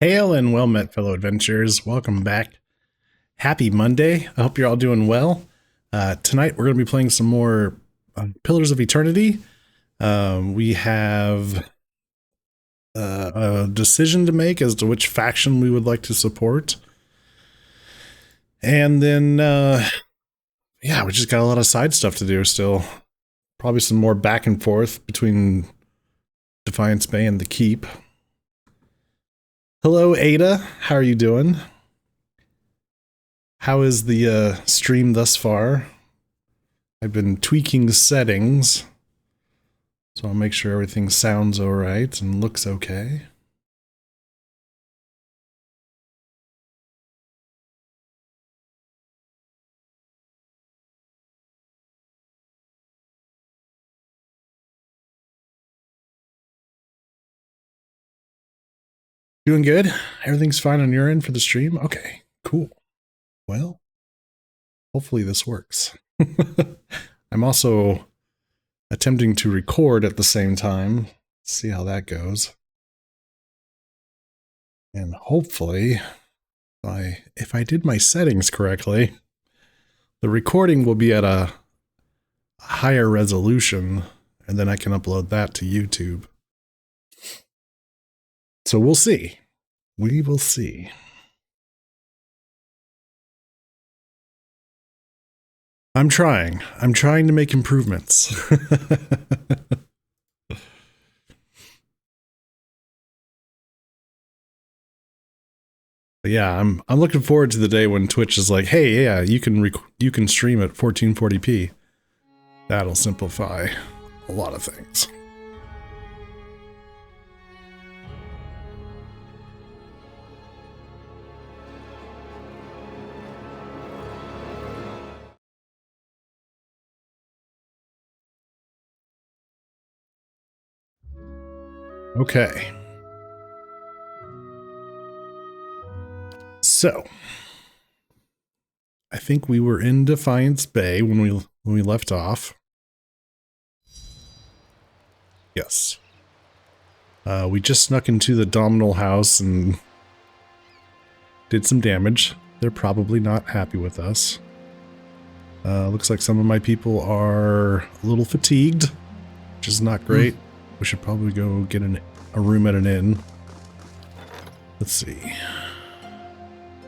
Hail and well met, fellow adventurers. Welcome back. Happy Monday. I hope you're all doing well. Tonight, we're going to be playing some more Pillars of Eternity. We have a decision to make as to which faction we would like to support. And then, yeah, we just got a lot of side stuff to do still. Probably some more back and forth between Defiance Bay and the Keep. Hello, Ada. How are you doing? How is the stream thus far? I've been tweaking settings, so I'll make sure everything sounds all right and looks okay. Doing good? Everything's fine on your end for the stream? Okay, cool. Well, hopefully this works. I'm also attempting to record at the same time. See how that goes. And hopefully, if I did my settings correctly, the recording will be at a higher resolution, and then I can upload that to YouTube. So we'll see. We will see. I'm trying to make improvements. Yeah, I'm looking forward to the day when Twitch is like, "Hey, yeah, you can stream at 1440p." That'll simplify a lot of things. Okay. So, I think we were in Defiance Bay when we left off. Yes. We just snuck into the Dominal house and did some damage. They're probably not happy with us. Looks like some of my people are a little fatigued, which is not great. We should probably go get a room at an inn. Let's see.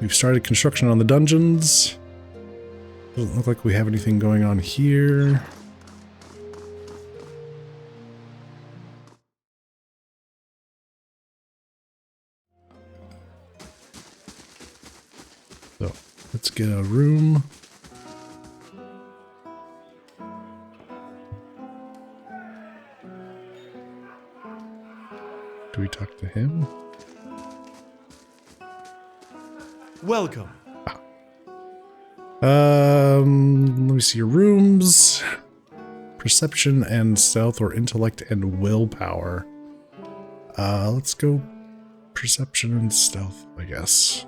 We've started construction on the dungeons. Doesn't look like we have anything going on here. So, let's get a room. Do we talk to him? Welcome. Let me see your rooms. Perception and stealth, or intellect and willpower. Let's go perception and stealth, I guess.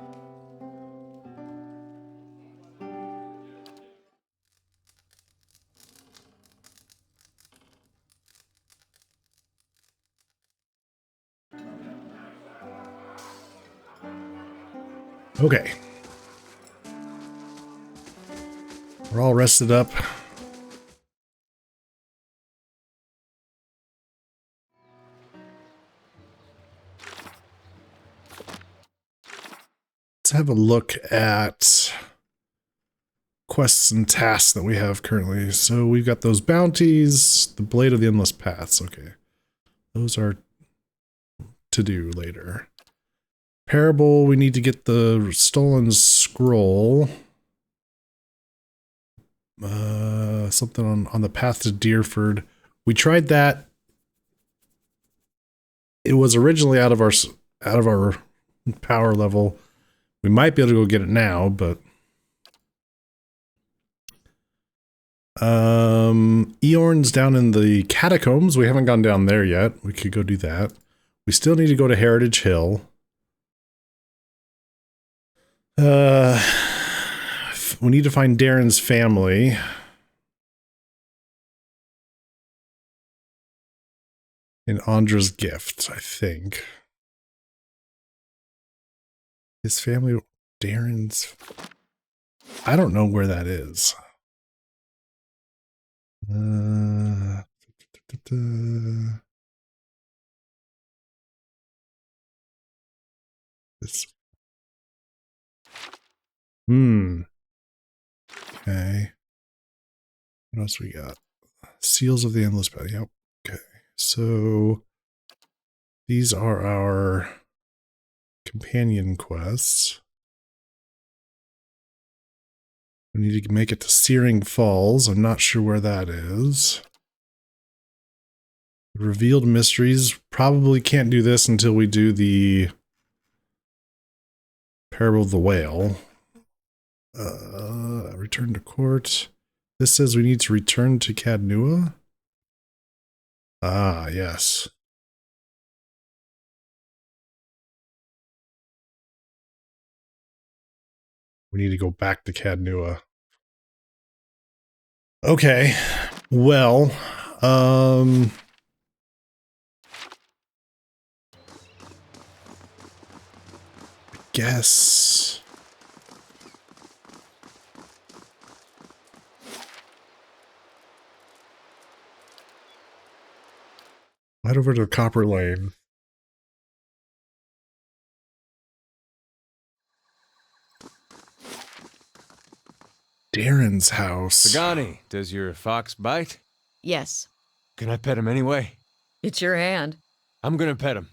Okay. We're all rested up. Let's have a look at quests and tasks that we have currently. So we've got those bounties, the Blade of the Endless Paths. Okay. Those are to do later. Parable, we need to get the stolen scroll. Something on the path to Deerford. We tried that. It was originally out of our power level. We might be able to go get it now, but Eorn's down in the catacombs. We haven't gone down there yet. We could go do that. We still need to go to Heritage Hill. We need to find Darren's family. In Andra's gift, I think. His family, Darren's. I don't know where that is. This. Okay. What else we got? Seals of the Endless Battle. Yep. Okay. So these are our companion quests. We need to make it to Searing Falls. I'm not sure where that is. Revealed Mysteries. Probably can't do this until we do the Parable of the Whale. Return to court. This says we need to return to Cadnua. Ah, yes. We need to go back to Cadnua. Okay. Well, guess head over to Copper Lane. Darren's house. Sagani, does your fox bite? Yes. Can I pet him anyway? It's your hand. I'm gonna pet him.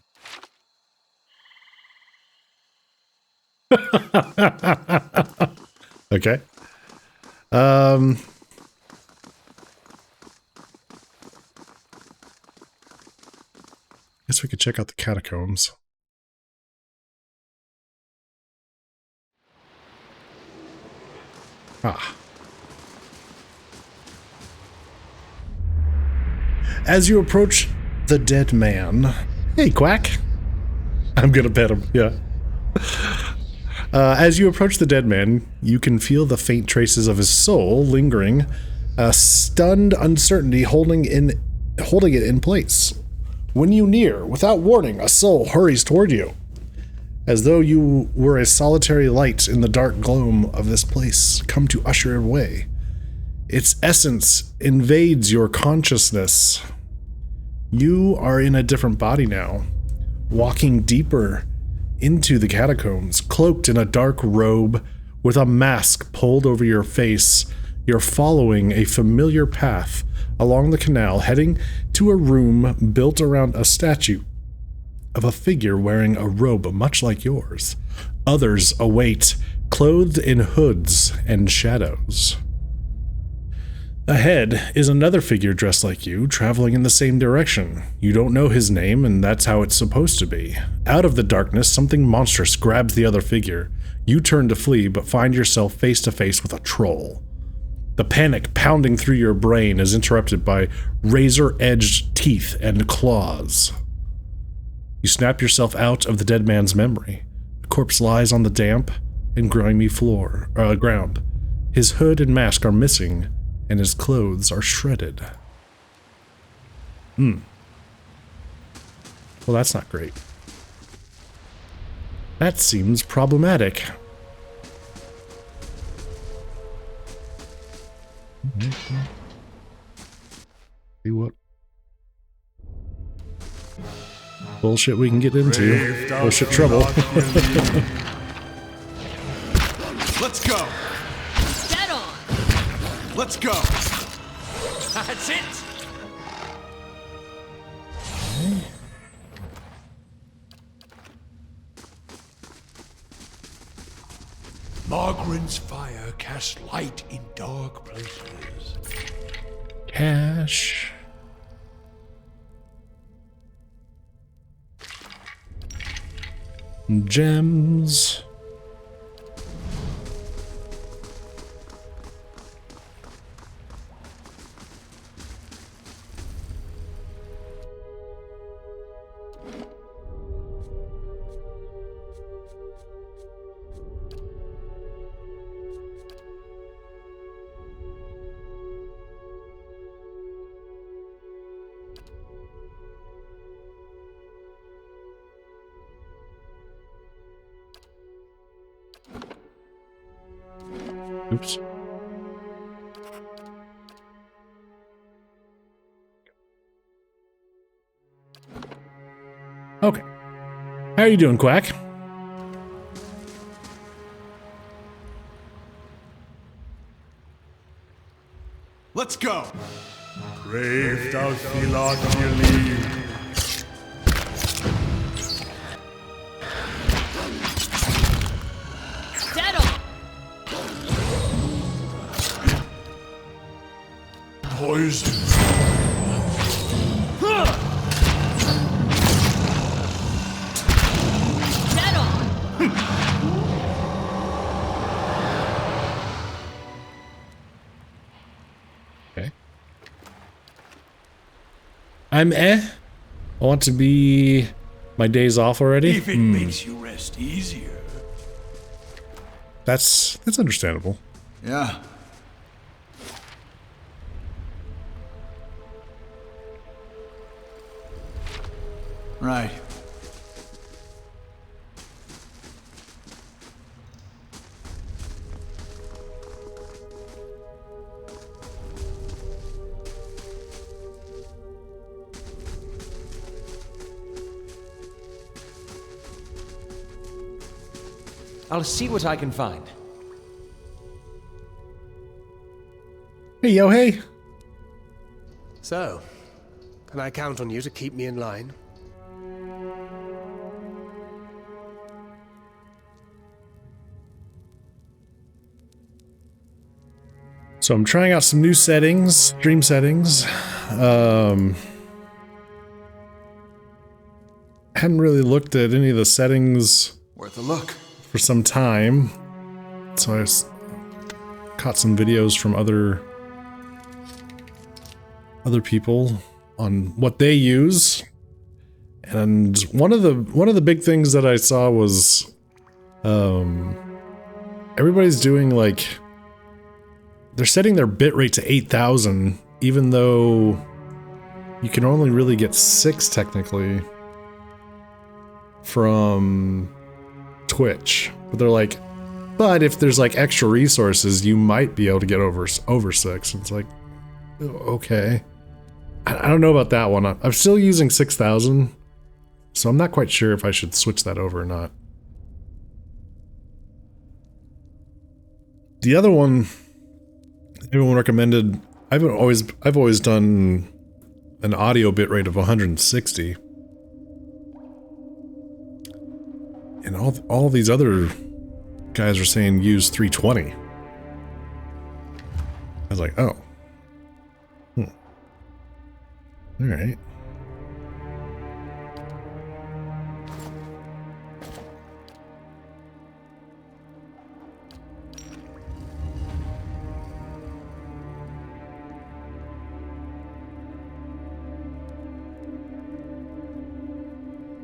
Okay. Guess we could check out the catacombs. Ah. As you approach the dead man, hey, Quack. I'm gonna pet him, yeah. As you approach the dead man, you can feel the faint traces of his soul lingering, a stunned uncertainty holding it in place. When you near, without warning, a soul hurries toward you, as though you were a solitary light in the dark gloom of this place, come to usher it away. Its essence invades your consciousness. You are in a different body now, walking deeper into the catacombs, cloaked in a dark robe with a mask pulled over your face. You're following a familiar path along the canal, heading to a room built around a statue of a figure wearing a robe much like yours. Others await, clothed in hoods and shadows. Ahead is another figure dressed like you, traveling in the same direction. You don't know his name, and that's how it's supposed to be. Out of the darkness, something monstrous grabs the other figure. You turn to flee, but find yourself face to face with a troll. The panic pounding through your brain is interrupted by razor-edged teeth and claws. You snap yourself out of the dead man's memory. The corpse lies on the damp and grimy ground. His hood and mask are missing, and his clothes are shredded. Well, that's not great. That seems problematic. See what bullshit we can get into. Bullshit trouble. Let's go. Dead on. Let's go. That's it! Margren's fire casts light in dark places. Cash. Gems. Oops. Okay. How are you doing, Quack? Let's go. Brave thou Philotially. Dead on. Poison. Dead on. Okay. I'm I want to be my days off already. If it makes you rest easier. That's understandable. Yeah. Right. I'll see what I can find. Hey, yo, hey. So, can I count on you to keep me in line? So I'm trying out some new settings, stream settings. Hadn't really looked at any of the settings Worth a look. for some time. So I caught some videos from other people on what they use. And one of the big things that I saw was everybody's doing like they're setting their bitrate to 8,000 even though you can only really get 6 technically from Twitch. But they're like, but if there's like extra resources, you might be able to get over 6. And it's like, okay. I don't know about that one. I'm still using 6,000, so I'm not quite sure if I should switch that over or not. The other one everyone recommended, I've always done an audio bitrate of 160. And all these other guys are saying use 320. I was like, oh. Alright.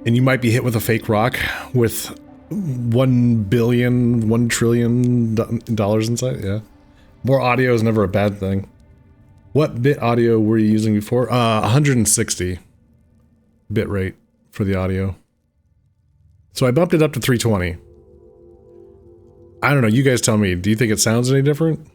And you might be hit with a fake rock with $1 trillion inside. Yeah. More audio is never a bad thing. What bit audio were you using before? 160 bit rate for the audio. So I bumped it up to 320. I don't know. You guys tell me. Do you think it sounds any different?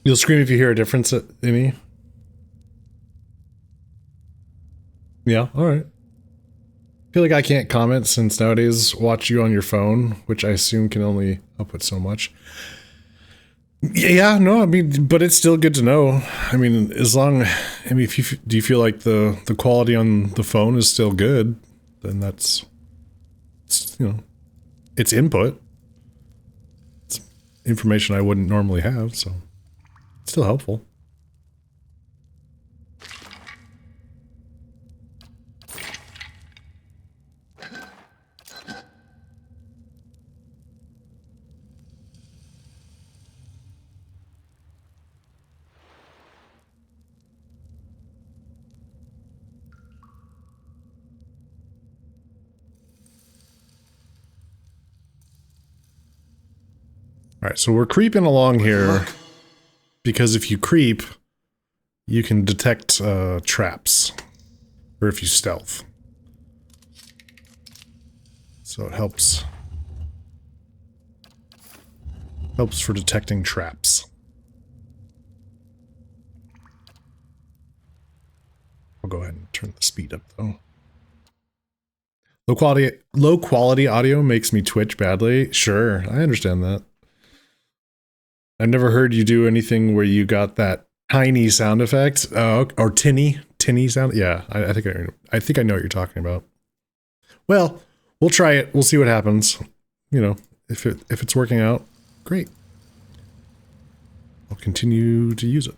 You'll scream if you hear a difference, Amy? Yeah, alright. I feel like I can't comment since nowadays watch you on your phone, which I assume can only output so much. Yeah, no, I mean, but it's still good to know. I mean, as long, I mean, if you do you feel like the quality on the phone is still good, then that's, it's, you know, it's input. It's information I wouldn't normally have, so it's still helpful. All right, so we're creeping along here because if you creep, you can detect traps, or if you stealth. So it helps for detecting traps. I'll go ahead and turn the speed up though. Low quality audio makes me twitch badly. Sure, I understand that. I've never heard you do anything where you got that tiny sound effect, or tinny sound. Yeah, I think I know what you're talking about. Well, we'll try it. We'll see what happens. You know, if it's working out, great. I'll continue to use it.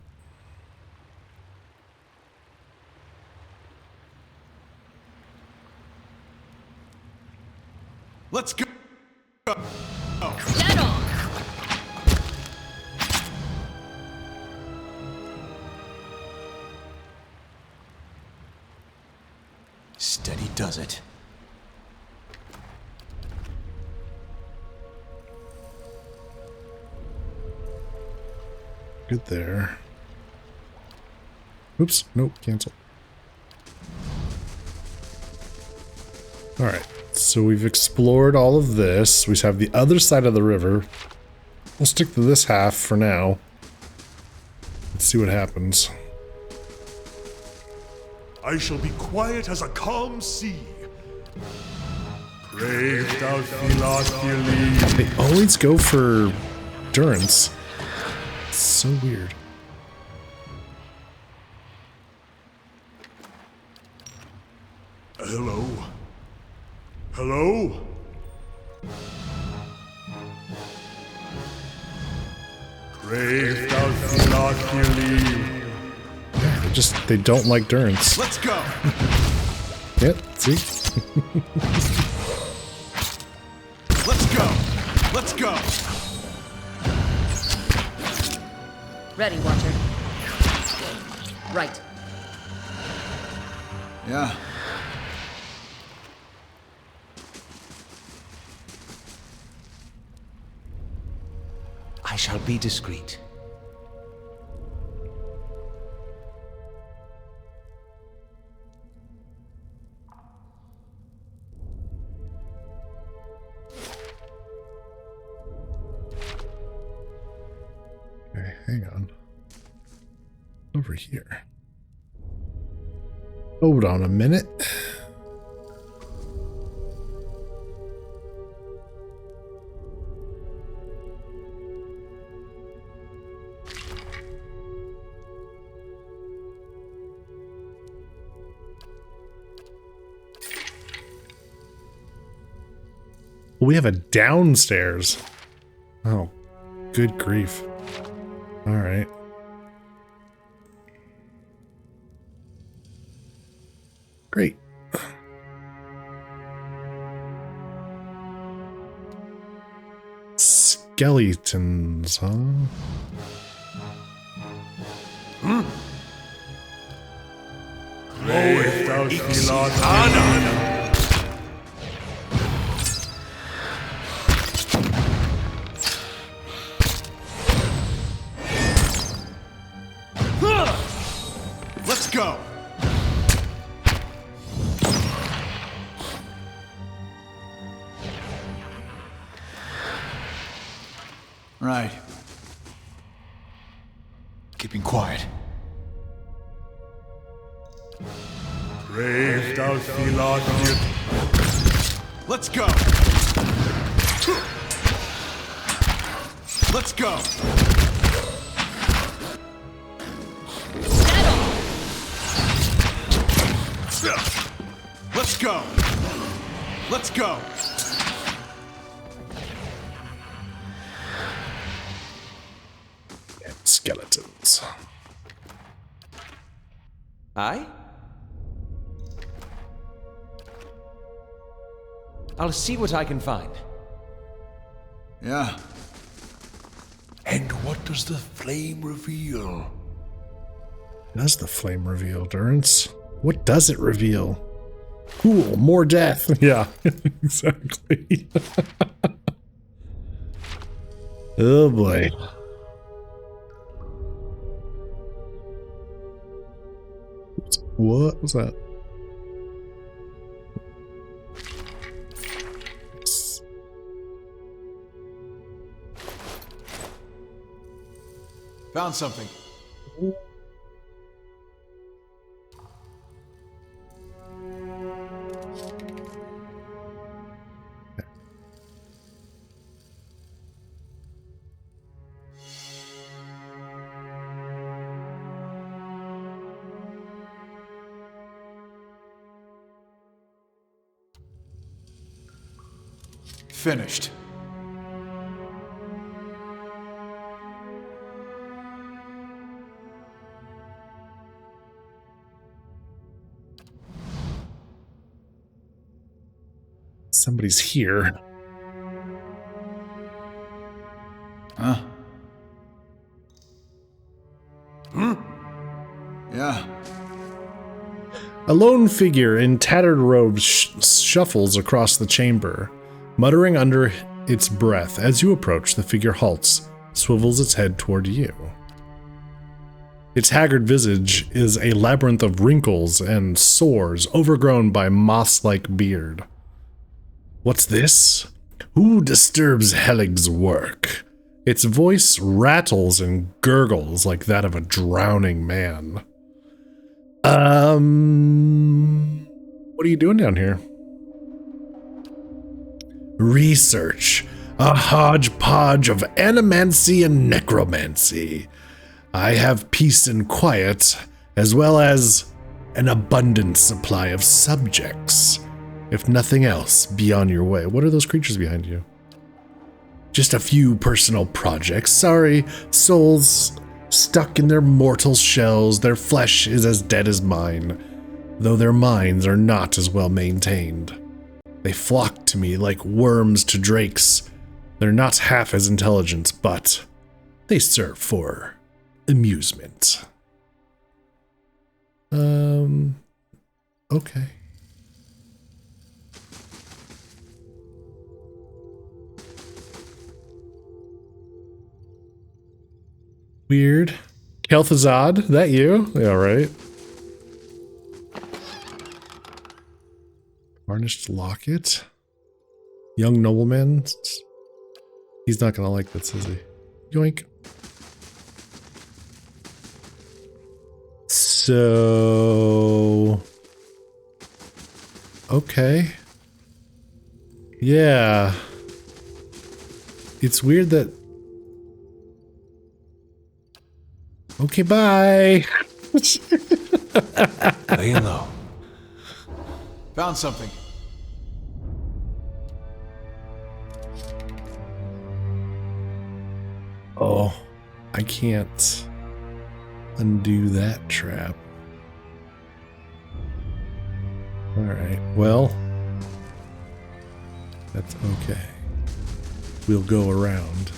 Let's go. Dead on. Steady does it. Good there. Oops, nope, cancel. Alright, so we've explored all of this. We have the other side of the river. We'll stick to this half for now. Let's see what happens. I shall be quiet as a calm sea. Brave thou Philotheles. They always go for endurance. It's so weird. Hello? Hello? Brave thou Philotheles. They don't like durance. Let's go. Yep, see? Let's go. Let's go. Ready, Watcher. Right. Yeah. I shall be discreet. Okay, hang on. Over here. Hold on a minute. We have a downstairs. Oh, good grief. All right. Great. Skeletons, huh? Brave thou Philotheles. Let's go. Right. keeping quiet. Brave thou Philotheus. Let's go! Let's go! Let's go! Let's go! Skeletons. Aye? I'll see what I can find. Yeah. And what does the flame reveal? Does the flame reveal, Durance? What does it reveal? Cool, more death. Yeah, exactly. Oh boy. What was that? Found something. Finished. Somebody's here. Huh? Yeah. A lone figure in tattered robes shuffles across the chamber, muttering under its breath. As you approach, the figure halts, swivels its head toward you. Its haggard visage is a labyrinth of wrinkles and sores, overgrown by moss-like beard. What's this? Who disturbs Helig's work? Its voice rattles and gurgles like that of a drowning man. What are you doing down here? Research. A hodgepodge of animancy and necromancy. I have peace and quiet, as well as an abundant supply of subjects. If nothing else, be on your way. What are those creatures behind you? Just a few personal projects. Sorry, souls stuck in their mortal shells. Their flesh is as dead as mine, though their minds are not as well maintained. They flock to me like worms to drakes. They're not half as intelligent, but they serve for amusement. Okay. Weird. Kel'Thuzad, that you? Yeah, right. Varnished locket. Young nobleman. He's not gonna like this, is he? Yoink. So... okay. Yeah. It's weird that... okay, bye. Laying low. Found something. Oh, I can't undo that trap. All right, well, that's okay. We'll go around.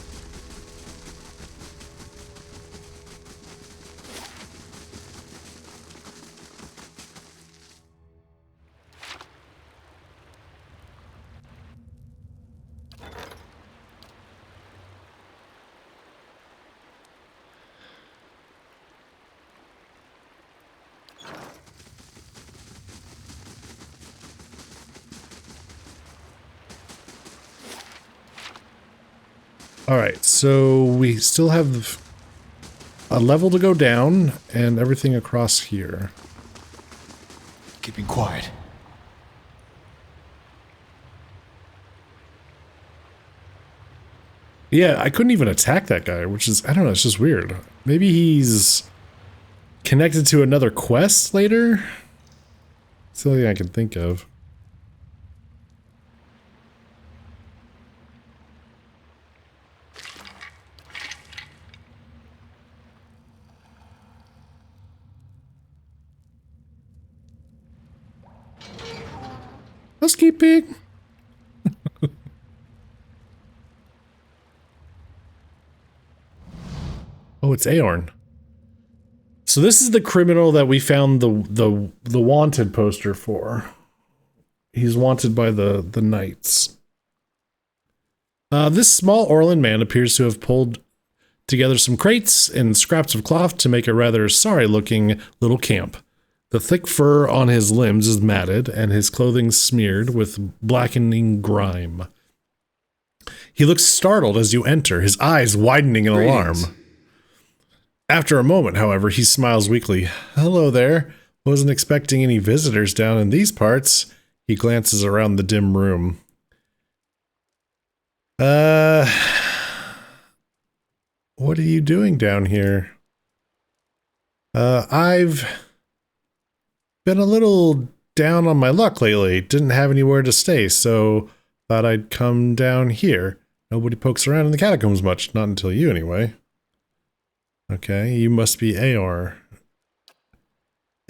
All right, so we still have a level to go down and everything across here. Keeping quiet. Yeah, I couldn't even attack that guy, which is, I don't know, it's just weird. Maybe he's connected to another quest later? It's the only thing I can think of. Housekeeping. Oh, it's Aorn. So this is the criminal that we found the wanted poster for. He's wanted by the knights. This small Orlan man appears to have pulled together some crates and scraps of cloth to make a rather sorry-looking little camp. The thick fur on his limbs is matted, and his clothing smeared with blackening grime. He looks startled as you enter, his eyes widening in alarm. After a moment, however, he smiles weakly. Hello there. Wasn't expecting any visitors down in these parts. He glances around the dim room. What are you doing down here? I've been a little down on my luck lately. Didn't have anywhere to stay, so thought I'd come down here. Nobody pokes around in the catacombs much, not until you anyway. Okay, you must be Aor.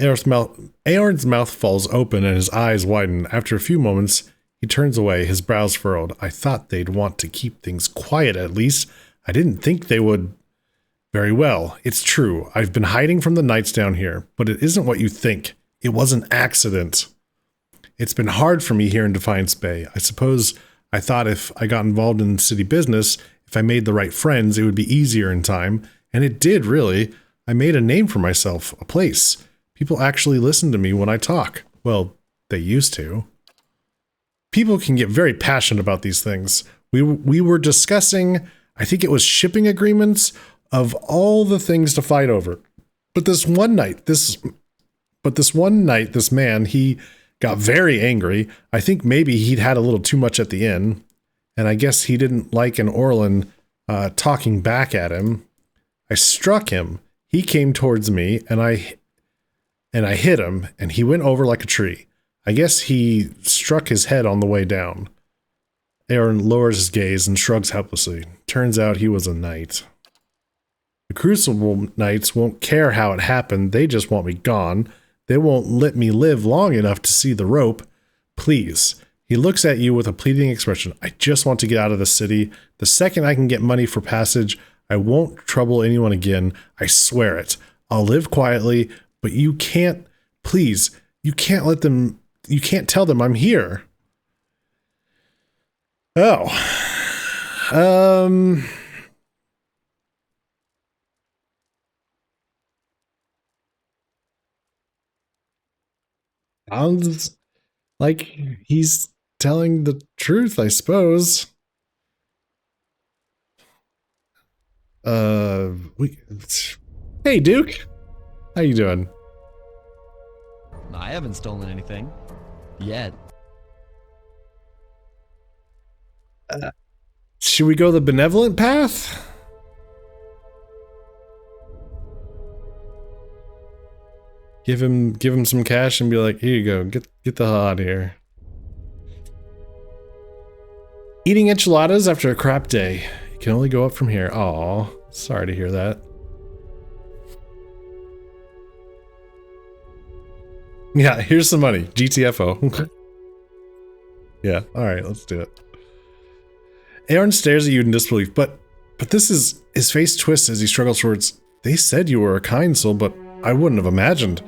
Aorn's mouth falls open and his eyes widen. After a few moments, he turns away, his brows furrowed. I thought they'd want to keep things quiet at least. I didn't think they would. Very well, it's true. I've been hiding from the knights down here, but it isn't what you think. It was an accident. It's been hard for me here in Defiance Bay. I suppose I thought if I got involved in city business, if I made the right friends, it would be easier in time. And it did, really. I made a name for myself, a place. People actually listen to me when I talk. Well, they used to. People can get very passionate about these things. We were discussing, I think it was shipping agreements of all the things to fight over. But this one night, this man, he got very angry. I think maybe he'd had a little too much at the inn. And I guess he didn't like an Orlan talking back at him. I struck him. He came towards me, and I hit him, and he went over like a tree. I guess he struck his head on the way down. Aorn lowers his gaze and shrugs helplessly. Turns out he was a knight. The Crucible Knights won't care how it happened. They just want me gone. They won't let me live long enough to see the rope. Please. He looks at you with a pleading expression. I just want to get out of the city. The second I can get money for passage, I won't trouble anyone again. I swear it. I'll live quietly, but you can't, please, you can't let them, you can't tell them I'm here. Oh. Sounds like he's telling the truth, I suppose. Hey, Duke. How you doing? I haven't stolen anything. Yet. Should we go the benevolent path? Give him some cash and be like, here you go, get the hell out of here. Eating enchiladas after a crap day. You can only go up from here. Aw, sorry to hear that. Yeah, here's some money. GTFO. Yeah, alright, let's do it. Aorn stares at you in disbelief, but this is... His face twists as he struggles towards... They said you were a kind soul, but I wouldn't have imagined.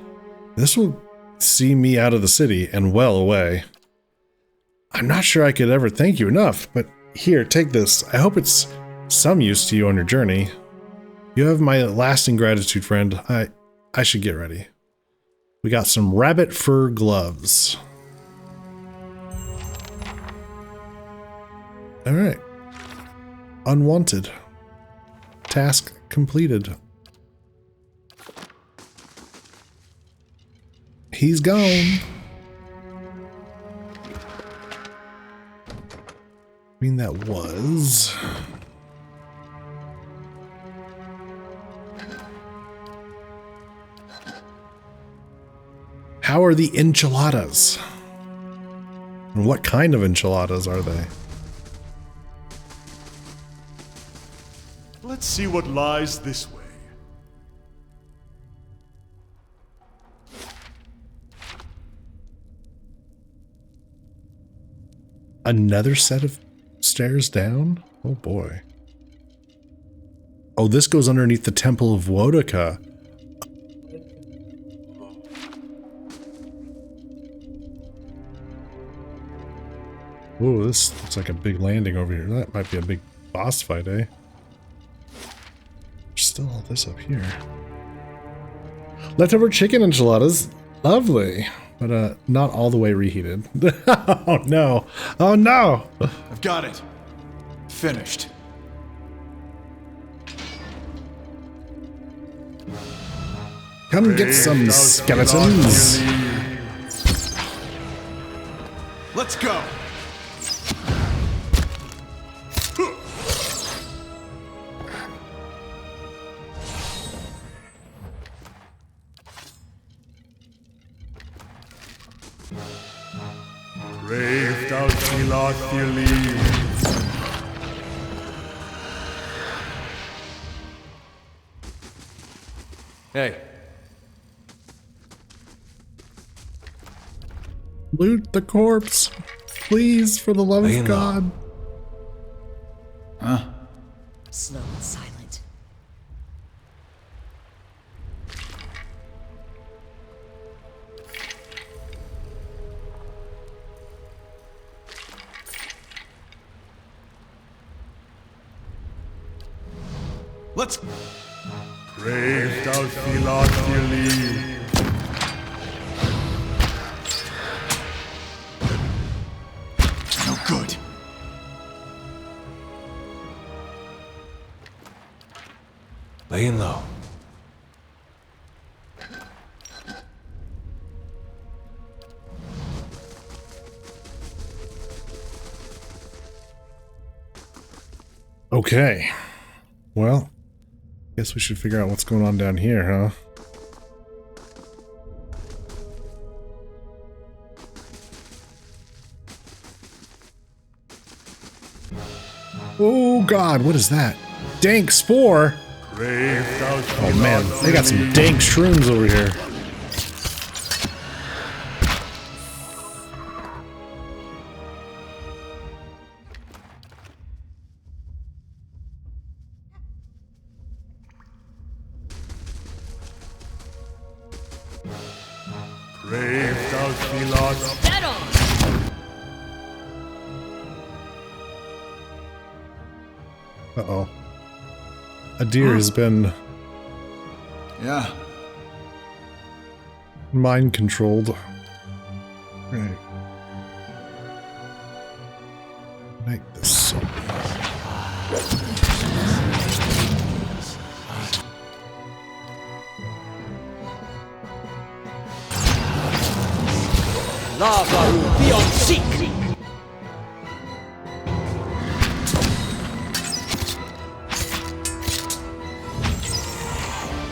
This will see me out of the city and well away. I'm not sure I could ever thank you enough, but here, take this. I hope it's some use to you on your journey. You have my lasting gratitude, friend. I should get ready. We got some rabbit fur gloves. Alright. Unwanted. Task completed. he's gone. I mean, that was... How are the enchiladas? And what kind of enchiladas are they? Let's see what lies this way. Another set of stairs down? Oh boy. Oh, this goes underneath the Temple of Wodaka. Ooh, this looks like a big landing over here. That might be a big boss fight, eh? There's still all this up here. Leftover chicken enchiladas. Lovely. But not all the way reheated. Oh no. Oh no. I've got it. Finished. Come get some skeletons. Let's go. Braved out Philothelie. Hey, Loot the corpse. Please, for the love Lay of low. God. Huh? Slow and silent. Let's. Braved out Philothelie. No good. Laying low. Okay. Well, guess we should figure out what's going on down here, huh? Oh god, what is that? Dank spore? Braved out Oh man, they got some dank shrooms over here. Braved out Philothelie. Dead on! Uh-oh. A deer has been Yeah. mind controlled. Right. Make this so. lava will be on seek.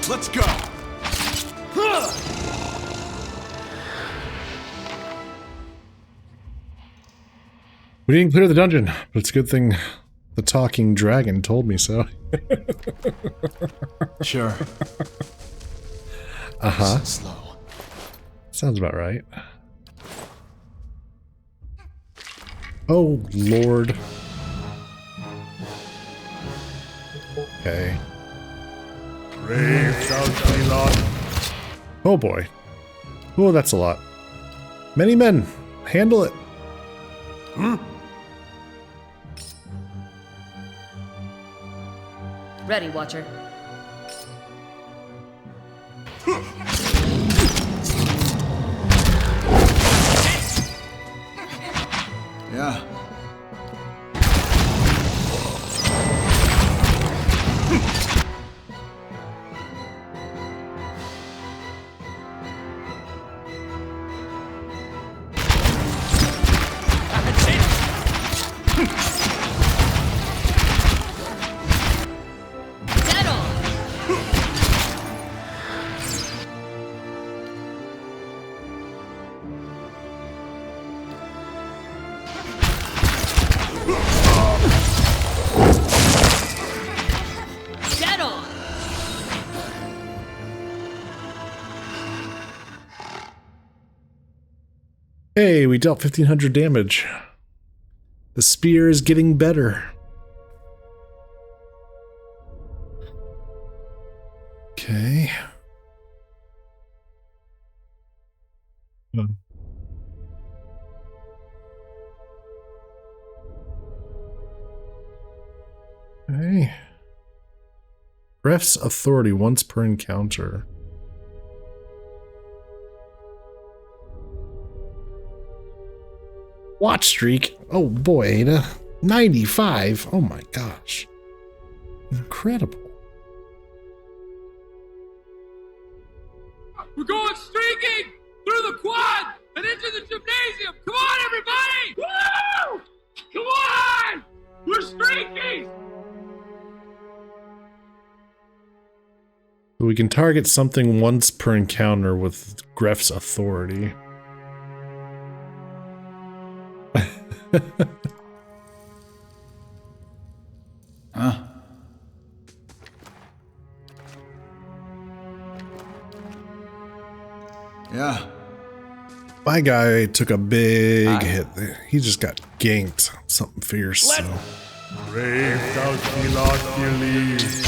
Let's go. We didn't clear the dungeon, but it's a good thing the talking dragon told me so. Sure. Uh-huh. Slow. Sounds about right. Oh, Lord. Okay. Braved out Philothelie. Oh, boy. Oh, that's a lot. Many men. Handle it. Ready, Watcher. Yeah. Dead on! Hey, we dealt 1,500 damage. The spear is getting better. Okay. Okay. Ref's authority once per encounter. Watch streak. Oh boy, Ada. 95. Oh my gosh. Incredible. We're going streaking through the quad and into the gymnasium. Come on, everybody! Woo! Come on! We're streaking! We can target something once per encounter with Gref's authority. Huh? Yeah. My guy took a big hit there. He just got ganked. Something fierce. So. Brave thou Philot believe.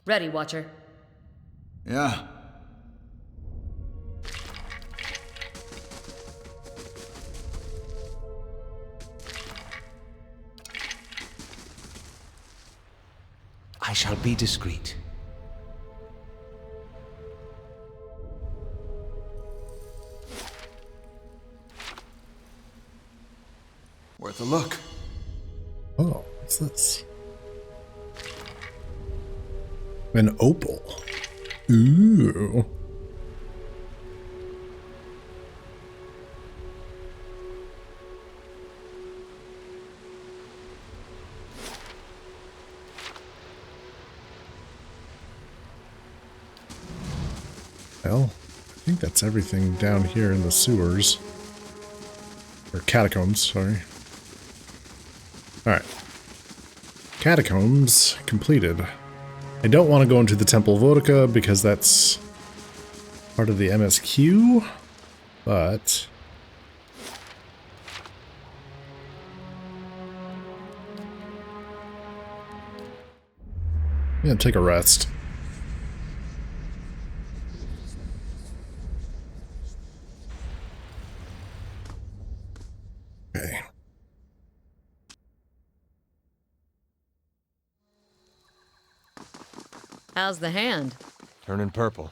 Ready, Watcher. Yeah. I shall be discreet. Worth a look. Oh, what's this? An opal. Ooh. Well, I think that's everything down here in the sewers. Or catacombs, sorry. Alright. Catacombs completed. I don't want to go into the Temple of Votica because that's part of the MSQ, but I'm gonna take a rest. Okay. How's the hand? Turning purple.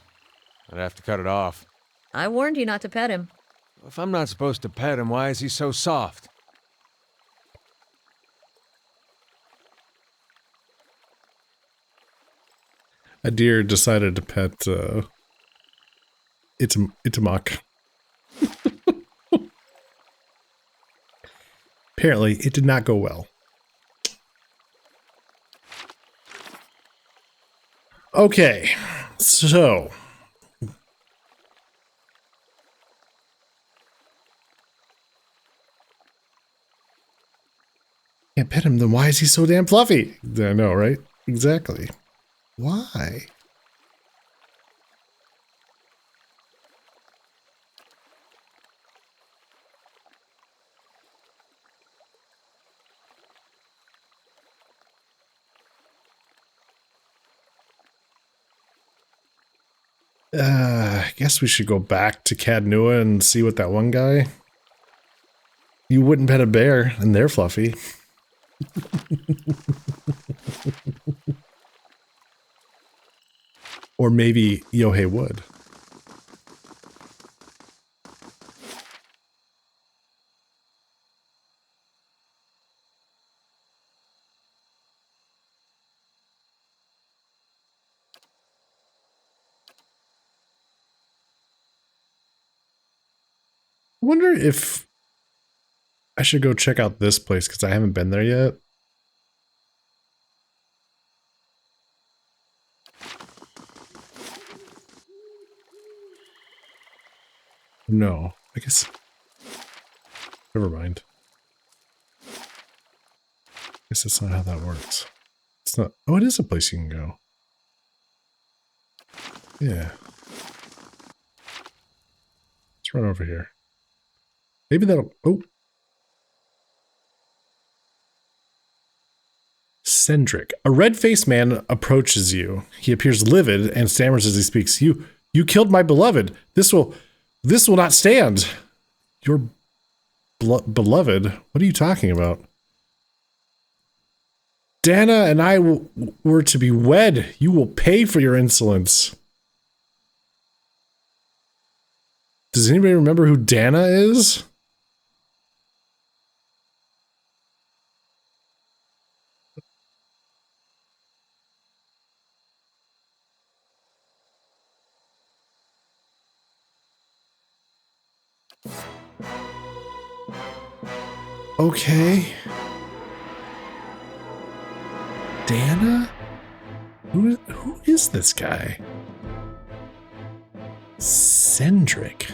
I'd have to cut it off. I warned you not to pet him. If I'm not supposed to pet him, why is he so soft? A deer decided to pet Itamak. Apparently, it did not go well. Okay, so can't pet him, then why is he so damn fluffy? I know, right? Exactly. Why? I guess we should go back to Cadnua and see what that one guy. You wouldn't pet a bear, and they're fluffy. Or maybe Yohei would. I wonder if I should go check out this place because I haven't been there yet. No, I guess. Never mind. I guess that's not how that works. It's not. Oh, it is a place you can go. Yeah. Let's run over here. Maybe that'll. Oh. Cendric. A red-faced man approaches you. He appears livid and stammers as he speaks. You killed my beloved. This will not stand. Your beloved? What are you talking about? Dana and I were to be wed. You will pay for your insolence. Does anybody remember who Dana is? Okay. Dana? Who is this guy? Cendric.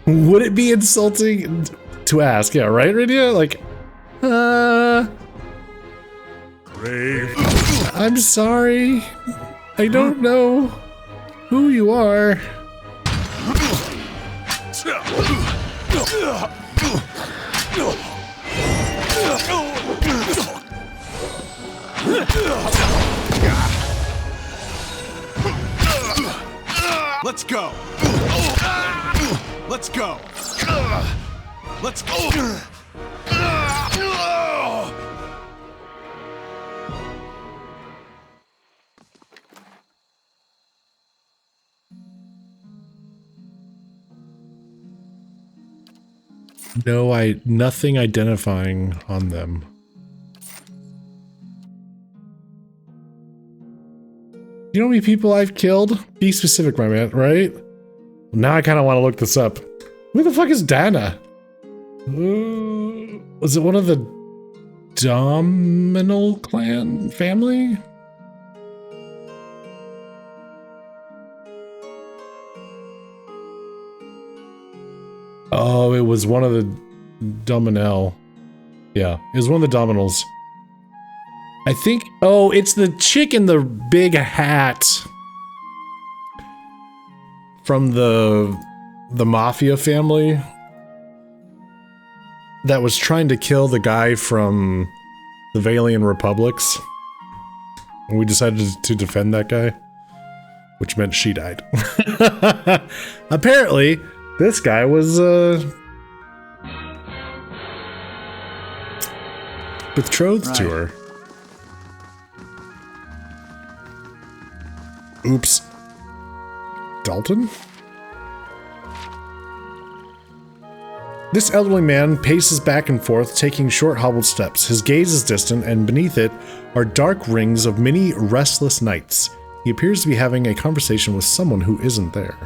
Would it be insulting to ask? Yeah, right, Rydia? Like, Brave. I'm sorry. I don't know who you are. Let's go. Let's go. Let's go. No, nothing identifying on them. You know how many people I've killed? Be specific, my man, right? Now I kind of want to look this up. Who the fuck is Dana? Was it one of the Dominal clan family? Oh, it was one of the Dominel. Yeah, it was one of the Dominals. I think, oh, it's the chick in the big hat from the Mafia family that was trying to kill the guy from the Valiant Republics. And we decided to defend that guy, which meant she died. Apparently, this guy was betrothed to her. Oops. Dalton? This elderly man paces back and forth, taking short hobbled steps. His gaze is distant, and beneath it are dark rings of many restless nights. He appears to be having a conversation with someone who isn't there.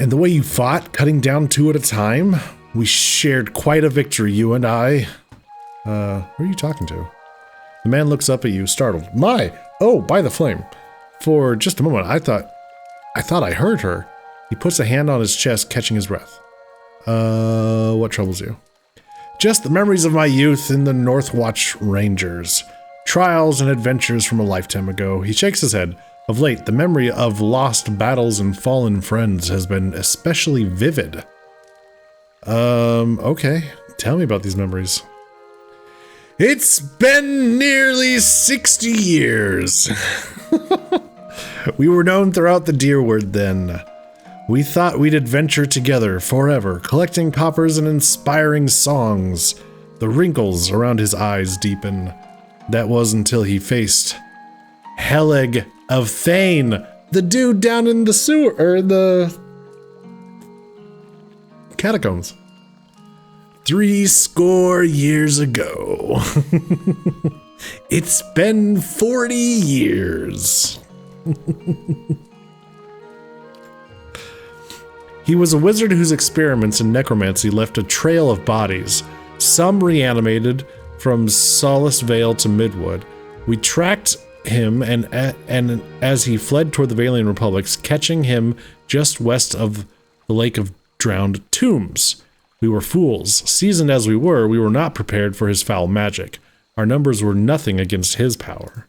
And the way you fought, cutting down two at a time? We shared quite a victory, you and I. Who are you talking to? The man looks up at you, startled. My! Oh, by the flame. For just a moment, I thought I heard her. He puts a hand on his chest, catching his breath. What troubles you? Just the memories of my youth in the Northwatch Rangers. Trials and adventures from a lifetime ago. He shakes his head. Of late, the memory of lost battles and fallen friends has been especially vivid. Okay. Tell me about these memories. It's been nearly 60 years. We were known throughout the Deerwood then. We thought we'd adventure together forever, collecting coppers and inspiring songs. The wrinkles around his eyes deepen. That was until he faced Helig of Thane, the dude down in the sewer, or the catacombs. 70 years ago. It's been 40 years. He was a wizard whose experiments in necromancy left a trail of bodies, some reanimated from Solace Vale to Midwood. We tracked him, and as he fled toward the Valian Republics, catching him just west of the Lake of Drowned Tombs. We were fools. Seasoned as we were not prepared for his foul magic. Our numbers were nothing against his power.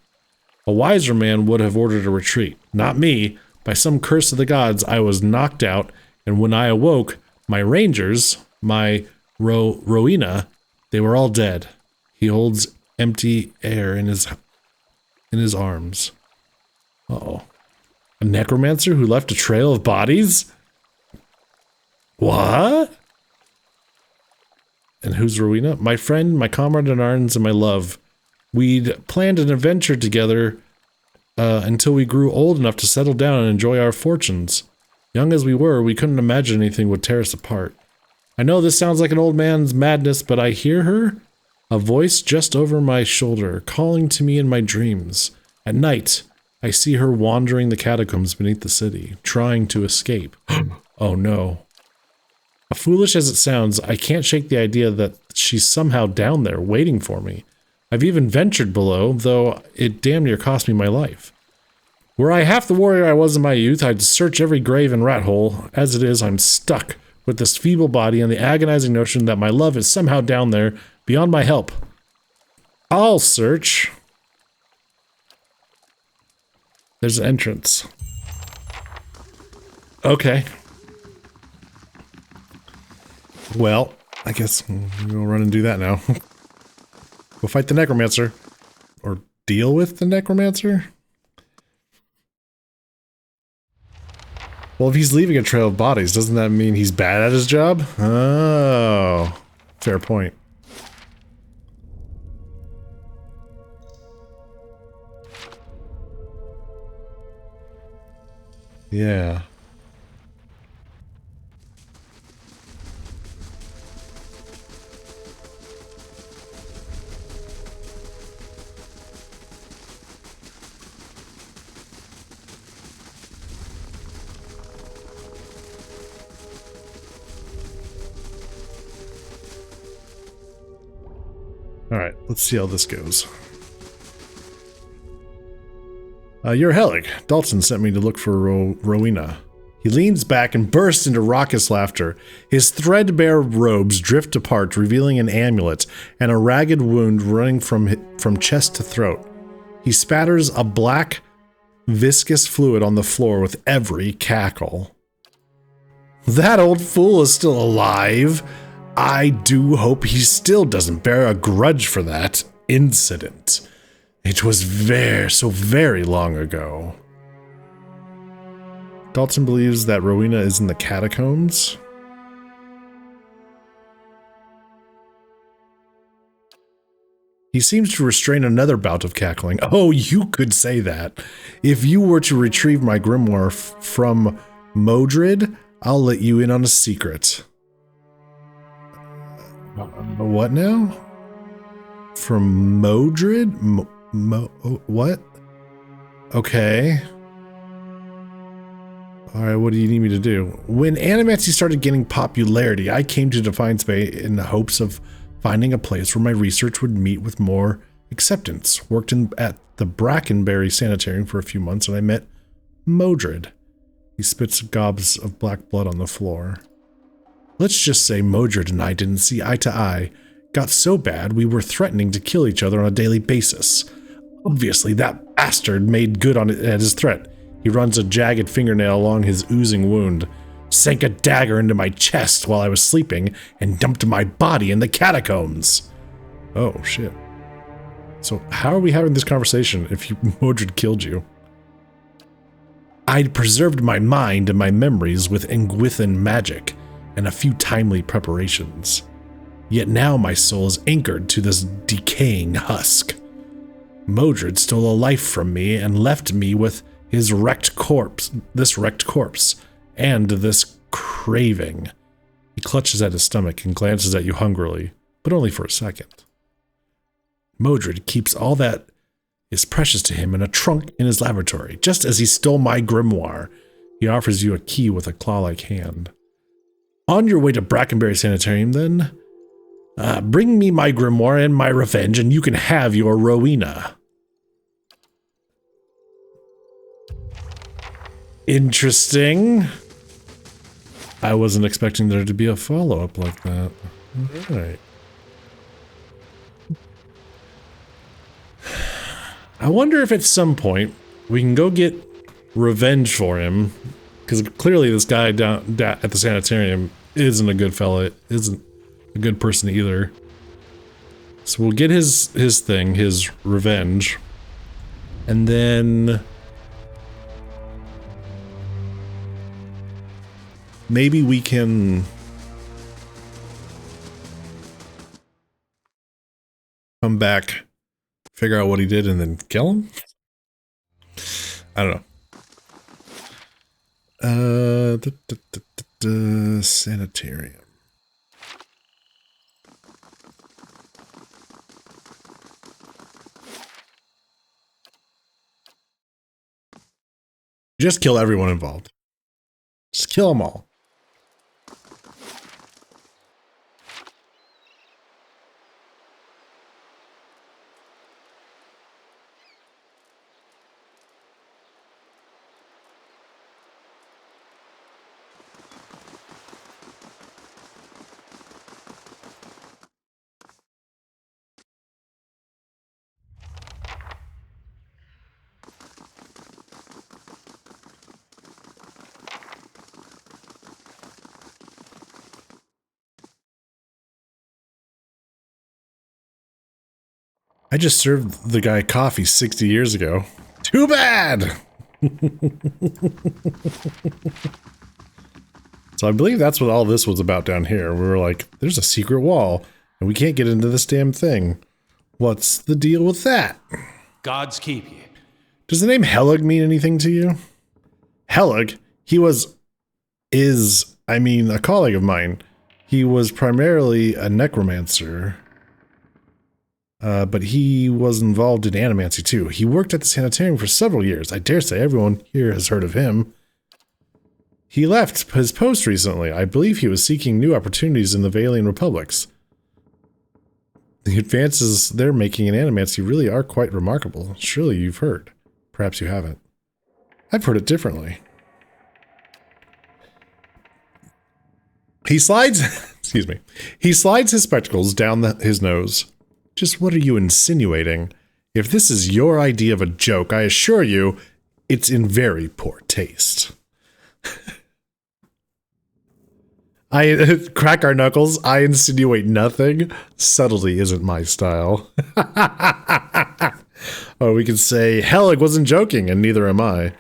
A wiser man would have ordered a retreat. Not me. By some curse of the gods, I was knocked out, and when I awoke, my rangers, my Rowena, they were all dead. He holds empty air in his arms. Uh-oh. A necromancer who left a trail of bodies? What? And who's Rowena? My friend, my comrade in arms, and my love. We'd planned an adventure together until we grew old enough to settle down and enjoy our fortunes. Young as we were, we couldn't imagine anything would tear us apart. I know this sounds like an old man's madness, but I hear her, a voice just over my shoulder, calling to me in my dreams. At night, I see her wandering the catacombs beneath the city, trying to escape. Oh no. Foolish as it sounds, I can't shake the idea that she's somehow down there, waiting for me. I've even ventured below, though it damn near cost me my life. Were I half the warrior I was in my youth, I'd search every grave and rat hole. As it is, I'm stuck with this feeble body and the agonizing notion that my love is somehow down there, beyond my help. I'll search. There's an entrance. Okay. Well, I guess we'll run and do that now. Go fight the necromancer. Or deal with the necromancer? Well, if he's leaving a trail of bodies, doesn't that mean he's bad at his job? Oh, fair point. Yeah. Alright, let's see how this goes. You're Helig. Dalton sent me to look for Rowena. He leans back and bursts into raucous laughter. His threadbare robes drift apart, revealing an amulet and a ragged wound running from chest to throat. He spatters a black, viscous fluid on the floor with every cackle. That old fool is still alive. I do hope he still doesn't bear a grudge for that incident. It was so very long ago. Dalton believes that Rowena is in the catacombs. He seems to restrain another bout of cackling. Oh, you could say that. If you were to retrieve my grimoire from Modred, I'll let you in on a secret. What now? From Modred? What? Okay. Alright, what do you need me to do? When Animancy started gaining popularity, I came to Defiance Bay in the hopes of finding a place where my research would meet with more acceptance. Worked at the Brackenberry Sanitarium for a few months and I met Modred. He spits gobs of black blood on the floor. Let's just say Modred and I didn't see eye to eye. Got so bad we were threatening to kill each other on a daily basis. Obviously, that bastard made good on it at his threat. He runs a jagged fingernail along his oozing wound, sank a dagger into my chest while I was sleeping, and dumped my body in the catacombs. Oh, shit. So how are we having this conversation if Modred killed you? I'd preserved my mind and my memories with Engwithan magic and a few timely preparations. Yet now my soul is anchored to this decaying husk. Modred stole a life from me and left me with this wrecked corpse, and this craving. He clutches at his stomach and glances at you hungrily, but only for a second. Modred keeps all that is precious to him in a trunk in his laboratory, just as he stole my grimoire. He offers you a key with a claw-like hand. On your way to Brackenberry Sanitarium, then, bring me my grimoire and my revenge, and you can have your Rowena. Interesting. I wasn't expecting there to be a follow-up like that. All right. I wonder if at some point we can go get revenge for him, because clearly this guy down at the sanitarium isn't a good fella, isn't a good person either. So we'll get his thing, his revenge, and then maybe we can come back, figure out what he did, and then kill him? I don't know. Sanitarium. Just kill everyone involved. Just kill them all. I just served the guy coffee 60 years ago. Too bad! So I believe that's what all this was about down here. We were like, there's a secret wall, and we can't get into this damn thing. What's the deal with that? Gods keep you. Does the name Helig mean anything to you? Helig, he is a colleague of mine. He was primarily a necromancer. But he was involved in animancy too. He worked at the sanitarium for several years. I dare say everyone here has heard of him. He left his post recently. I believe he was seeking new opportunities in the Valian Republics. The advances they're making in animancy really are quite remarkable. Surely you've heard. Perhaps you haven't. I've heard it differently. He slides, excuse me. He slides his spectacles down his nose. Just what are you insinuating? If this is your idea of a joke, I assure you, it's in very poor taste. I crack our knuckles. I insinuate nothing. Subtlety isn't my style. Or we could say, Helig wasn't joking, and neither am I.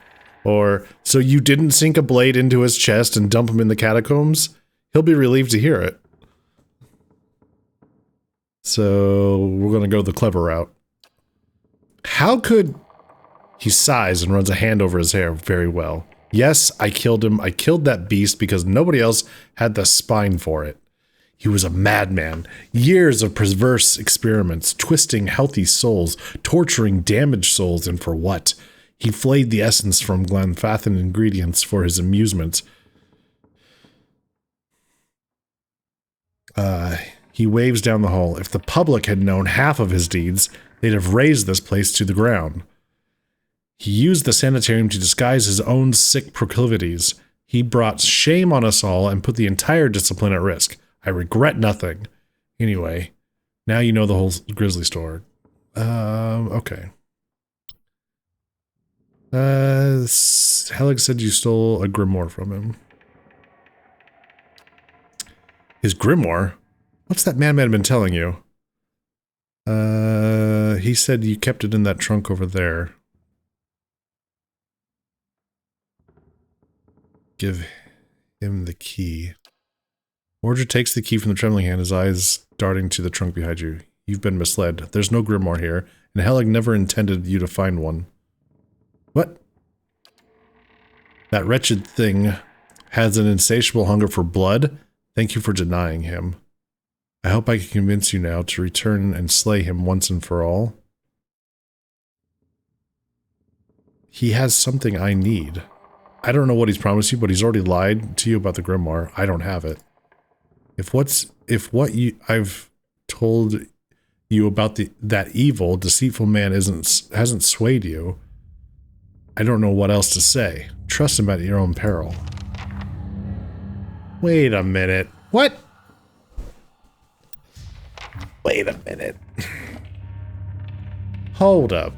Or, so you didn't sink a blade into his chest and dump him in the catacombs? He'll be relieved to hear it. So, we're going to go the clever route. How could... He sighs and runs a hand over his hair. Very well. Yes, I killed him. I killed that beast because nobody else had the spine for it. He was a madman. Years of perverse experiments, twisting healthy souls, torturing damaged souls, and for what? He flayed the essence from Glenfathan ingredients for his amusement. He waves down the hall. If the public had known half of his deeds, they'd have razed this place to the ground. He used the sanitarium to disguise his own sick proclivities. He brought shame on us all and put the entire discipline at risk. I regret nothing. Anyway, now you know the whole Grizzly story. Okay. Helig said you stole a grimoire from him. His grimoire? What's that madman been telling you? He said you kept it in that trunk over there. Give him the key. Mordred takes the key from the trembling hand, his eyes darting to the trunk behind you. You've been misled. There's no grimoire here, and Helig never intended you to find one. What? That wretched thing has an insatiable hunger for blood. Thank you for denying him. I hope I can convince you now to return and slay him once and for all. He has something I need. I don't know what he's promised you, but he's already lied to you about the grimoire. I don't have it. If what I've told you about that evil, deceitful man hasn't swayed you, I don't know what else to say. Trust him at your own peril. Wait a minute. What? Wait a minute. Hold up.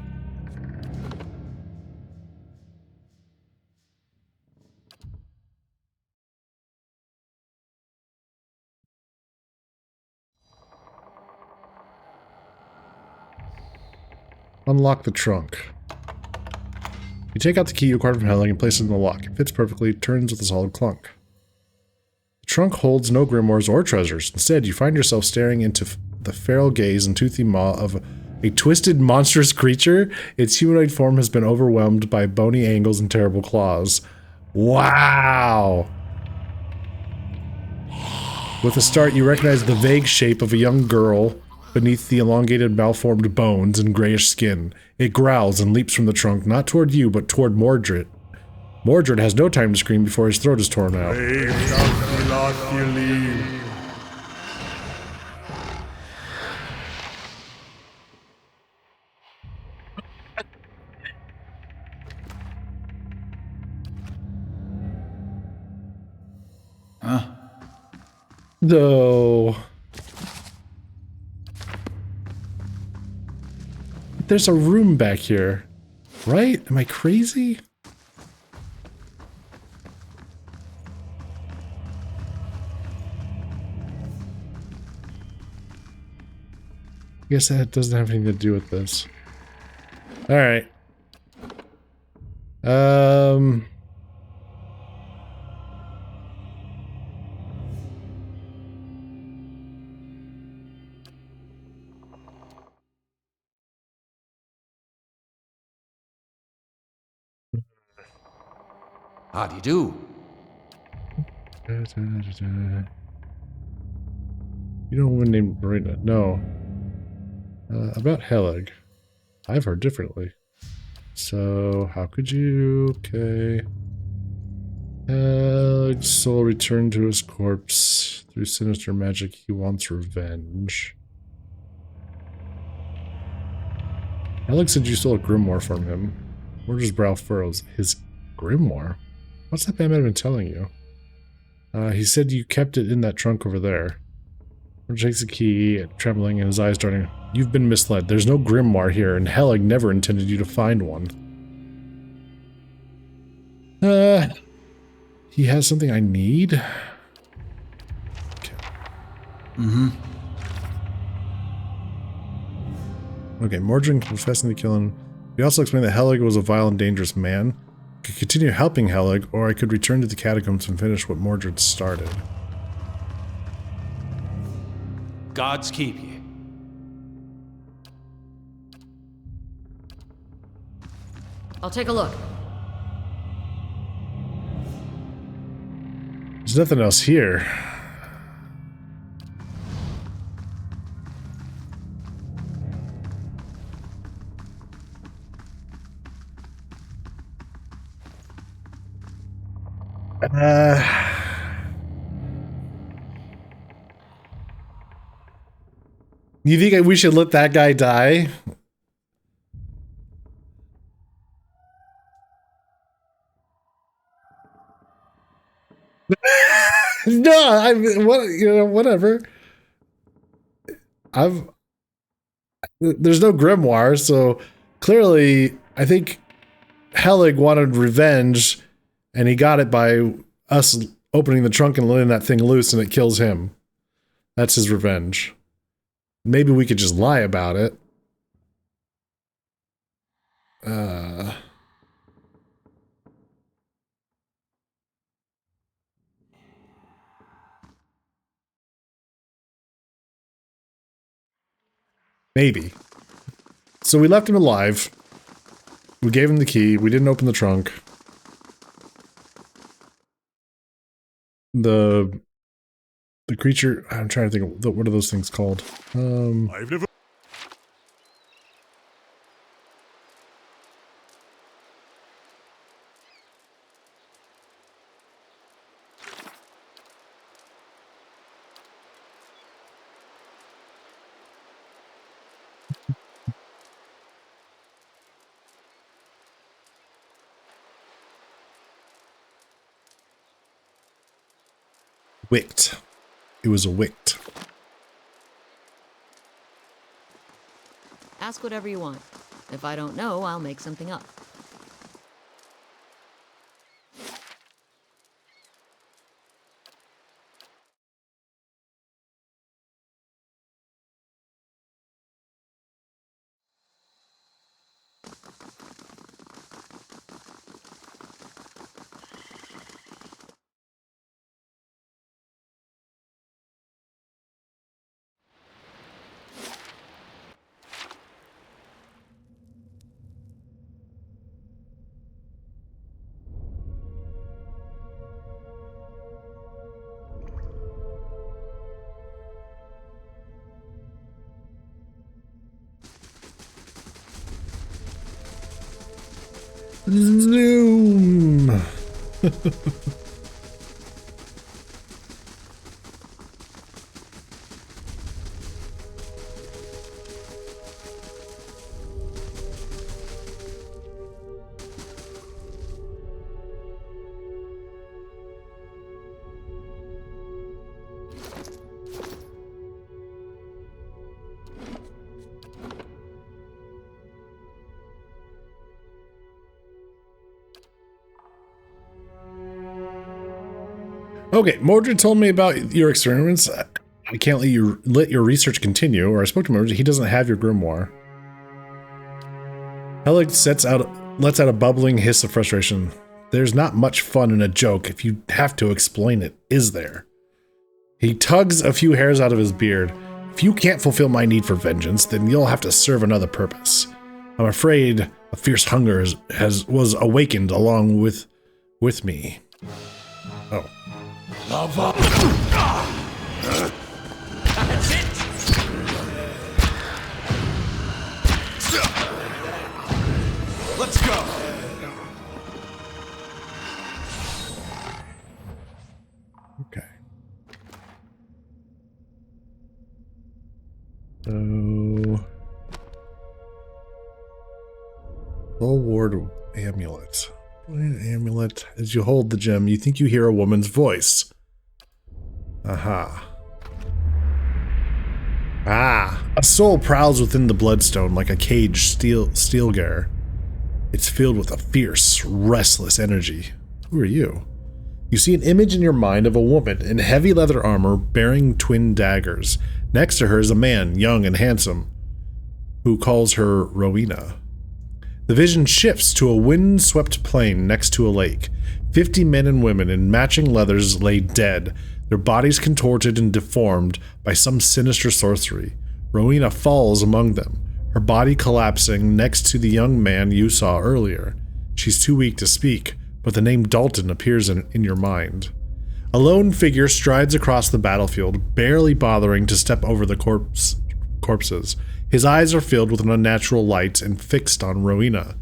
Unlock the trunk. You take out the key you acquired from Hellig and place it in the lock. It fits perfectly, turns with a solid clunk. The trunk holds no grimoires or treasures. Instead, you find yourself staring into the feral gaze and toothy maw of a twisted, monstrous creature. Its humanoid form has been overwhelmed by bony angles and terrible claws. Wow! With a start, you recognize the vague shape of a young girl beneath the elongated, malformed bones and grayish skin. It growls and leaps from the trunk, not toward you, but toward Mordred. Mordred has no time to scream before his throat is torn out. Huh? No. There's a room back here, right? Am I crazy? I guess that doesn't have anything to do with this. All right. How do you do? You know a woman named Marina? No. About Hellig. I've heard differently. So, how could you? Okay. Hellig's soul returned to his corpse. Through sinister magic, he wants revenge. Hellig said you stole a grimoire from him. Mordred's brow furrows. His grimoire? What's that man been telling you? He said you kept it in that trunk over there. Mordred takes the key, trembling, and his eyes darting. You've been misled. There's no grimoire here, and Hellig never intended you to find one. He has something I need? Okay. Okay, Mordred confessing the killing. He also explained that Hellig was a vile and dangerous man. I could continue helping Hellig, or I could return to the catacombs and finish what Mordred started. Gods keep you. I'll take a look. There's nothing else here. You think we should let that guy die? No, I mean, what, you know, whatever. There's no grimoire, so clearly I think Hellig wanted revenge, and he got it by us opening the trunk and letting that thing loose, and it kills him. That's his revenge. Maybe we could just lie about it. Maybe. So we left him alive. We gave him the key. We didn't open the trunk. The creature, I'm trying to think of what are those things called? I've never. Wicked. It was a wicked. Ask whatever you want. If I don't know, I'll make something up. Zoom. Okay, Mordred told me about your experiments. I can't let your research continue, or I spoke to Mordred. He doesn't have your grimoire. Helig lets out a bubbling hiss of frustration. There's not much fun in a joke if you have to explain it, is there? He tugs a few hairs out of his beard. If you can't fulfill my need for vengeance, then you'll have to serve another purpose. I'm afraid a fierce hunger was awakened along with me. Oh. Lava. That's it! Let's go. Okay. So, Soul Ward Amulet. An amulet. As you hold the gem, you think you hear a woman's voice. Aha. Ah, a soul prowls within the bloodstone like a caged steelgear. It's filled with a fierce, restless energy. Who are you? You see an image in your mind of a woman in heavy leather armor bearing twin daggers. Next to her is a man, young and handsome, who calls her Rowena. The vision shifts to a wind-swept plain next to a lake. 50 men and women in matching leathers lay dead, their bodies contorted and deformed by some sinister sorcery. Rowena falls among them, her body collapsing next to the young man you saw earlier. She's too weak to speak, but the name Dalton appears in your mind. A lone figure strides across the battlefield, barely bothering to step over the corpses. His eyes are filled with an unnatural light and fixed on Rowena.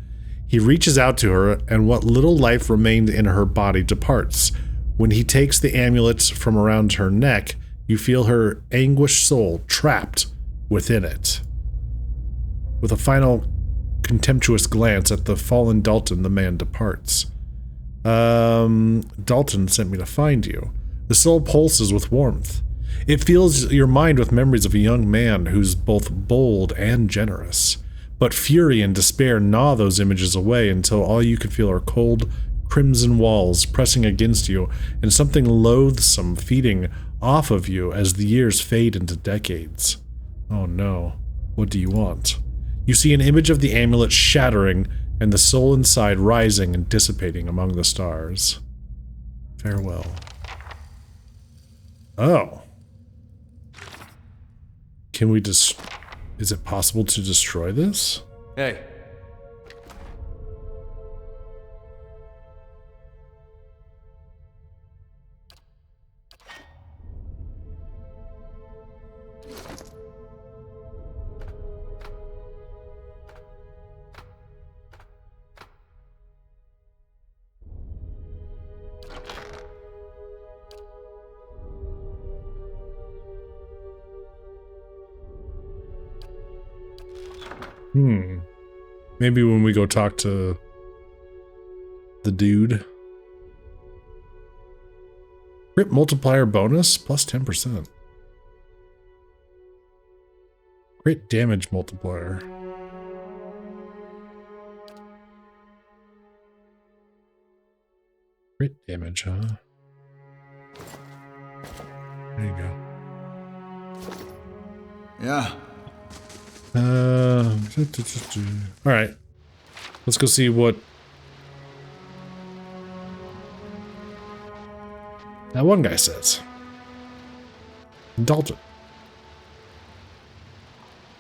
He reaches out to her, and what little life remained in her body departs. When he takes the amulet from around her neck, you feel her anguished soul trapped within it. With a final contemptuous glance at the fallen Dalton, the man departs. Dalton sent me to find you. The soul pulses with warmth. It fills your mind with memories of a young man who's both bold and generous. But fury and despair gnaw those images away until all you can feel are cold, crimson walls pressing against you and something loathsome feeding off of you as the years fade into decades. Oh no, what do you want? You see an image of the amulet shattering and the soul inside rising and dissipating among the stars. Farewell. Oh. Can we is it possible to destroy this? Hey. Maybe when we go talk to the dude. Crit multiplier bonus plus 10%. Crit damage multiplier. Crit damage, huh? There you go. Yeah. All right. Let's go see what that one guy says. Dalton.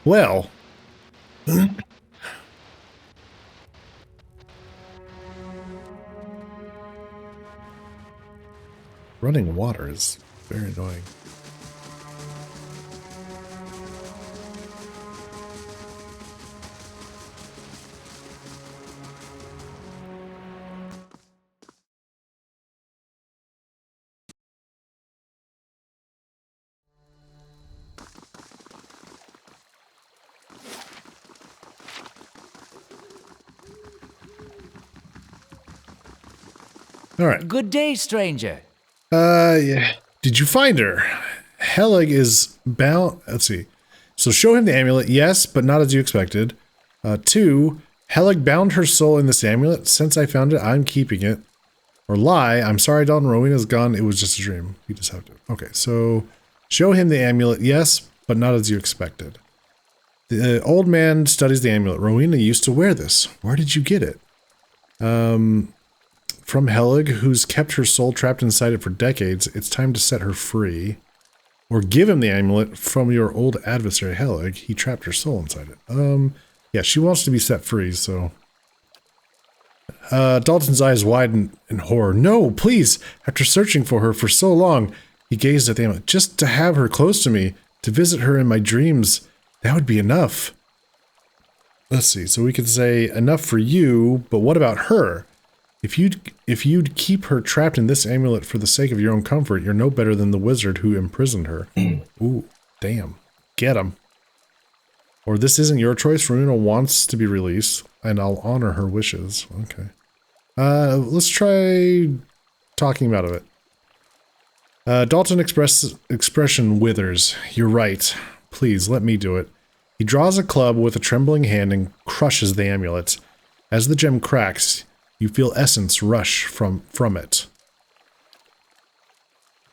Well. Running water is very annoying. All right. Good day, stranger. Yeah. Did you find her? Helig is bound. Let's see. So show him the amulet. Yes, but not as you expected. 2. Helig bound her soul in this amulet. Since I found it, I'm keeping it. Or lie. I'm sorry, Dalton. Rowena's gone. It was just a dream. You just have to. Okay, so show him the amulet. Yes, but not as you expected. The old man studies the amulet. Rowena used to wear this. Where did you get it? From Helig, who's kept her soul trapped inside it for decades. It's time to set her free. Or give him the amulet from your old adversary, Helig. He trapped her soul inside it. Yeah, she wants to be set free, so... Dalton's eyes widen in horror. No, please! After searching for her for so long, he gazed at the amulet. Just to have her close to me, to visit her in my dreams, that would be enough. Let's see, so we could say, enough for you, but what about her? If you'd keep her trapped in this amulet for the sake of your own comfort, you're no better than the wizard who imprisoned her. Ooh, damn. Get him. Or this isn't your choice. Rowena wants to be released, and I'll honor her wishes. Okay. Let's try talking about it. Dalton expression withers. You're right. Please, let me do it. He draws a club with a trembling hand and crushes the amulet. As the gem cracks, you feel essence rush from it.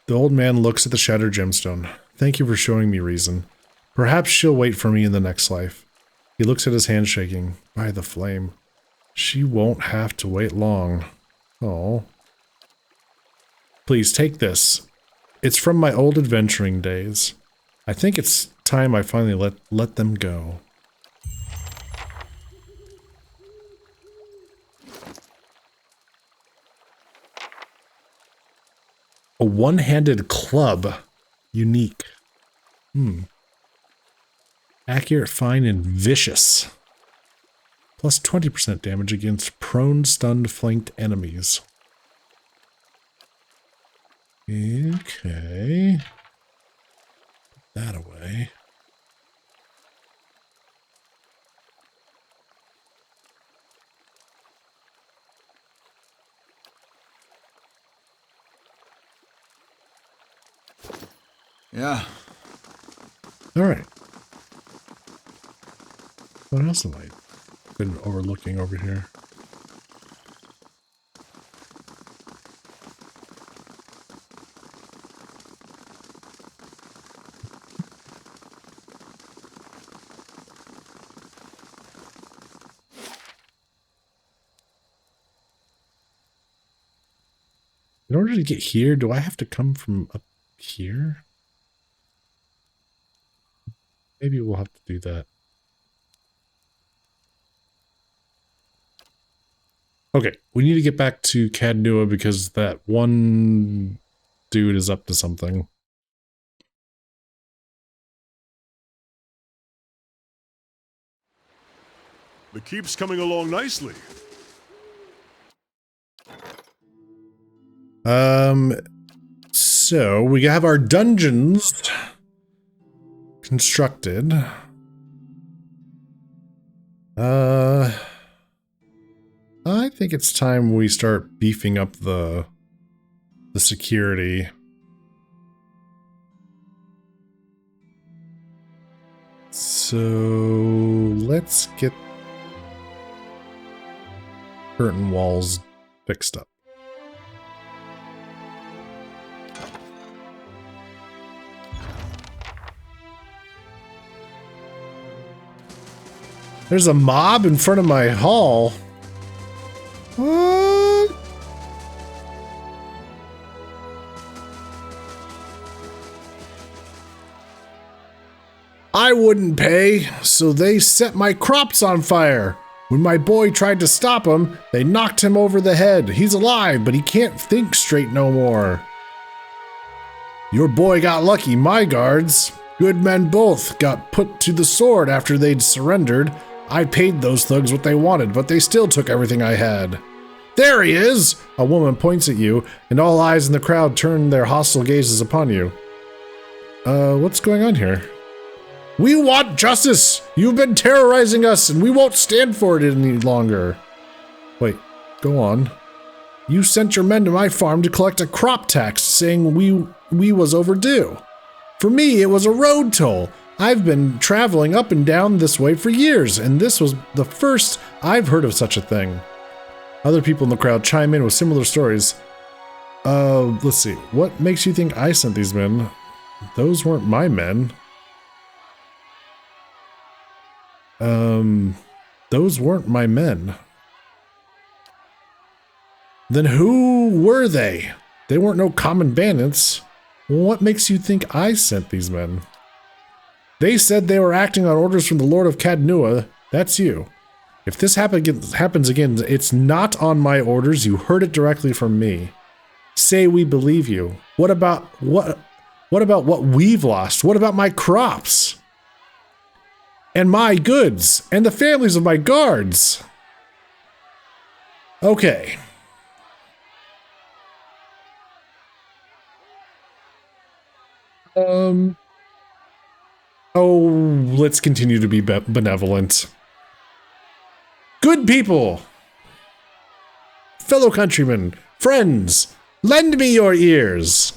The old man looks at the shattered gemstone. Thank you for showing me reason. Perhaps she'll wait for me in the next life. He looks at his hand shaking. By the flame. She won't have to wait long. Oh. Please take this. It's from my old adventuring days. I think it's time I finally let them go. A one-handed club. Unique. Accurate, fine, and vicious. Plus 20% damage against prone, stunned, flanked enemies. Okay. Put that away. Yeah. All right. What else have I been overlooking over here? In order to get here, do I have to come from up here? Maybe we'll have to do that. Okay, we need to get back to Cadnua because that one dude is up to something. The keep's coming along nicely. So we have our dungeons constructed. I think it's time we start beefing up the security So let's get curtain walls fixed up. There's a mob in front of my hall. What? I wouldn't pay, so they set my crops on fire. When my boy tried to stop him, they knocked him over the head. He's alive, but he can't think straight no more. Your boy got lucky, my guards. Good men both got put to the sword after they'd surrendered. I paid those thugs what they wanted, but they still took everything I had. There he is! A woman points at you, and all eyes in the crowd turn their hostile gazes upon you. What's going on here? We want justice! You've been terrorizing us, and we won't stand for it any longer. Wait, go on. You sent your men to my farm to collect a crop tax, saying we was overdue. For me, it was a road toll. I've been traveling up and down this way for years, and this was the first I've heard of such a thing. Other people in the crowd chime in with similar stories. Let's see. What makes you think I sent these men? Those weren't my men. Those weren't my men. Then who were they? They weren't no common bandits. What makes you think I sent these men? They said they were acting on orders from the Lord of Cadnua. That's you. If this happens again, it's not on my orders. You heard it directly from me. Say we believe you. What about what we've lost? What about my crops? And my goods? And the families of my guards? Okay. Oh, let's continue to be benevolent. Good people, fellow countrymen, friends, lend me your ears.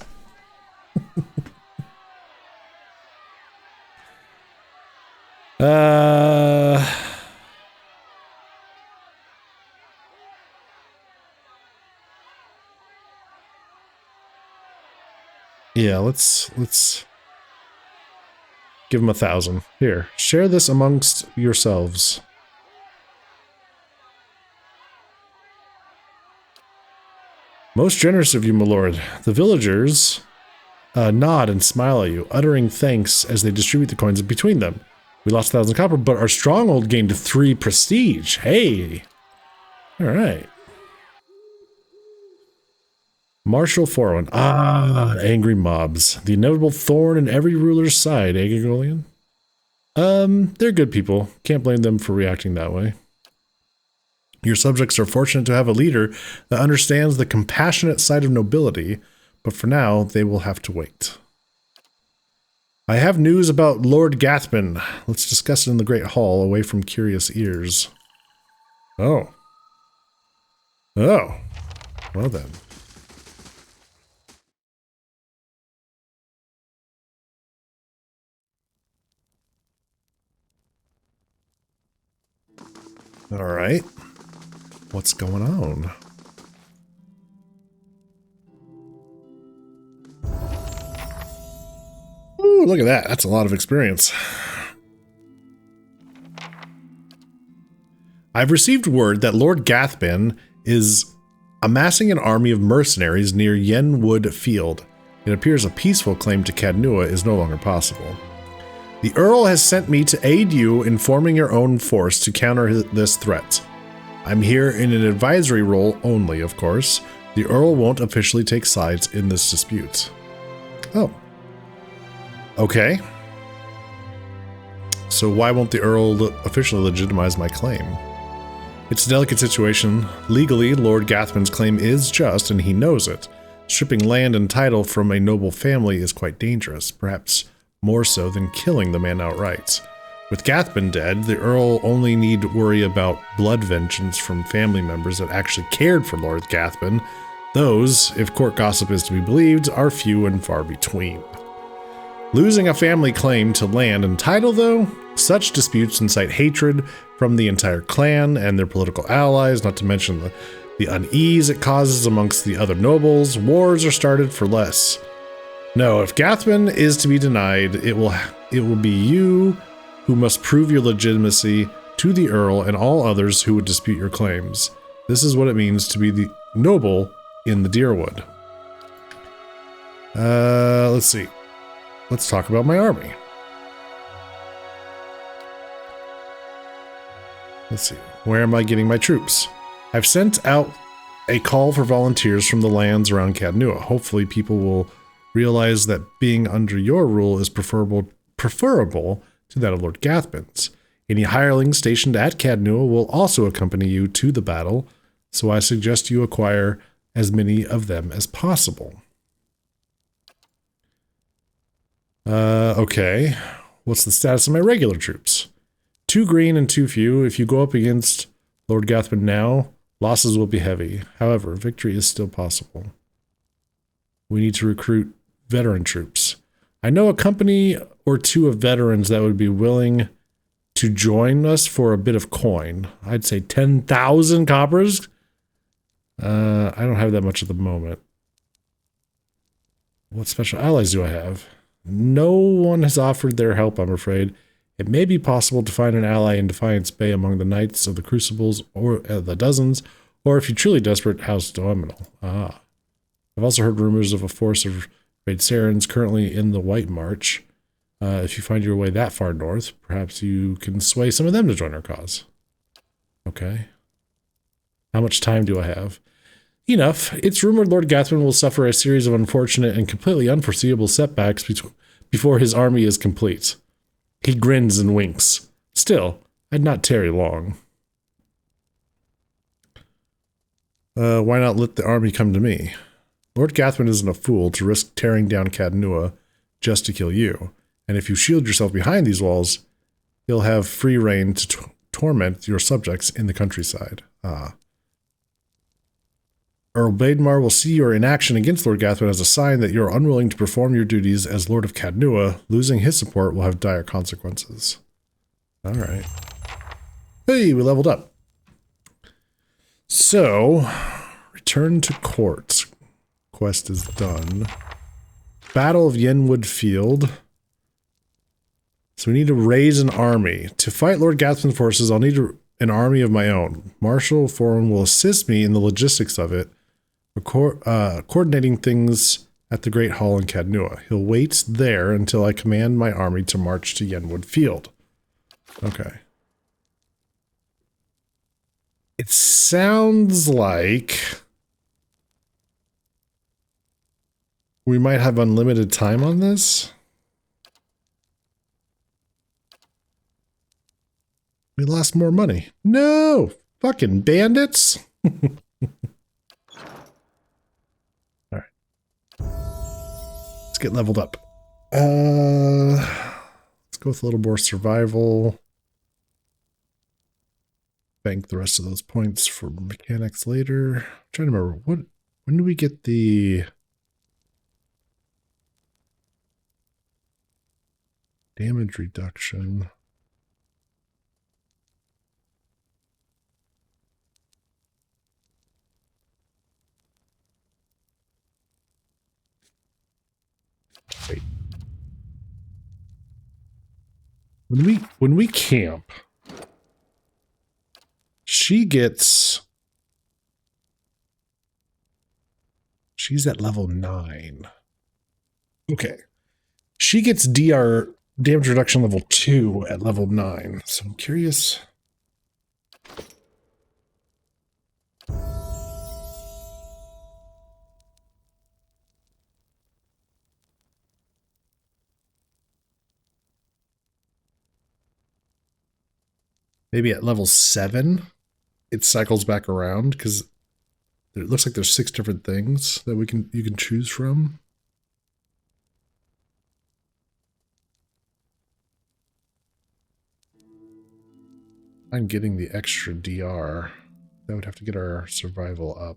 Yeah, let's give him 1,000. Here, share this amongst yourselves. Most generous of you, my lord. The villagers nod and smile at you, uttering thanks as they distribute the coins between them. We lost 1,000 copper, but our stronghold gained 3 prestige. Hey! Alright. Martial Forward. Ah, angry mobs. The inevitable thorn in every ruler's side, eh, Gregolian? They're good people. Can't blame them for reacting that way. Your subjects are fortunate to have a leader that understands the compassionate side of nobility, but for now, they will have to wait. I have news about Lord Gathman. Let's discuss it in the Great Hall, away from curious ears. Oh. Oh. Well then. All right. What's going on? Ooh, look at that. That's a lot of experience. I've received word that Lord Gathban is amassing an army of mercenaries near Yenwood Field. It appears a peaceful claim to Cadnua is no longer possible. The Earl has sent me to aid you in forming your own force to counter this threat. I'm here in an advisory role only, of course. The Earl won't officially take sides in this dispute. Oh. Okay. So why won't the Earl officially legitimize my claim? It's a delicate situation. Legally, Lord Gathman's claim is just, and he knows it. Stripping land and title from a noble family is quite dangerous, perhaps more so than killing the man outright. With Gathman dead, the Earl only need worry about blood vengeance from family members that actually cared for Lord Gathman. Those, if court gossip is to be believed, are few and far between. Losing a family claim to land and title, though, such disputes incite hatred from the entire clan and their political allies, not to mention the unease it causes amongst the other nobles. Wars are started for less. No, if Gathman is to be denied, it will be you who must prove your legitimacy to the Earl and all others who would dispute your claims. This is what it means to be the noble in the Deerwood. Let's see. Let's talk about my army. Let's see. Where am I getting my troops? I've sent out a call for volunteers from the lands around Cadnua. Hopefully people will realize that being under your rule is preferable to that of Lord Gathman's. Any hirelings stationed at Cadnua will also accompany you to the battle, so I suggest you acquire as many of them as possible. Okay. What's the status of my regular troops? 2 green and 2 few. If you go up against Lord Gathman now, losses will be heavy. However, victory is still possible. We need to recruit veteran troops. I know a company or 2 of veterans that would be willing to join us for a bit of coin. I'd say 10,000 coppers. I don't have that much at the moment. What special allies do I have? No one has offered their help, I'm afraid. It may be possible to find an ally in Defiance Bay among the Knights of the Crucibles or the Dozens, or if you're truly desperate, House Dominal. Ah. I've also heard rumors of a force of Raid Sarens currently in the White March. If you find your way that far north, perhaps you can sway some of them to join our cause. Okay. How much time do I have? Enough. It's rumored Lord Gathman will suffer a series of unfortunate and completely unforeseeable setbacks before his army is complete. He grins and winks. Still, I'd not tarry long. Why not let the army come to me? Lord Gathman isn't a fool to risk tearing down Cadnua just to kill you. And if you shield yourself behind these walls, he'll have free reign to torment your subjects in the countryside. Ah. Earl Baedmar will see your inaction against Lord Gathman as a sign that you're unwilling to perform your duties as Lord of Cadnua. Losing his support will have dire consequences. Alright. Hey, we leveled up. So, return to court. Quest is done. Battle of Yenwood Field. So we need to raise an army. To fight Lord Gathman's forces, I'll need an army of my own. Marshal Foran will assist me in the logistics of it, coordinating things at the Great Hall in Cadnua. He'll wait there until I command my army to march to Yenwood Field. Okay. It sounds like we might have unlimited time on this. We lost more money. No! Fucking bandits! Alright. Let's get leveled up. Let's go with a little more survival. Bank the rest of those points for mechanics later. I'm trying to remember, when do we get the damage reduction? Wait. When we camp, she's at level 9. Okay. She gets DR damage reduction level 2 at level 9. So I'm curious. Maybe at level 7, it cycles back around because it looks like there's 6 different things that you can choose from. I'm getting the extra DR. That would have to get our survival up.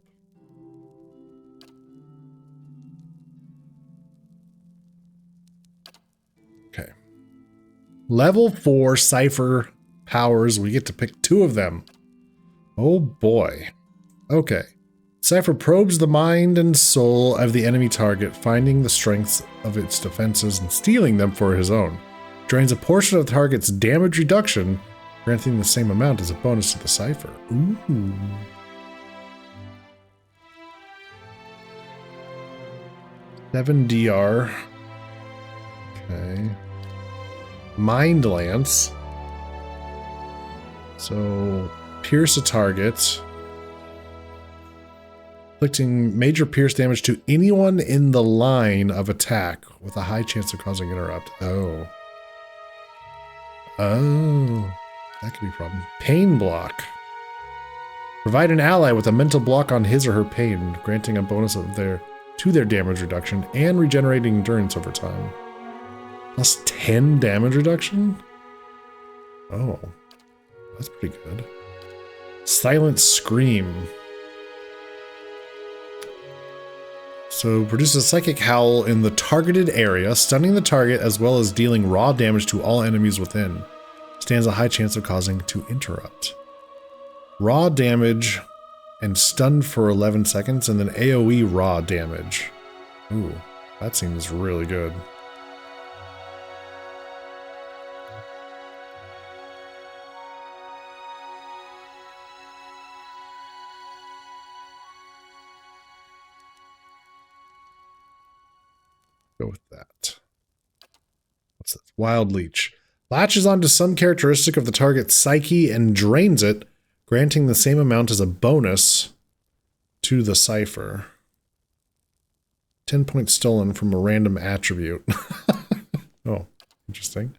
Level 4 Cypher powers. We get to pick 2 of them. Oh boy. Okay. Cypher probes the mind and soul of the enemy target, finding the strengths of its defenses and stealing them for his own. Drains a portion of the target's damage reduction, granting the same amount as a bonus to the Cypher. Ooh. Seven DR. Okay. Mind Lance. So, pierce a target. Inflicting major pierce damage to anyone in the line of attack with a high chance of causing interrupt. Oh. Oh. That could be a problem. Pain block. Provide an ally with a mental block on his or her pain, granting a bonus of to their damage reduction and regenerating endurance over time. Plus 10 damage reduction? Oh. That's pretty good. Silent Scream. So produces a psychic howl in the targeted area, stunning the target as well as dealing raw damage to all enemies within. Stands a high chance of causing to interrupt. Raw damage and stunned for 11 seconds, and then AoE raw damage. Ooh, that seems really good. Go with that. What's this? Wild Leech. Latches onto some characteristic of the target's psyche and drains it, granting the same amount as a bonus to the Cypher. 10 points stolen from a random attribute. Oh, interesting.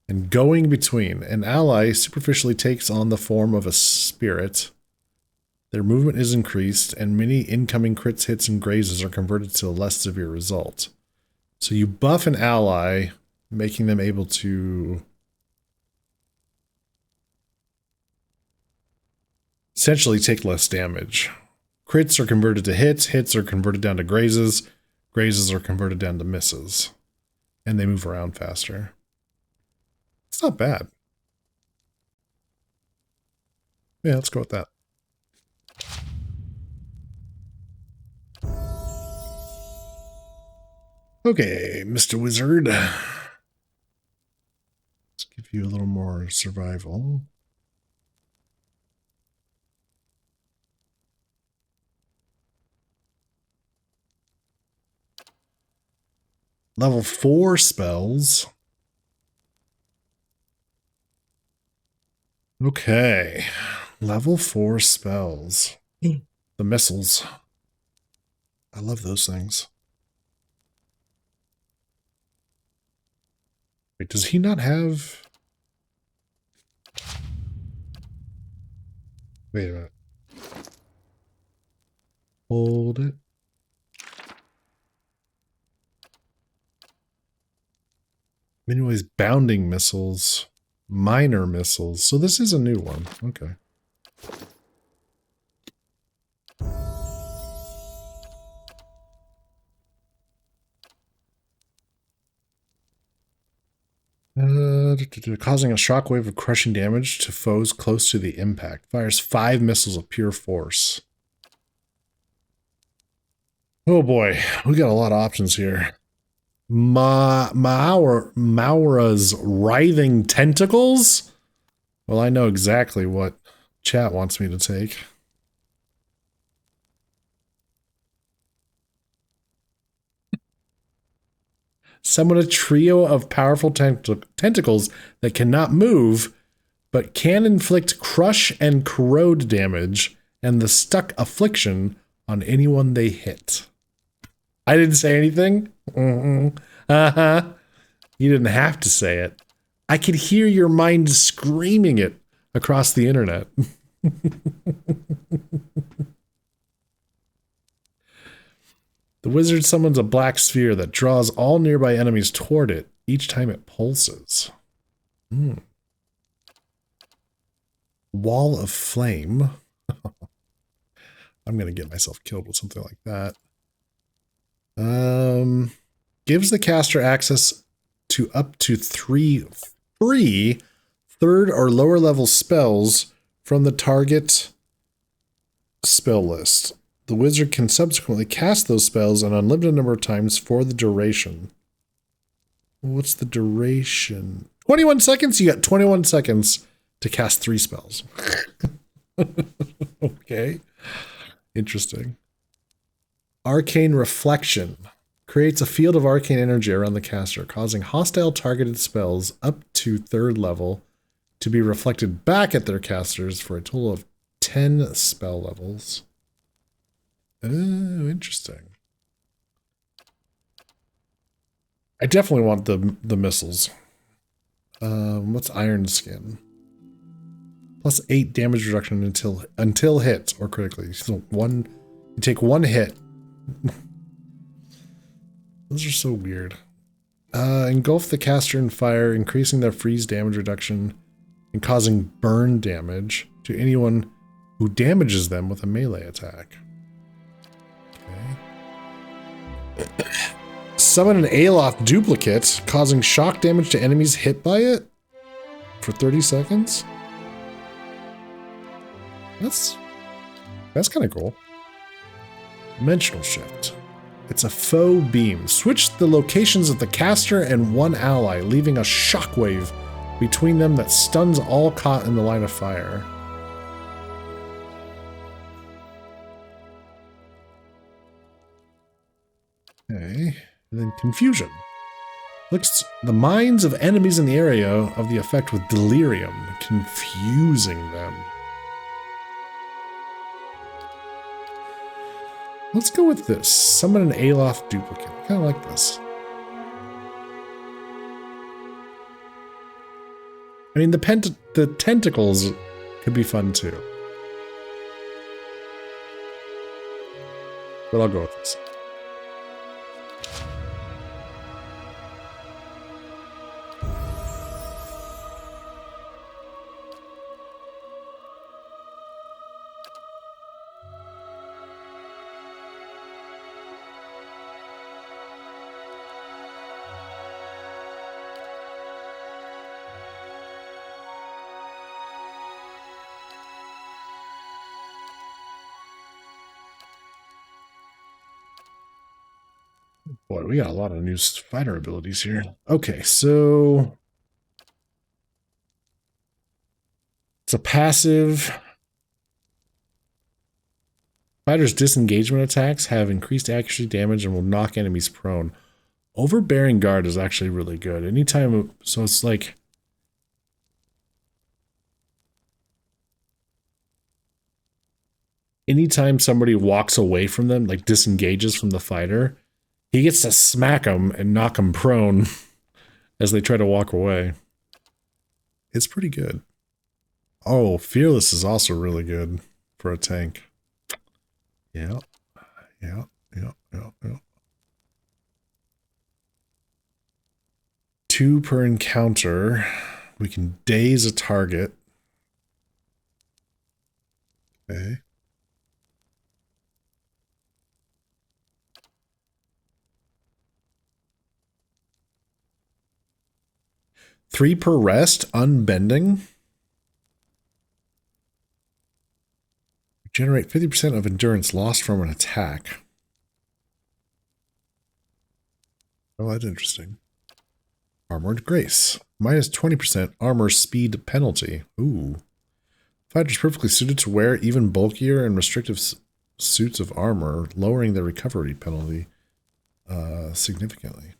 And Going Between. An ally superficially takes on the form of a spirit. Their movement is increased, and many incoming crits, hits, and grazes are converted to a less severe result. So you buff an ally, making them able to essentially take less damage. Crits are converted to hits, hits are converted down to grazes, grazes are converted down to misses, and they move around faster. It's not bad. Yeah, let's go with that. Okay, Mr. Wizard. Let's give you a little more survival. Level 4 spells. Okay. Level 4 spells. The missiles. I love those things. Wait, does he not have... Wait a minute. Hold it. Anyways, bounding missiles, minor missiles. So this is a new one. Okay. Causing a shockwave of crushing damage to foes close to the impact. Fires 5 missiles of pure force. Oh boy, we got a lot of options here. Maura's writhing tentacles? Well, I know exactly what chat wants me to take. Summon a trio of powerful tentacles that cannot move, but can inflict crush and corrode damage and the stuck affliction on anyone they hit. I didn't say anything. Uh-huh. You didn't have to say it. I could hear your mind screaming it across the internet. The wizard summons a black sphere that draws all nearby enemies toward it each time it pulses. Wall of Flame. I'm going to get myself killed with something like that. Gives the caster access to up to 3 free third or lower level spells from the target spell list. The wizard can subsequently cast those spells an unlimited number of times for the duration. What's the duration? 21 seconds? You got 21 seconds to cast 3 spells. Okay. Interesting. Arcane Reflection. Creates a field of arcane energy around the caster, causing hostile targeted spells up to 3rd level to be reflected back at their casters for a total of 10 spell levels. Oh, interesting. I definitely want the missiles. What's Iron Skin? Plus 8 damage reduction until hit or critically. So you take 1 hit. Those are so weird. Engulf the caster in fire, increasing their freeze damage reduction and causing burn damage to anyone who damages them with a melee attack. Okay. Summon an Aloth duplicate, causing shock damage to enemies hit by it for 30 seconds. That's kind of cool. Dimensional shift. It's a faux beam. Switch the locations of the caster and 1 ally, leaving a shockwave between them that stuns all caught in the line of fire. Okay, and then confusion. Looks the minds of enemies in the area of the effect with delirium, confusing them. Let's go with this. Summon an Aloth duplicate. I kind of like this. I mean, the tentacles could be fun too. But I'll go with this. Boy, we got a lot of new fighter abilities here. Okay, so it's a passive. Fighters' disengagement attacks have increased accuracy damage and will knock enemies prone. Overbearing guard is actually really good. Anytime, so it's like anytime somebody walks away from them, like disengages from the fighter, he gets to smack them and knock them prone as they try to walk away. It's pretty good. Oh, Fearless is also really good for a tank. Yeah. 2 per encounter. We can daze a target. Okay. Three per rest, unbending. Generate 50% of endurance lost from an attack. Oh, that's interesting. Armored Grace. Minus 20% armor speed penalty. Ooh. Fighter's perfectly suited to wear even bulkier and restrictive suits of armor, lowering their recovery penalty significantly.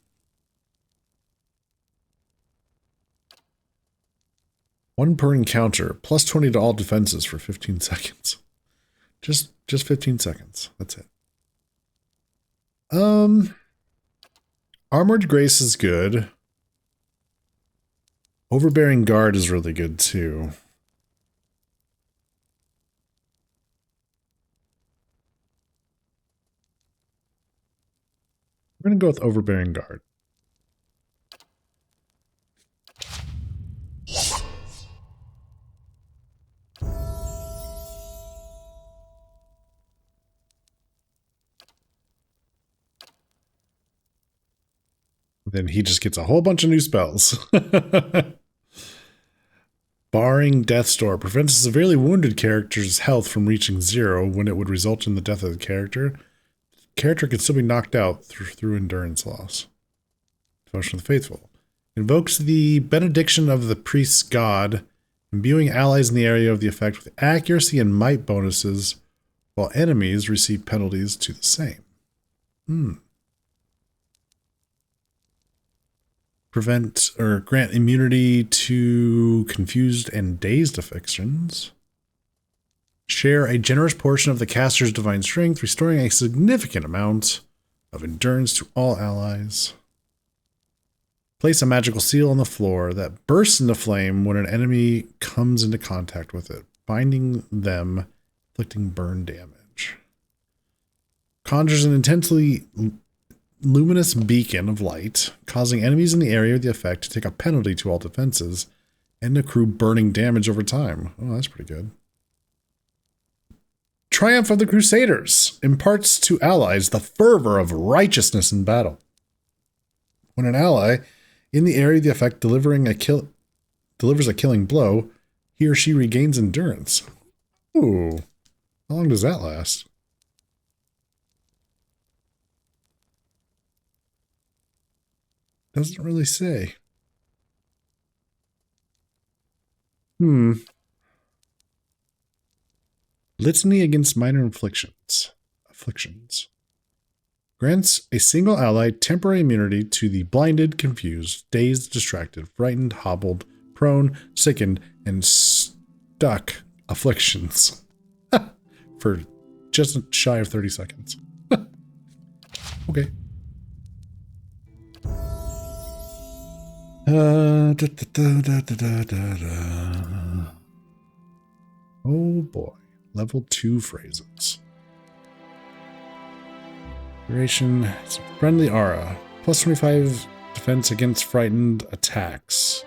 One per encounter, plus 20 to all defenses for 15 seconds. Just 15 seconds. That's it. Armored Grace is good. Overbearing Guard is really good too. We're going to go with Overbearing Guard. Then he just gets a whole bunch of new spells. Barring Death's Door prevents a severely wounded character's health from reaching 0 when it would result in the death of the character. The character can still be knocked out through endurance loss. Devotion of the Faithful. Invokes the benediction of the priest's god, imbuing allies in the area of the effect with accuracy and might bonuses, while enemies receive penalties to the same. Prevent or grant immunity to confused and dazed afflictions. Share a generous portion of the caster's divine strength, restoring a significant amount of endurance to all allies. Place a magical seal on the floor that bursts into flame when an enemy comes into contact with it, binding them, inflicting burn damage. Conjures an intensely luminous beacon of light, causing enemies in the area of the effect to take a penalty to all defenses and accrue burning damage over time. Oh, that's pretty good. Triumph of the Crusaders imparts to allies the fervor of righteousness in battle. When an ally in the area of the effect delivers a killing blow, he or she regains endurance. Ooh, how long does that last? Doesn't really say. Litany against minor afflictions. Grants a single ally temporary immunity to the blinded, confused, dazed, distracted, frightened, hobbled, prone, sickened, and stuck afflictions. For just shy of 30 seconds. Okay. Oh boy. Level 2 phrases. Duration. It's a friendly aura. Plus 25 defense against frightened attacks.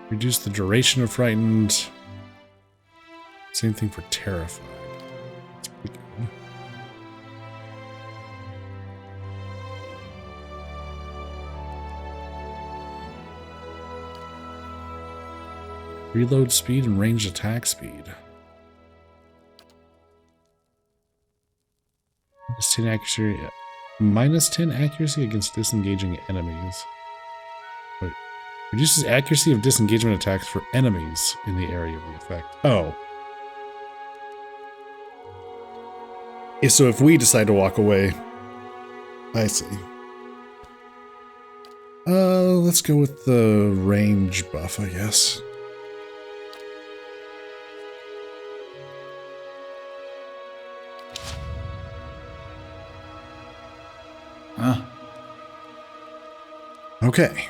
Reduce the duration of frightened. Same thing for terrified. That's pretty good. Reload speed and ranged attack speed. Minus 10 accuracy against disengaging enemies. Wait. Reduces accuracy of disengagement attacks for enemies in the area of the effect. Oh. Yeah, so if we decide to walk away. I see. Let's go with the range buff, I guess. Huh? Okay.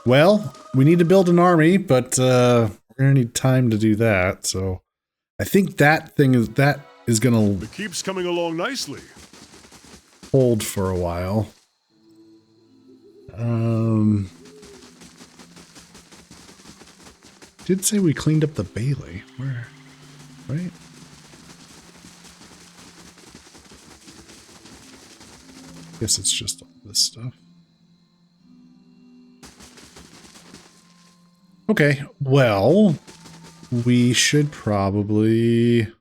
Well, we need to build an army, but we're gonna need time to do that. So, I think that is gonna The keep's coming along nicely. hold for a while. Did say we cleaned up the Bailey. Where? Right? Guess it's just all this stuff. Okay, well, we should probably go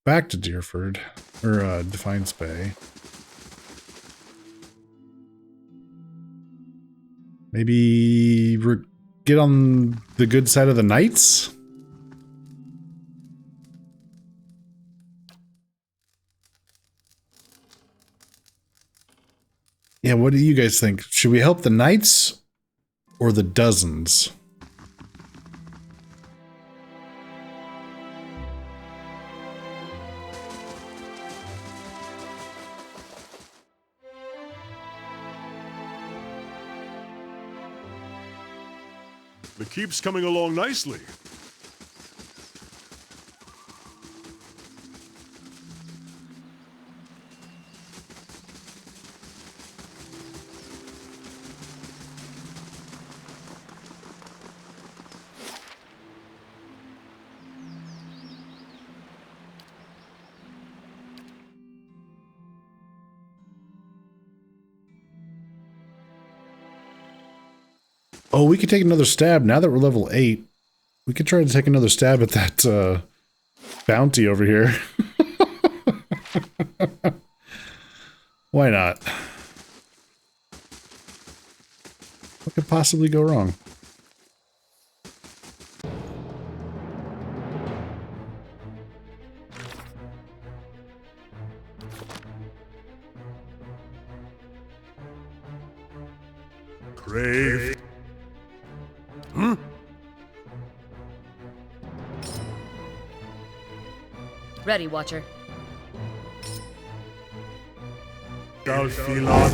back to Deerford, or Defiance Bay. Maybe get on the good side of the Knights? Yeah, what do you guys think? Should we help the Knights or the Dozens? The keep's coming along nicely. Oh, we could take another stab now that we're level 8. We could try to take another stab at that bounty over here. Why not? What could possibly go wrong? Crave. Ready, Watcher. Dalphilon.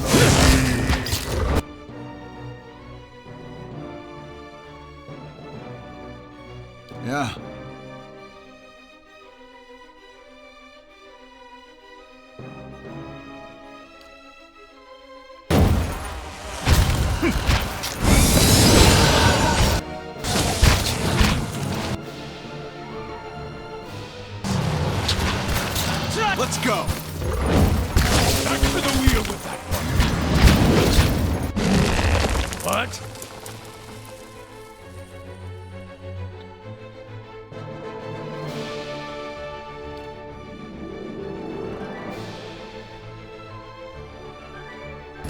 Yeah. Let's go. Back to the wheel with that one. What?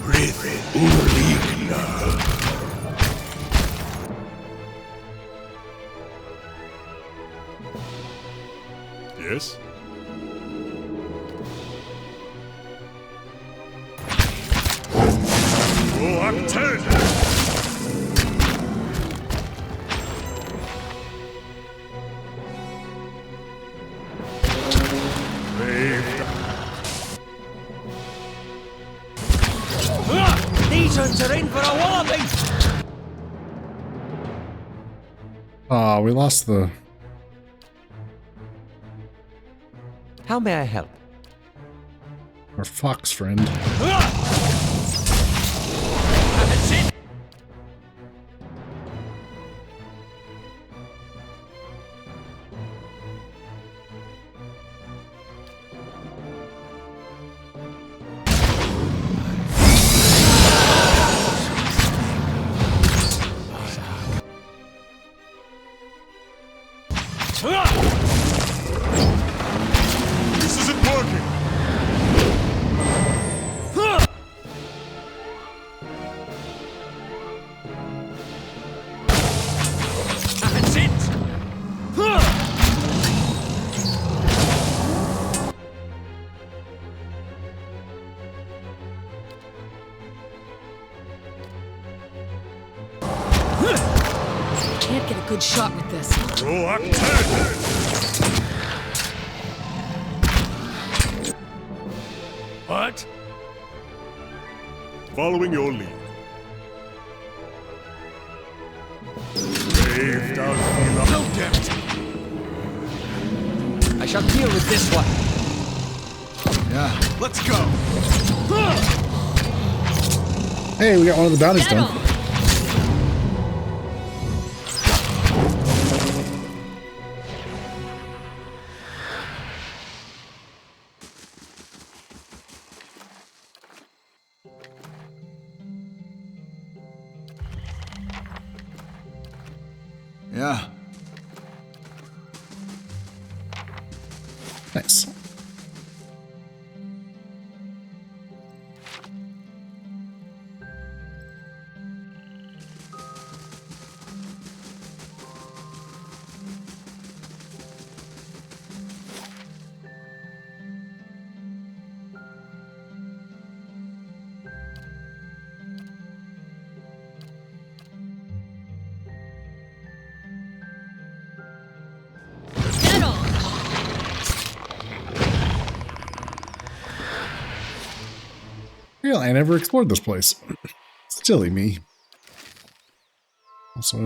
Breath Urigna. Yes? Oh, I'm dead! These ones are in for a walloping! Ah, we lost the... How may I help? our fox friend. That's it! This isn't working! That's it! Can't get a good shot with this. Oh, I'm dead! What? Following your lead. Brave Dalphilon. No, damn it! I shall deal with this one. Yeah, let's go. Hey, we got one of the bounties Get done. 'em! Yeah. Nice. Get 'em! Really, I never explored this place. Silly me. Also...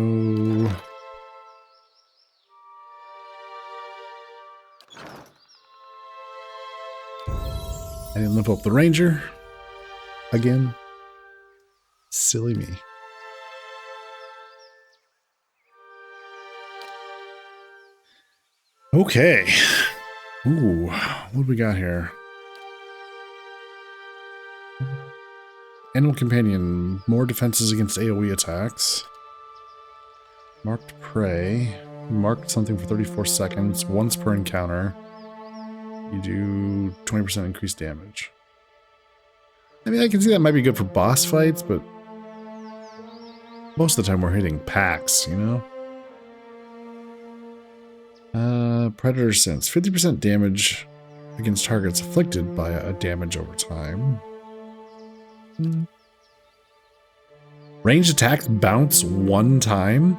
I didn't lift up the ranger. Again. Silly me. Okay. Ooh, what do we got here? Animal Companion. More defenses against AoE attacks. Marked prey. Mark something for 34 seconds, once per encounter. You do 20% increased damage. I mean, I can see that might be good for boss fights, but most of the time we're hitting packs, you know? Predator Sense. 50% damage against targets afflicted by a damage over time. Ranged attacks bounce one time?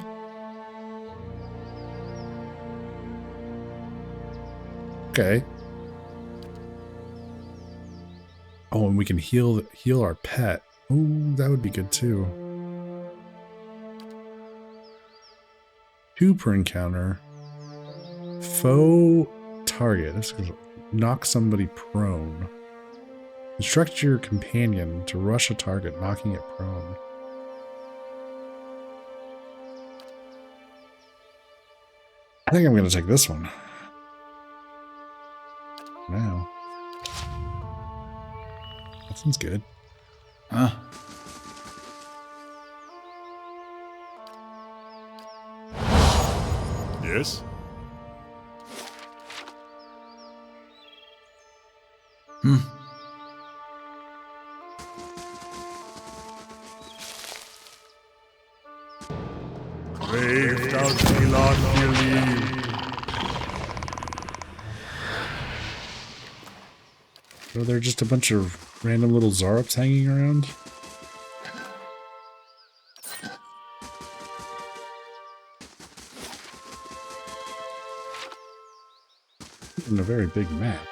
Okay. Oh, and we can heal our pet. Oh, that would be good too. 2 per encounter. Foe target. This is gonna knock somebody prone. Instruct your companion to rush a target, knocking it prone. I think I'm going to take this one. Now. That sounds good. Huh? Yes? Brave thou Elon believe. So they're just a bunch of random little Zarups hanging around? In a very big map.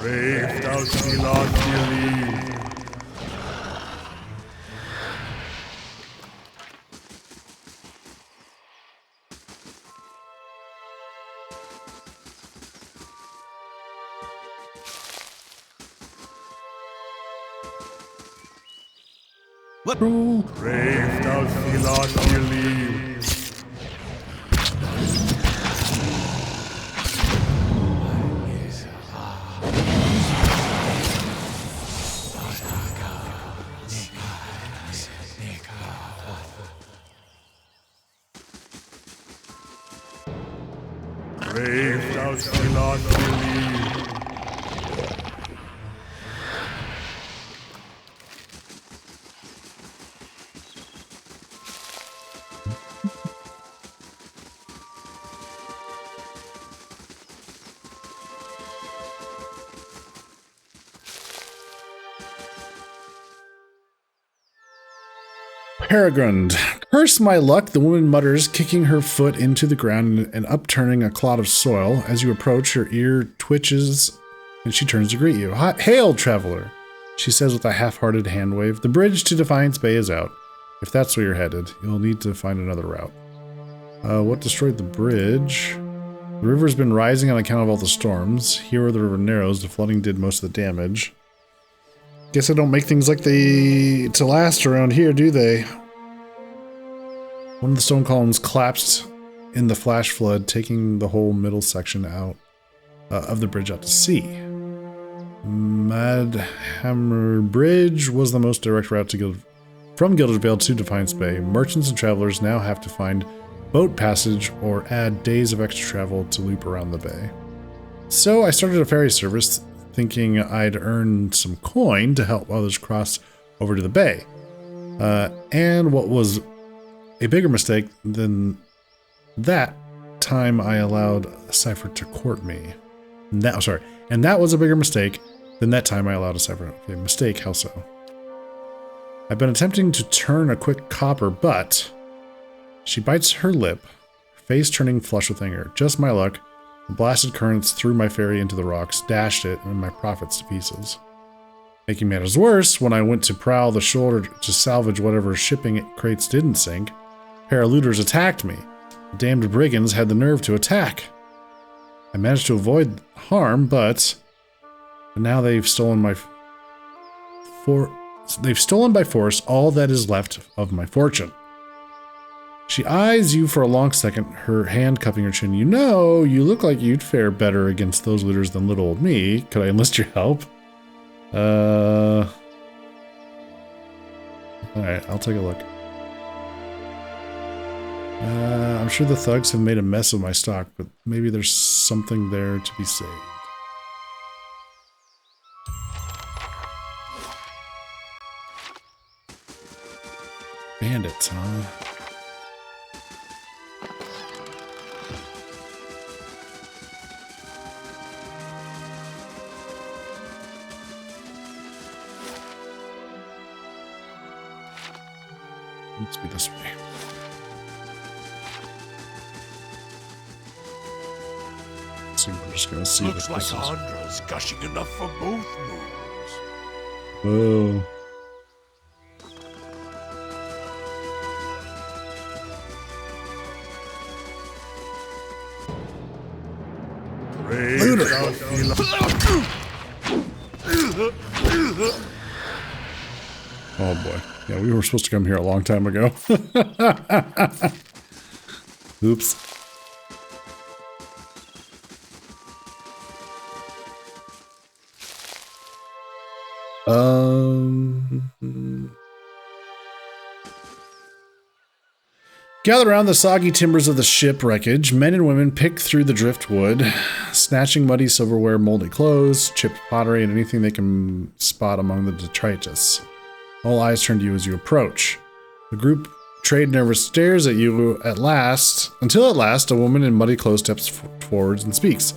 Brave thou Elon believe. Roll. Brave thou Elon believe. Brave thou Elon believe. Peregrine. Curse my luck, the woman mutters, kicking her foot into the ground and upturning a clod of soil. As you approach, her ear twitches and she turns to greet you. Hail, traveler, she says with a half-hearted hand wave. The bridge to Defiance Bay is out. If that's where you're headed, you'll need to find another route. What destroyed the bridge? The river's been rising on account of all the storms. Here where the river narrows, the flooding did most of the damage. Guess I don't make things like they to last around here, do they? One of the stone columns collapsed in the flash flood, taking the whole middle section out of the bridge out to sea. Madhammer Bridge was the most direct route to from Gilded Vale to Defiance Bay. Merchants and travelers now have to find boat passage or add days of extra travel to loop around the bay. So I started a ferry service, thinking I'd earn some coin to help others cross over to the bay. And what was a bigger mistake than that time I allowed Cypher to court me. And that was a bigger mistake than that time I allowed a Cypher. Okay, mistake, how so? I've been attempting to turn a quick copper, but she bites her lip, face turning flush with anger. Just my luck. The blasted currents threw my ferry into the rocks, dashed it, and my profits to pieces. Making matters worse, when I went to prowl the shoulder to salvage whatever shipping crates didn't sink, a pair of looters attacked me. The damned brigands had the nerve to attack. I managed to avoid harm, but now they've stolen by force all that is left of my fortune. She eyes you for a long second, her hand cupping her chin. You know, you look like you'd fare better against those looters than little old me. Could I enlist your help? Alright, I'll take a look. I'm sure the thugs have made a mess of my stock, but maybe there's something there to be saved. Bandits, huh? Let's be this way. So we're just gonna see. Looks like Andra's gushing enough for both moons. Whoa. Brave thou Philoth. Oh boy. Yeah, we were supposed to come here a long time ago. Oops. Gather around the soggy timbers of the ship wreckage. Men and women pick through the driftwood, snatching muddy silverware, moldy clothes, chipped pottery, and anything they can spot among the detritus. All eyes turn to you as you approach. The group trade nervous stares at you until at last a woman in muddy clothes steps forwards and speaks.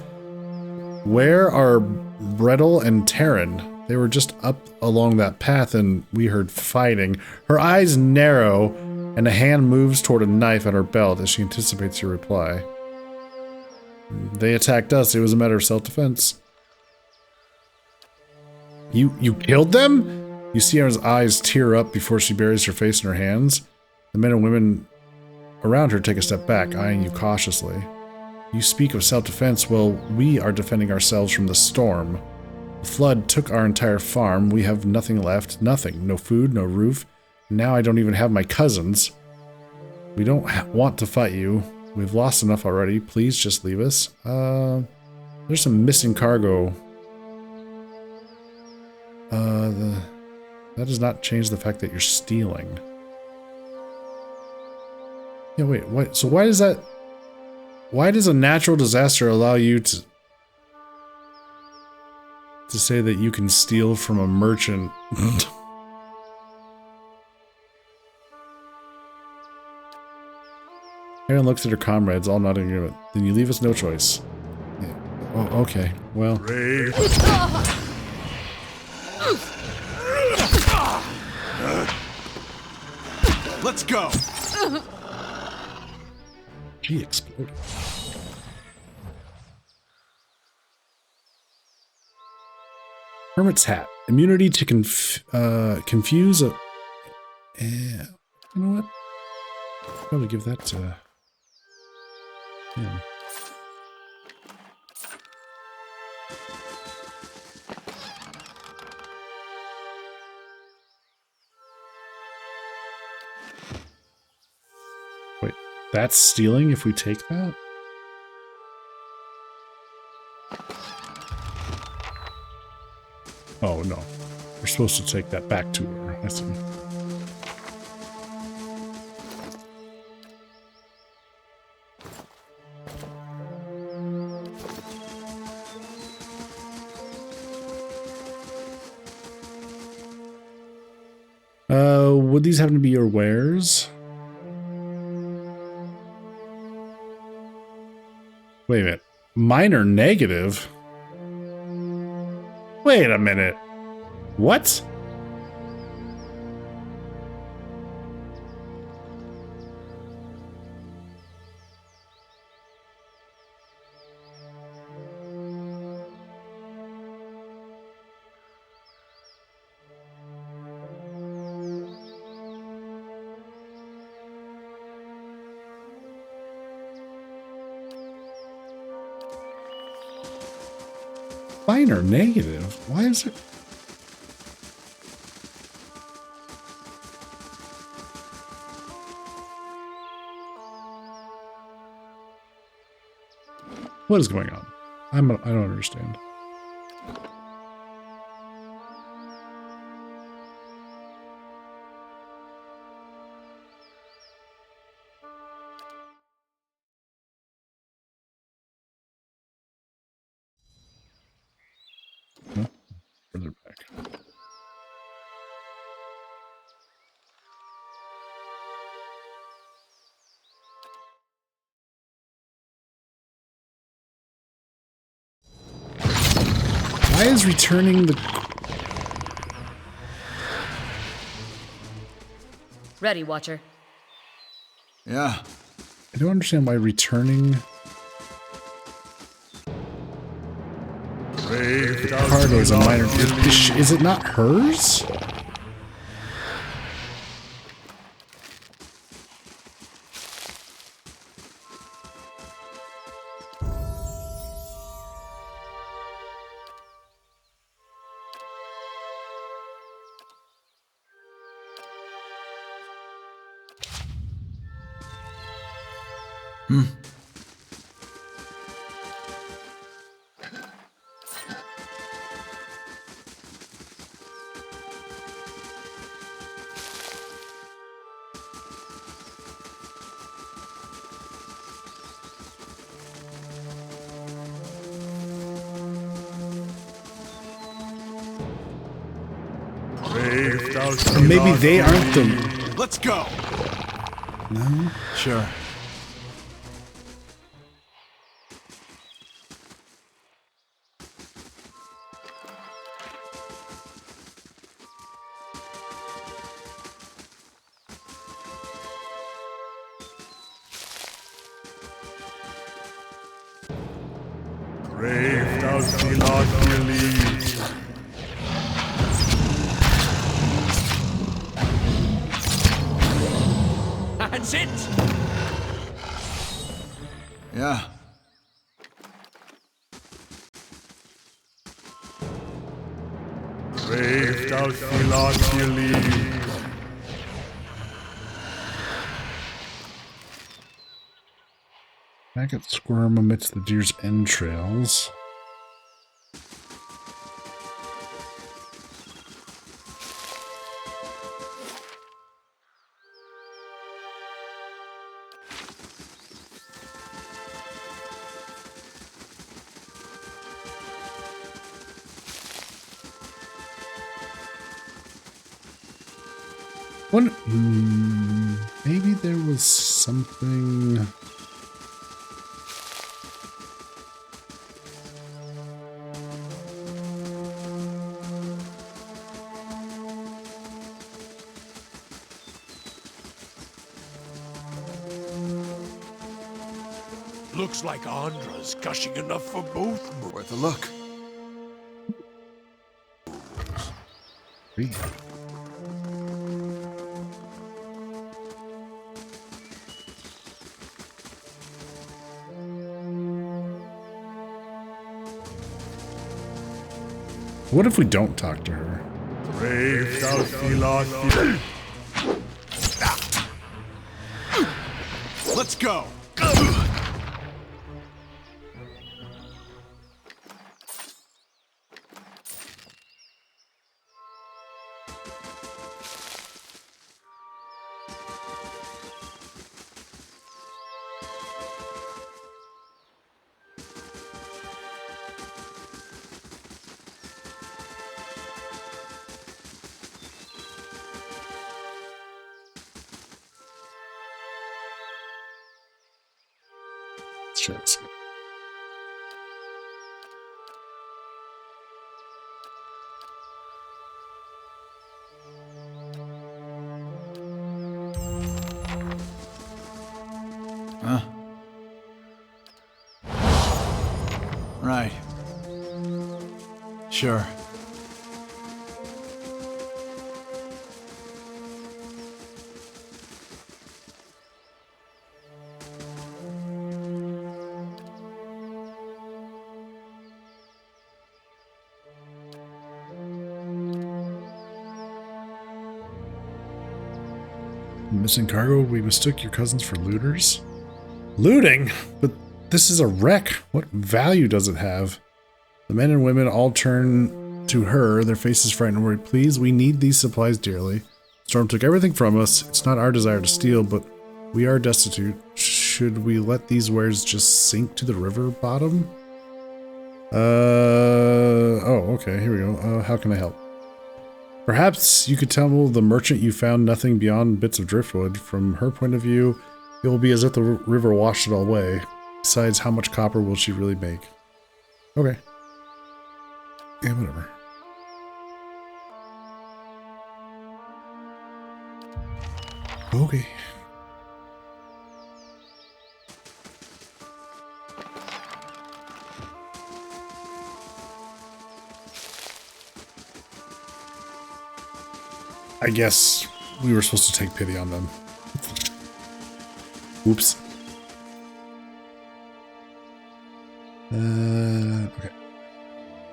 Where are Brettel and Terran? They were just up along that path and we heard fighting. Her eyes narrow and a hand moves toward a knife at her belt as she anticipates your reply. They attacked us. It was a matter of self-defense. You killed them? You see her eyes tear up before she buries her face in her hands. The men and women around her take a step back, eyeing you cautiously. You speak of self-defense. Well, we are defending ourselves from the storm. The flood took our entire farm. We have nothing left. Nothing. No food, no roof. Now I don't even have my cousins. We don't want to fight you. We've lost enough already. Please just leave us. There's some missing cargo. That does not change the fact that you're stealing. Yeah, wait, what? So why does that... Why does a natural disaster allow you to say that you can steal from a merchant? Erin looks at her comrades, all nodding in agreement. Then you leave us no choice. Yeah. Oh, okay. Well. Brave. Let's go. He exploded. Hermit's hat. Immunity to confuse a... Yeah. You know what? I'll probably give that to him. Wait, that's stealing if we take that? Oh, no. We're supposed to take that back to her. I see. Would these happen to be your wares? Wait a minute. Mine are negative? Wait a minute. What? Mine are negative. Why is it? What is going on? I don't understand. No, further back. Why is returning the... Ready, Watcher. Yeah. I don't understand why returning cargo is a minor... Is it not hers? Maybe they aren't the... Let's go. No? Sure. Brave does he not believe. That's it! Yeah. Brave does he not believe. Maggot squirm amidst the deer's entrails. What? Maybe there was something. Looks like Andra's gushing enough for both. Worth a look. Hey. What if we don't talk to her? Brave does he not believe. Let's go. Shit. Huh? Right. Sure. Missing cargo, we mistook your cousins for looters? Looting? But This is a wreck. What value does it have? The men and women all turn to her, their faces frightened and worried. Please, we need these supplies dearly. Storm took everything from us. It's not our desire to steal, but we are destitute. Should we let these wares just sink to the river bottom? Oh, okay, here we go. How can I help? Perhaps you could tell the merchant you found nothing beyond bits of driftwood. From her point of view, it will be as if the river washed it all away. Besides, how much copper will she really make? Okay. Yeah, whatever. Okay. I guess we were supposed to take pity on them. Oops. Okay.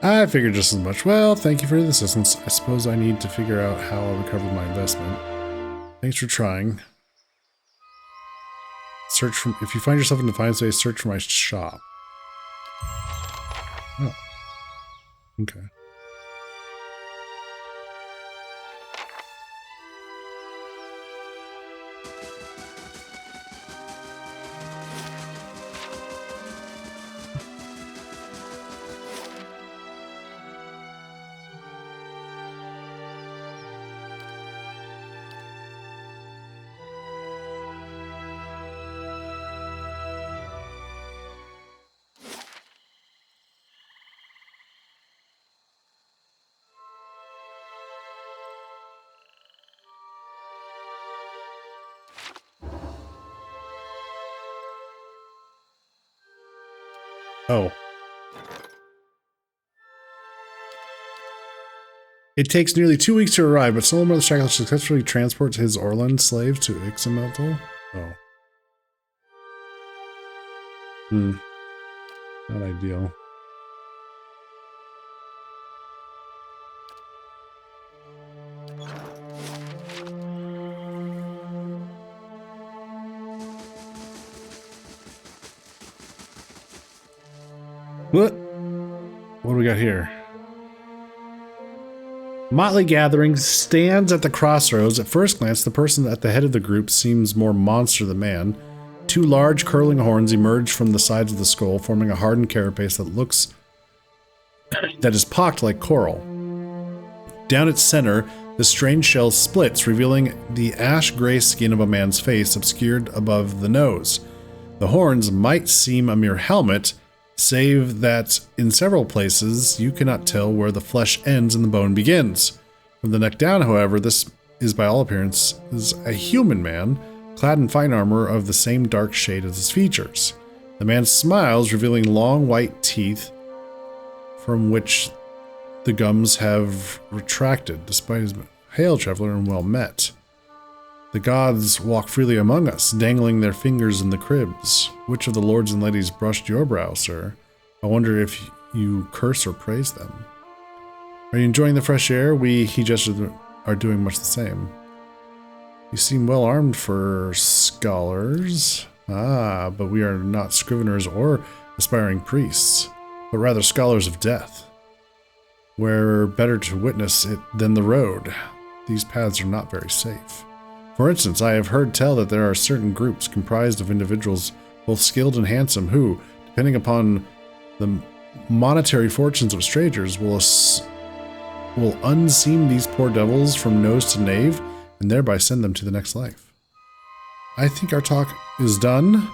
I figured just as much. Well, thank you for the assistance. I suppose I need to figure out how I'll recover my investment. Thanks for trying. Search from. If you find yourself in Defiance Bay, search for my shop. Oh. Okay. Oh. It takes nearly 2 weeks to arrive, but Solomon the Shackle successfully transports his Orlan slave to Ixameltal. Oh. Not ideal. What do we got here? Motley gathering stands at the crossroads. At first glance, the person at the head of the group seems more monster than man. Two large curling horns emerge from the sides of the skull, forming a hardened carapace that is pocked like coral. Down its center, the strange shell splits, revealing the ash-gray skin of a man's face obscured above the nose. The horns might seem a mere helmet, save that in several places you cannot tell where the flesh ends and the bone begins. From the neck down, however, this is by all appearances a human man, clad in fine armor of the same dark shade as his features. The man smiles, revealing long white teeth from which the gums have retracted, despite his hail, traveler, and well met. The gods walk freely among us, dangling their fingers in the cribs. Which of the lords and ladies brushed your brow, sir? I wonder if you curse or praise them. Are you enjoying the fresh air? He gestured, are doing much the same. You seem well armed for scholars. Ah, but we are not scriveners or aspiring priests, but rather scholars of death. Where better to witness it than the road? These paths are not very safe. For instance, I have heard tell that there are certain groups comprised of individuals both skilled and handsome who, depending upon the monetary fortunes of strangers, will unseam these poor devils from nose to nave and thereby send them to the next life. I think our talk is done.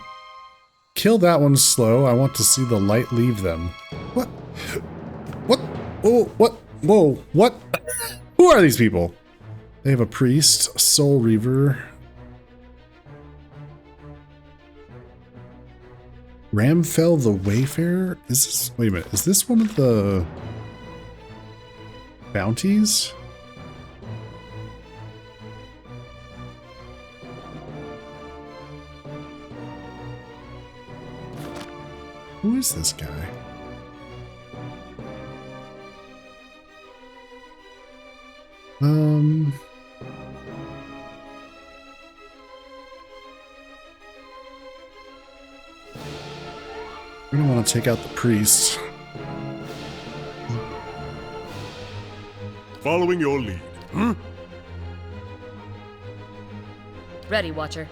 Kill that one slow. I want to see the light leave them. What? What? Oh, what? Whoa, what? Who are these people? They have a priest, a soul reaver. Ramfell the Wayfarer? Is this, wait a minute, is this one of the bounties? Who is this guy? We're gonna want to take out the priest. Following your lead. Ready, Watcher.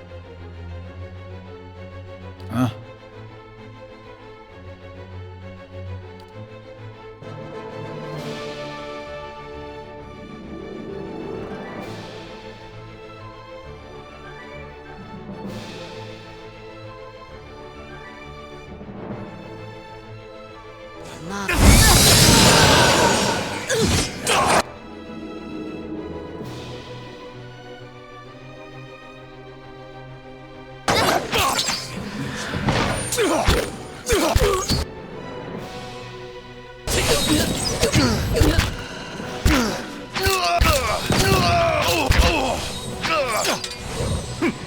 Huh?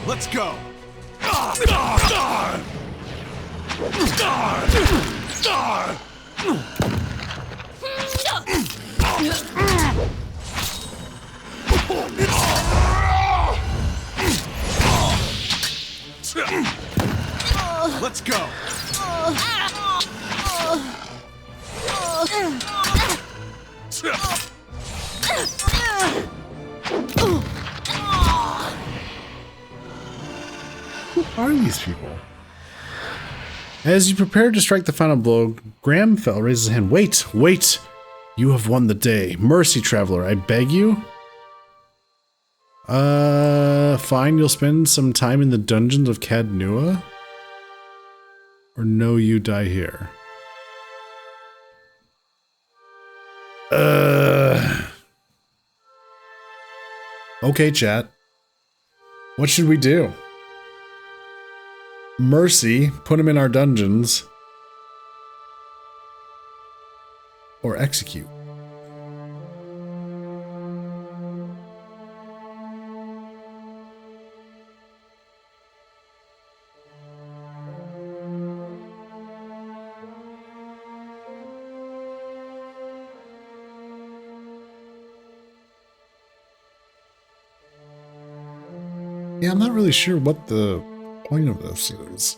Let's go. Let's go. Who are these people? As you prepare to strike the final blow, Gramfell raises his hand. Wait, wait! You have won the day. Mercy, traveler, I beg you. Fine, you'll spend some time in the dungeons of Cadnua? Or no, you die here. Okay, chat. What should we do? Mercy, put him in our dungeons, or execute. Yeah, I'm not really sure what the point of this is.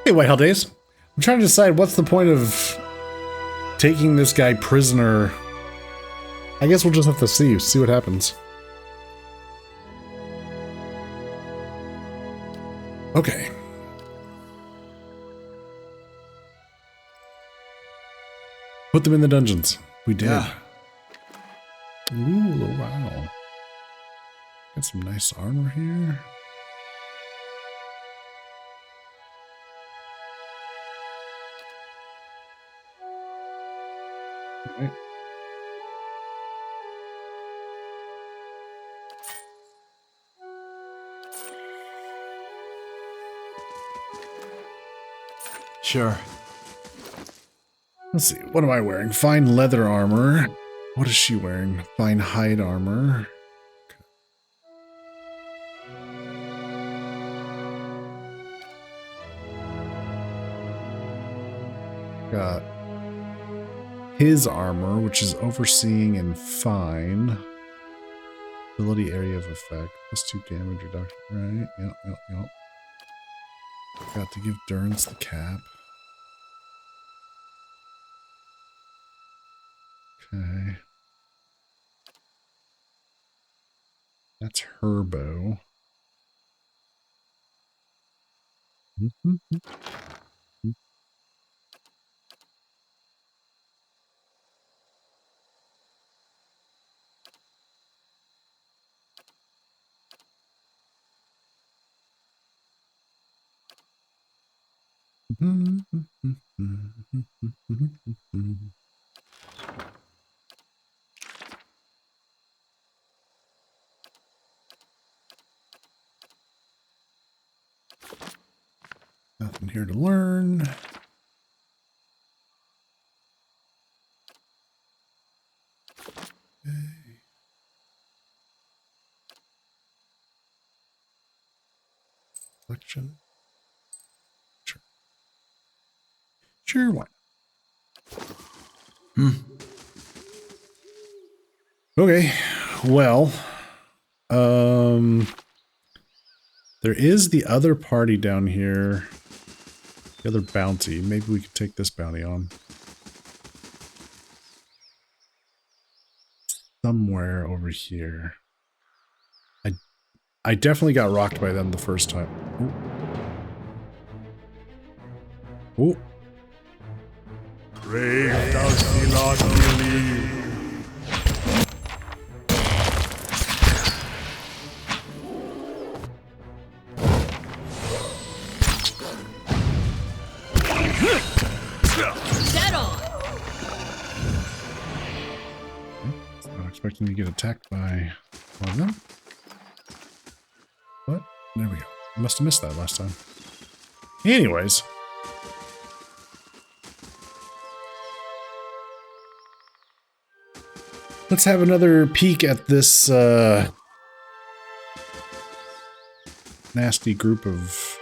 Hey, Whitehall Days. I'm trying to decide what's the point of taking this guy prisoner. I guess we'll just have to see what happens. Okay. Put them in the dungeons. We did. Yeah. Ooh, wow. Got some nice armor here. Alright. Sure. Let's see. What am I wearing? Fine leather armor. What is she wearing? Fine hide armor. Got his armor, which is overseeing and fine. Ability area of effect. +2 damage reduction. Right. Yep. Got to give Durance the cap. Okay. That's her bow. Nothing here to learn. Okay. Selection. Sure, why not? Okay, well, there is the other party down here, the other bounty. Maybe we could take this bounty on. Somewhere over here. I definitely got rocked by them the first time. Ooh. Brave thou see not believe. Dead on. Not expecting to get attacked by one of them. What? There we go. I must have missed that last time. Anyways. Let's have another peek at this nasty group of...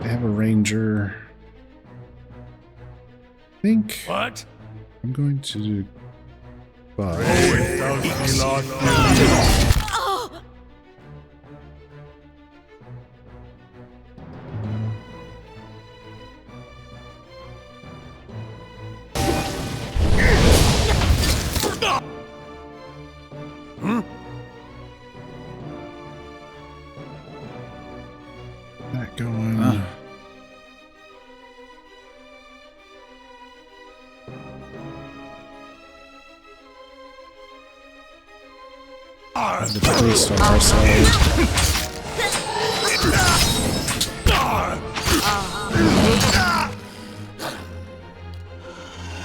I have a ranger. I think... What? I'm going to... Brave thou see not believe. That going... The priest on our side.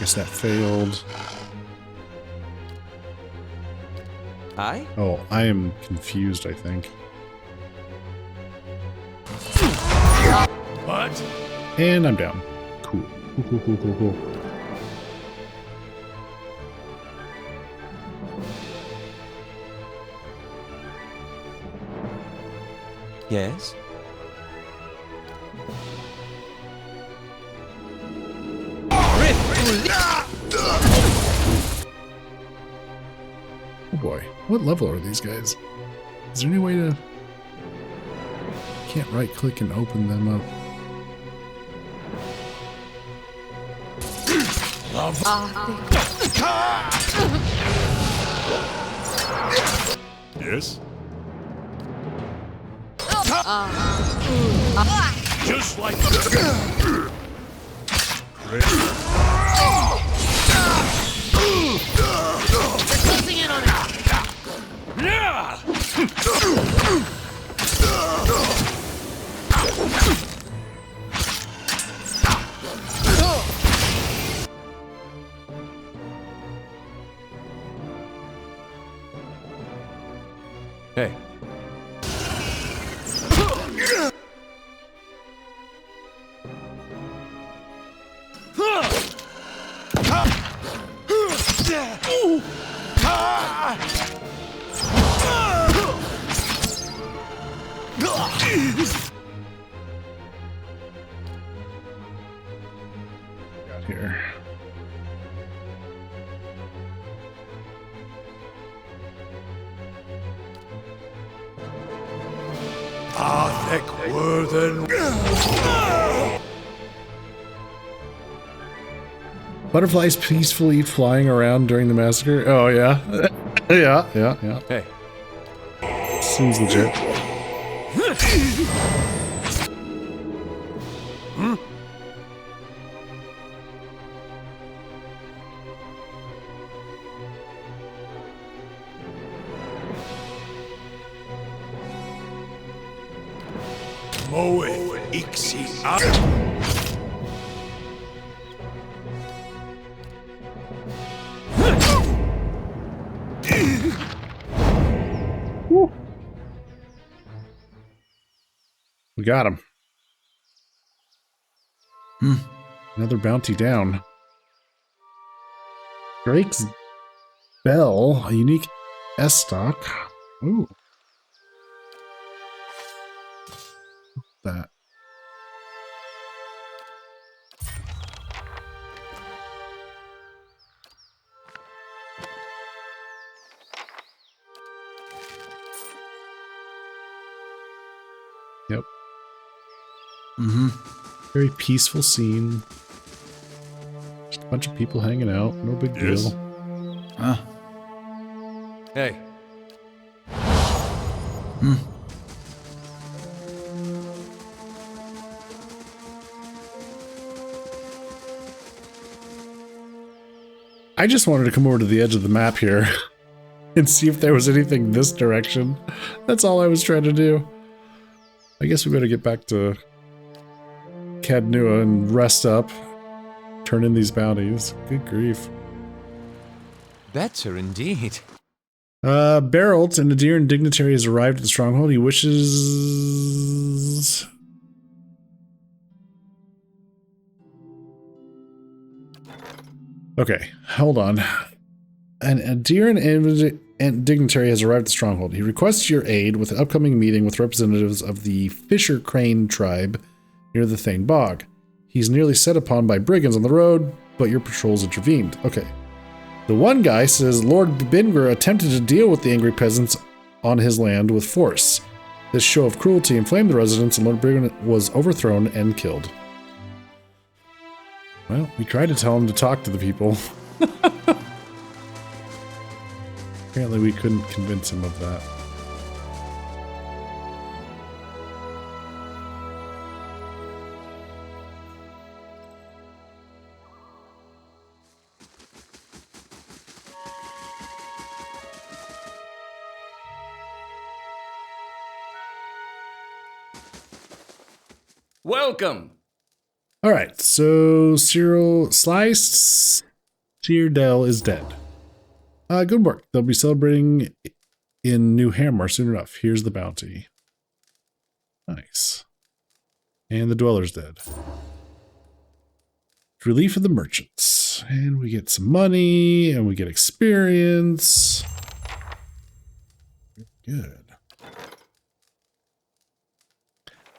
Guess that failed. Aye? Oh, I am confused, I think. What? And I'm down. Cool. Cool. Yes? Oh boy. What level are these guys? Is there any way to... Can't right click and open them up. Yes? Just like that. Closing in on it. Yeah! Got here. Arthek Worthen. Butterflies peacefully flying around during the massacre. Oh yeah, yeah. Hey. Seems legit. Moe Ixi Ar. We got him. Another bounty down. Drake's Bell, a unique S stock. Ooh. That. Yep. Very peaceful scene. Just a bunch of people hanging out. No big Yes. deal. Hey. I just wanted to come over to the edge of the map here and see if there was anything this direction. That's all I was trying to do. I guess we better get back to Cadnua and rest up. Turn in these bounties. Good grief. Better indeed. Barrelt, an Aedirn dignitary, has arrived at the stronghold. He wishes... Okay, hold on. An Aedirn dignitary has arrived at the stronghold. He requests your aid with an upcoming meeting with representatives of the Fisher Crane tribe near the Thane Bog. He's nearly set upon by brigands on the road, but your patrols intervened. Okay. The one guy says Lord Bingr attempted to deal with the angry peasants on his land with force. This show of cruelty inflamed the residents, and Lord Bingr was overthrown and killed. Well, we tried to tell him to talk to the people. Apparently we couldn't convince him of that. Welcome. All right, so Cyrildel is dead. Good work. They'll be celebrating in New Hammer soon enough. Here's the bounty. Nice. And the dweller's dead. Relief of the merchants. And we get some money, and we get experience. Good.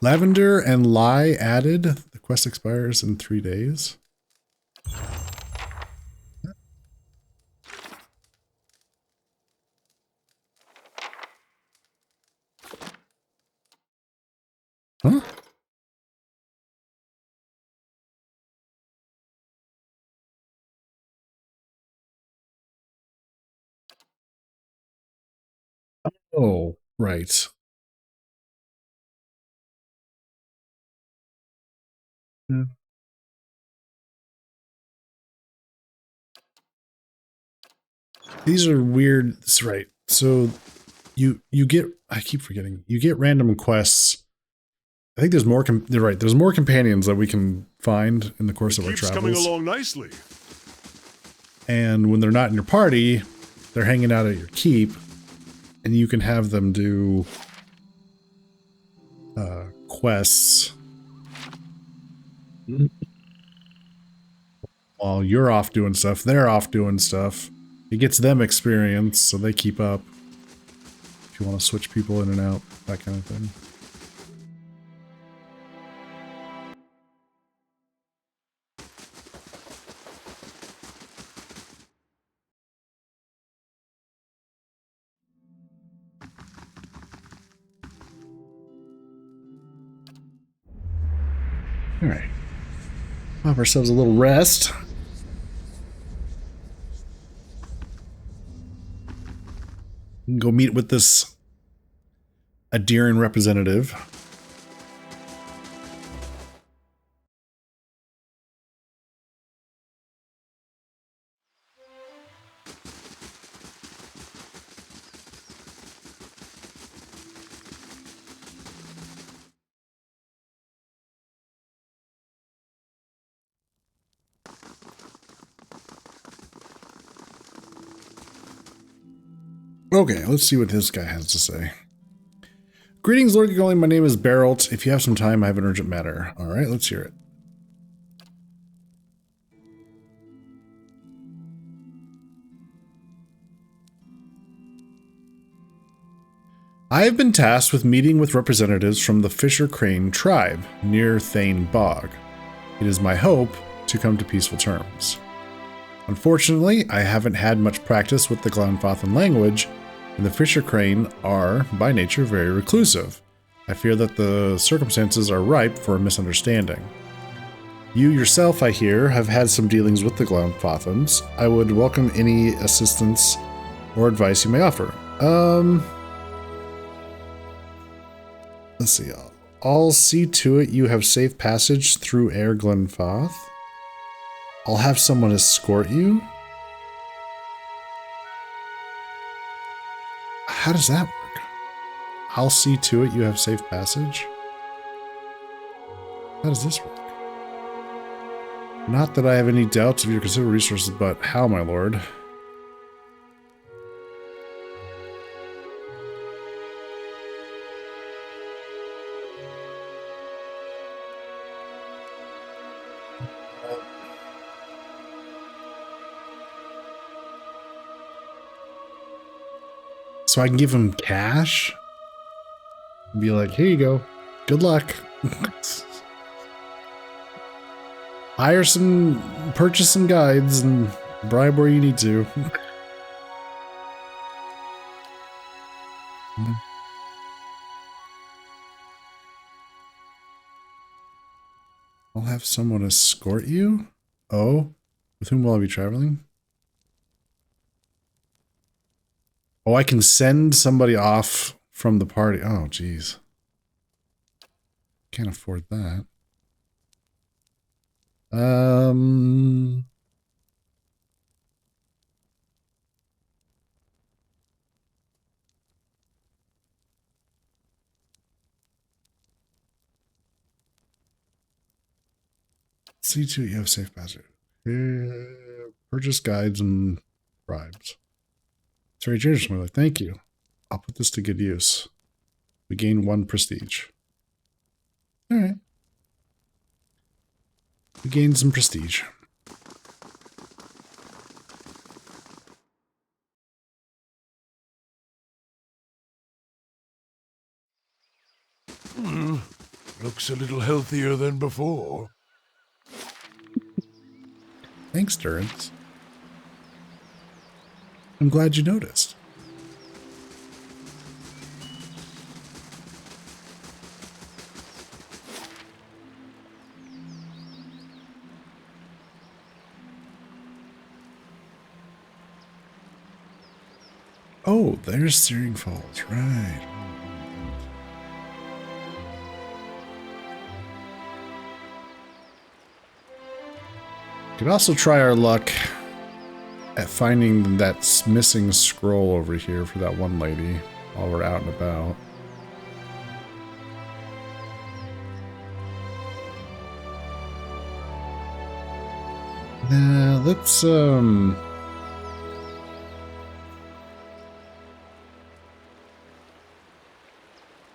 Lavender and Lye added. The quest expires in 3 days. Huh? Oh, right. Yeah. These are weird. That's right. So you get, I keep forgetting, you get random quests. I think there's more, you're right, there's more companions that we can find in the course of our Keeps travels. coming along nicely. And when they're not in your party, they're hanging out at your keep, and you can have them do quests while you're off doing stuff. They're off doing stuff. It gets them experience, so they keep up. If you want to switch people in and out, that kind of thing. Alright. Have ourselves a little rest. We can go meet with this Adirian representative. Okay, let's see what this guy has to say. Greetings, Lord Gigoli. My name is Barrelt. If you have some time, I have an urgent matter. Alright, let's hear it. I have been tasked with meeting with representatives from the Fisher Crane tribe near Thane Bog. It is my hope to come to peaceful terms. Unfortunately, I haven't had much practice with the Glanfathan language, and the Fisher Crane are, by nature, very reclusive. I fear that the circumstances are ripe for a misunderstanding. You yourself, I hear, have had some dealings with the Glanfathans. I would welcome any assistance or advice you may offer. Let's see. I'll see to it you have safe passage through Air Glenfath. I'll have someone escort you. How does that work? I'll see to it you have safe passage. How does this work? Not that I have any doubts of your considerable resources, but how, my lord? So I can give him cash? Be like, here you go. Good luck. Purchase some guides and bribe where you need to. I'll have someone escort you? Oh? With whom will I be traveling? Oh, I can send somebody off from the party. Oh, geez. Can't afford that. See to it you have safe passage. Purchase guides and bribes. It's very generous, my lord. Thank you. I'll put this to good use. We gain 1 prestige. Alright. We gained some prestige. Looks a little healthier than before. Thanks, Durrance. I'm glad you noticed. Oh, there's Searing Falls, right. Could also try our luck at finding that missing scroll over here for that one lady while we're out and about. Nah, let's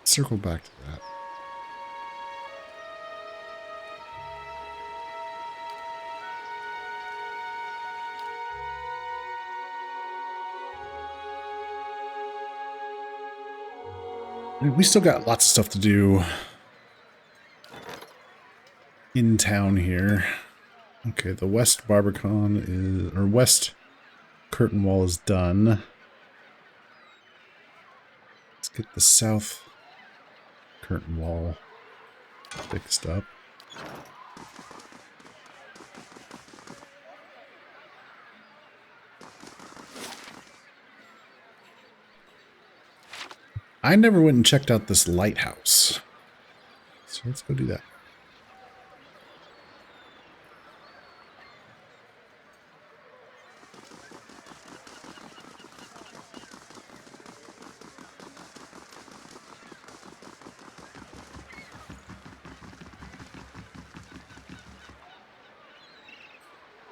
circle back to that. We still got lots of stuff to do in town here. Okay, the West Barbican is, or West Curtain Wall is done. Let's get the South Curtain Wall fixed up. I never went and checked out this lighthouse. So let's go do that.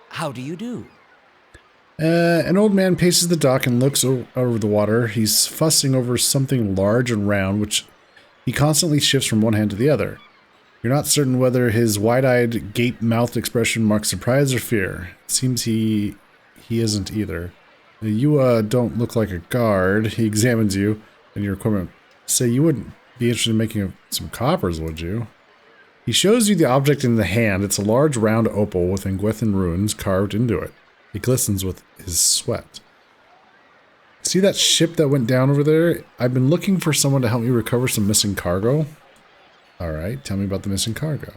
How do you do? An old man paces the dock and looks over the water. He's fussing over something large and round, which he constantly shifts from one hand to the other. You're not certain whether his wide-eyed, gape-mouthed expression marks surprise or fear. It seems he isn't either. You don't look like a guard. He examines you and your equipment. Say, you wouldn't be interested in making some coppers, would you? He shows you the object in the hand. It's a large round opal with Engwethan runes carved into it. It glistens with his sweat. See that ship that went down over there? I've been looking for someone to help me recover some missing cargo. Alright, tell me about the missing cargo.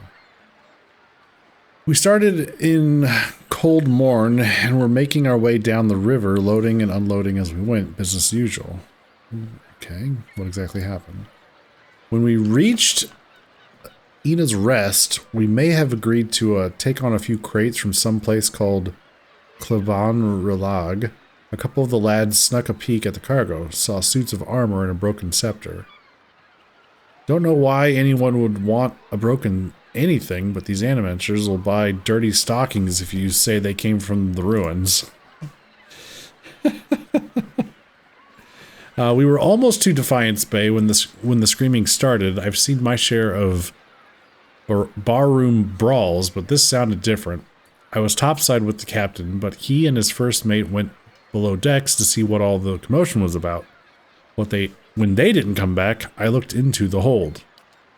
We started in cold morn and we're making our way down the river, loading and unloading as we went, business as usual. Okay, what exactly happened? When we reached Ina's Rest, we may have agreed to take on a few crates from some place called Clavan Relag. A couple of the lads snuck a peek at the cargo, saw suits of armor and a broken scepter. Don't know why anyone would want a broken anything, but these animators will buy dirty stockings if you say they came from the ruins. We were almost to Defiance Bay when the screaming started. I've seen my share of barroom brawls, but this sounded different. I was topside with the captain, but he and his first mate went below decks to see what all the commotion was about. When they didn't come back, I looked into the hold.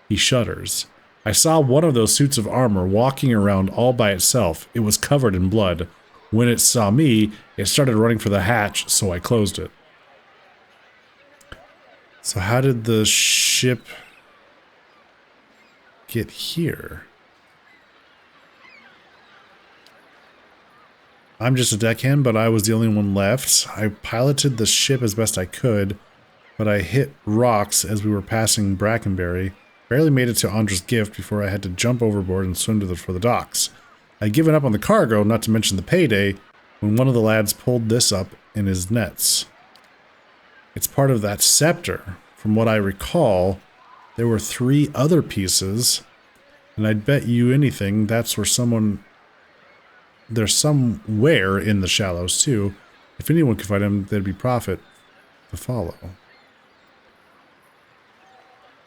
He shudders. I saw one of those suits of armor walking around all by itself. It was covered in blood. When it saw me, it started running for the hatch, so I closed it. So how did the ship get here? I'm just a deckhand, but I was the only one left. I piloted the ship as best I could, but I hit rocks as we were passing Brackenbury. Barely made it to Andra's Gift before I had to jump overboard and swim for the docks. I'd given up on the cargo, not to mention the payday, when one of the lads pulled this up in his nets. It's part of that scepter. From what I recall, there were 3 other pieces, and I'd bet you anything that's where there's somewhere in the shallows too. If anyone could find him, there'd be profit to follow.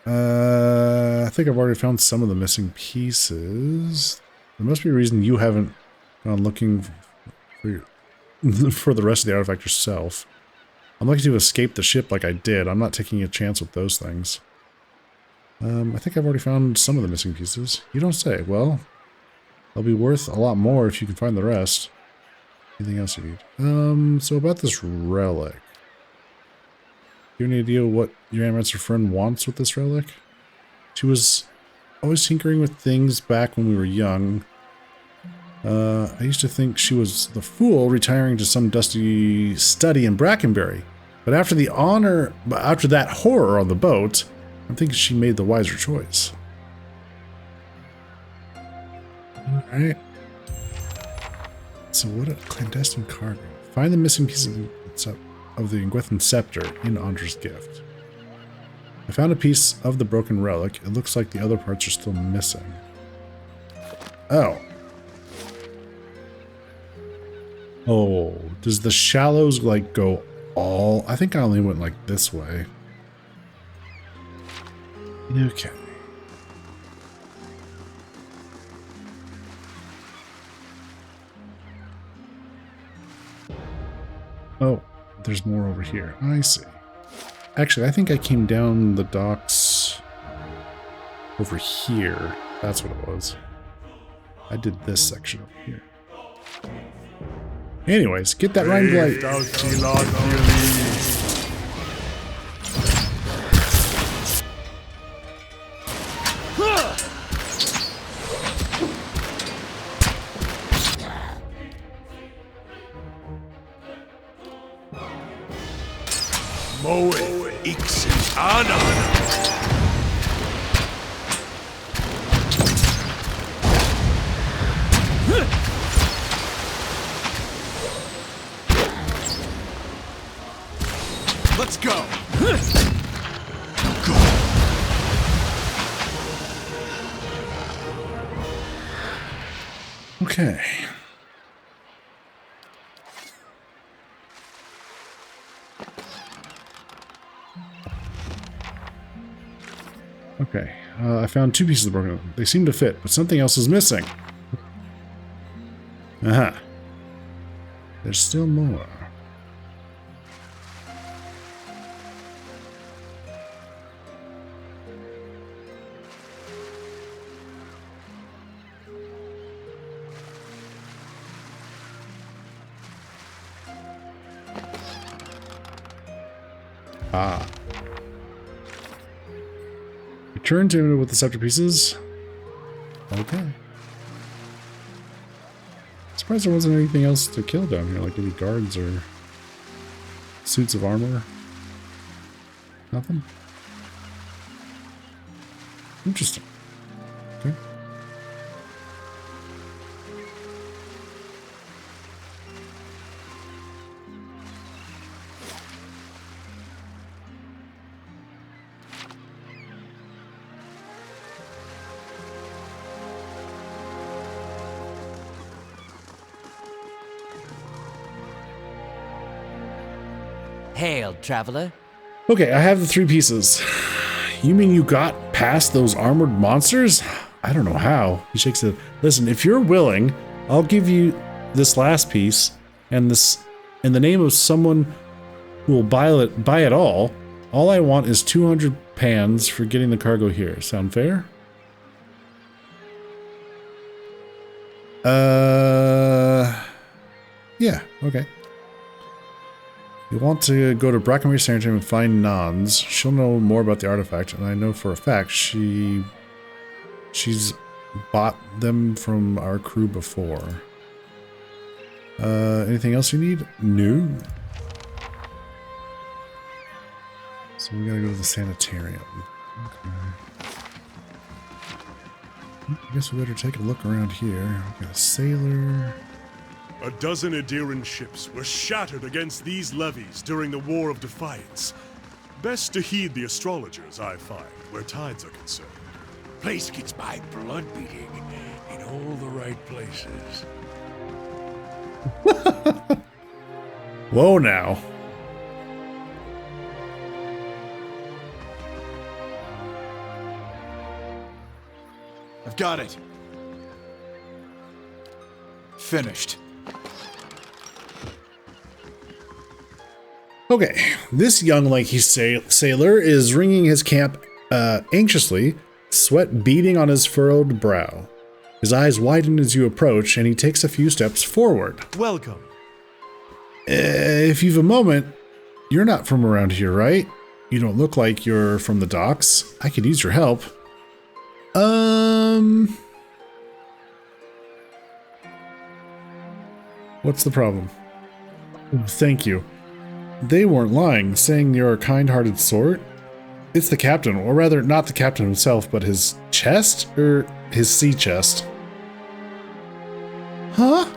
I think I've already found some of the missing pieces. There must be a reason you haven't gone looking for the rest of the artifact yourself. I'm lucky to escape the ship like I did. I'm not taking a chance with those things. I think I've already found some of the missing pieces. You don't say. Well, they'll be worth a lot more if you can find the rest. Anything else you need? So about this relic. Do you have any idea what your Animator friend wants with this relic? She was always tinkering with things back when we were young. I used to think she was the fool retiring to some dusty study in Brackenbury. But after that horror on the boat, I'm thinking she made the wiser choice. Alright. So what a clandestine cargo. Find the missing pieces of the Engwethan scepter in Andra's Gift. I found a piece of the broken relic. It looks like the other parts are still missing. Oh. Oh, does the shallows like go all? I think I only went like this way. Okay. Oh, there's more over here. I see. Actually, I think I came down the docks over here. That's what it was. I did this section over here. Anyways, get that Rhine Blight. Okay. Okay. I found 2 pieces of broken. They seem to fit, but something else is missing. Aha. There's still more. Ah. Return to with the scepter pieces. Okay. Surprised there wasn't anything else to kill down here, like any guards or suits of armor. Nothing? Interesting. Okay. Hail, traveler. Okay, I have the 3 pieces. You mean you got past those armored monsters? I don't know how. He shakes it. Listen, if you're willing, I'll give you this last piece and this in the name of someone who will buy it all. All I want is 200 pans for getting the cargo here. Sound fair? Yeah, okay. You want to go to Brackenbury Sanitarium and find Nans. She'll know more about the artifact, and I know for a fact she's bought them from our crew before. Anything else you need? No. So we gotta go to the sanitarium. Okay. I guess we better take a look around here. We got a sailor. A dozen Adiran ships were shattered against these levees during the War of Defiance. Best to heed the astrologers, I find, where tides are concerned. Place gets my blood beating in all the right places. Whoa now. I've got it. Finished. Okay, this young lanky sailor is ringing his camp anxiously, sweat beading on his furrowed brow. His eyes widen as you approach, and he takes a few steps forward. Welcome. If you've a moment, you're not from around here, right? You don't look like you're from the docks. I could use your help. What's the problem? Thank you. They weren't lying, saying you're a kind-hearted sort. It's the captain, or rather, not the captain himself, but his chest? Or his sea chest? Huh?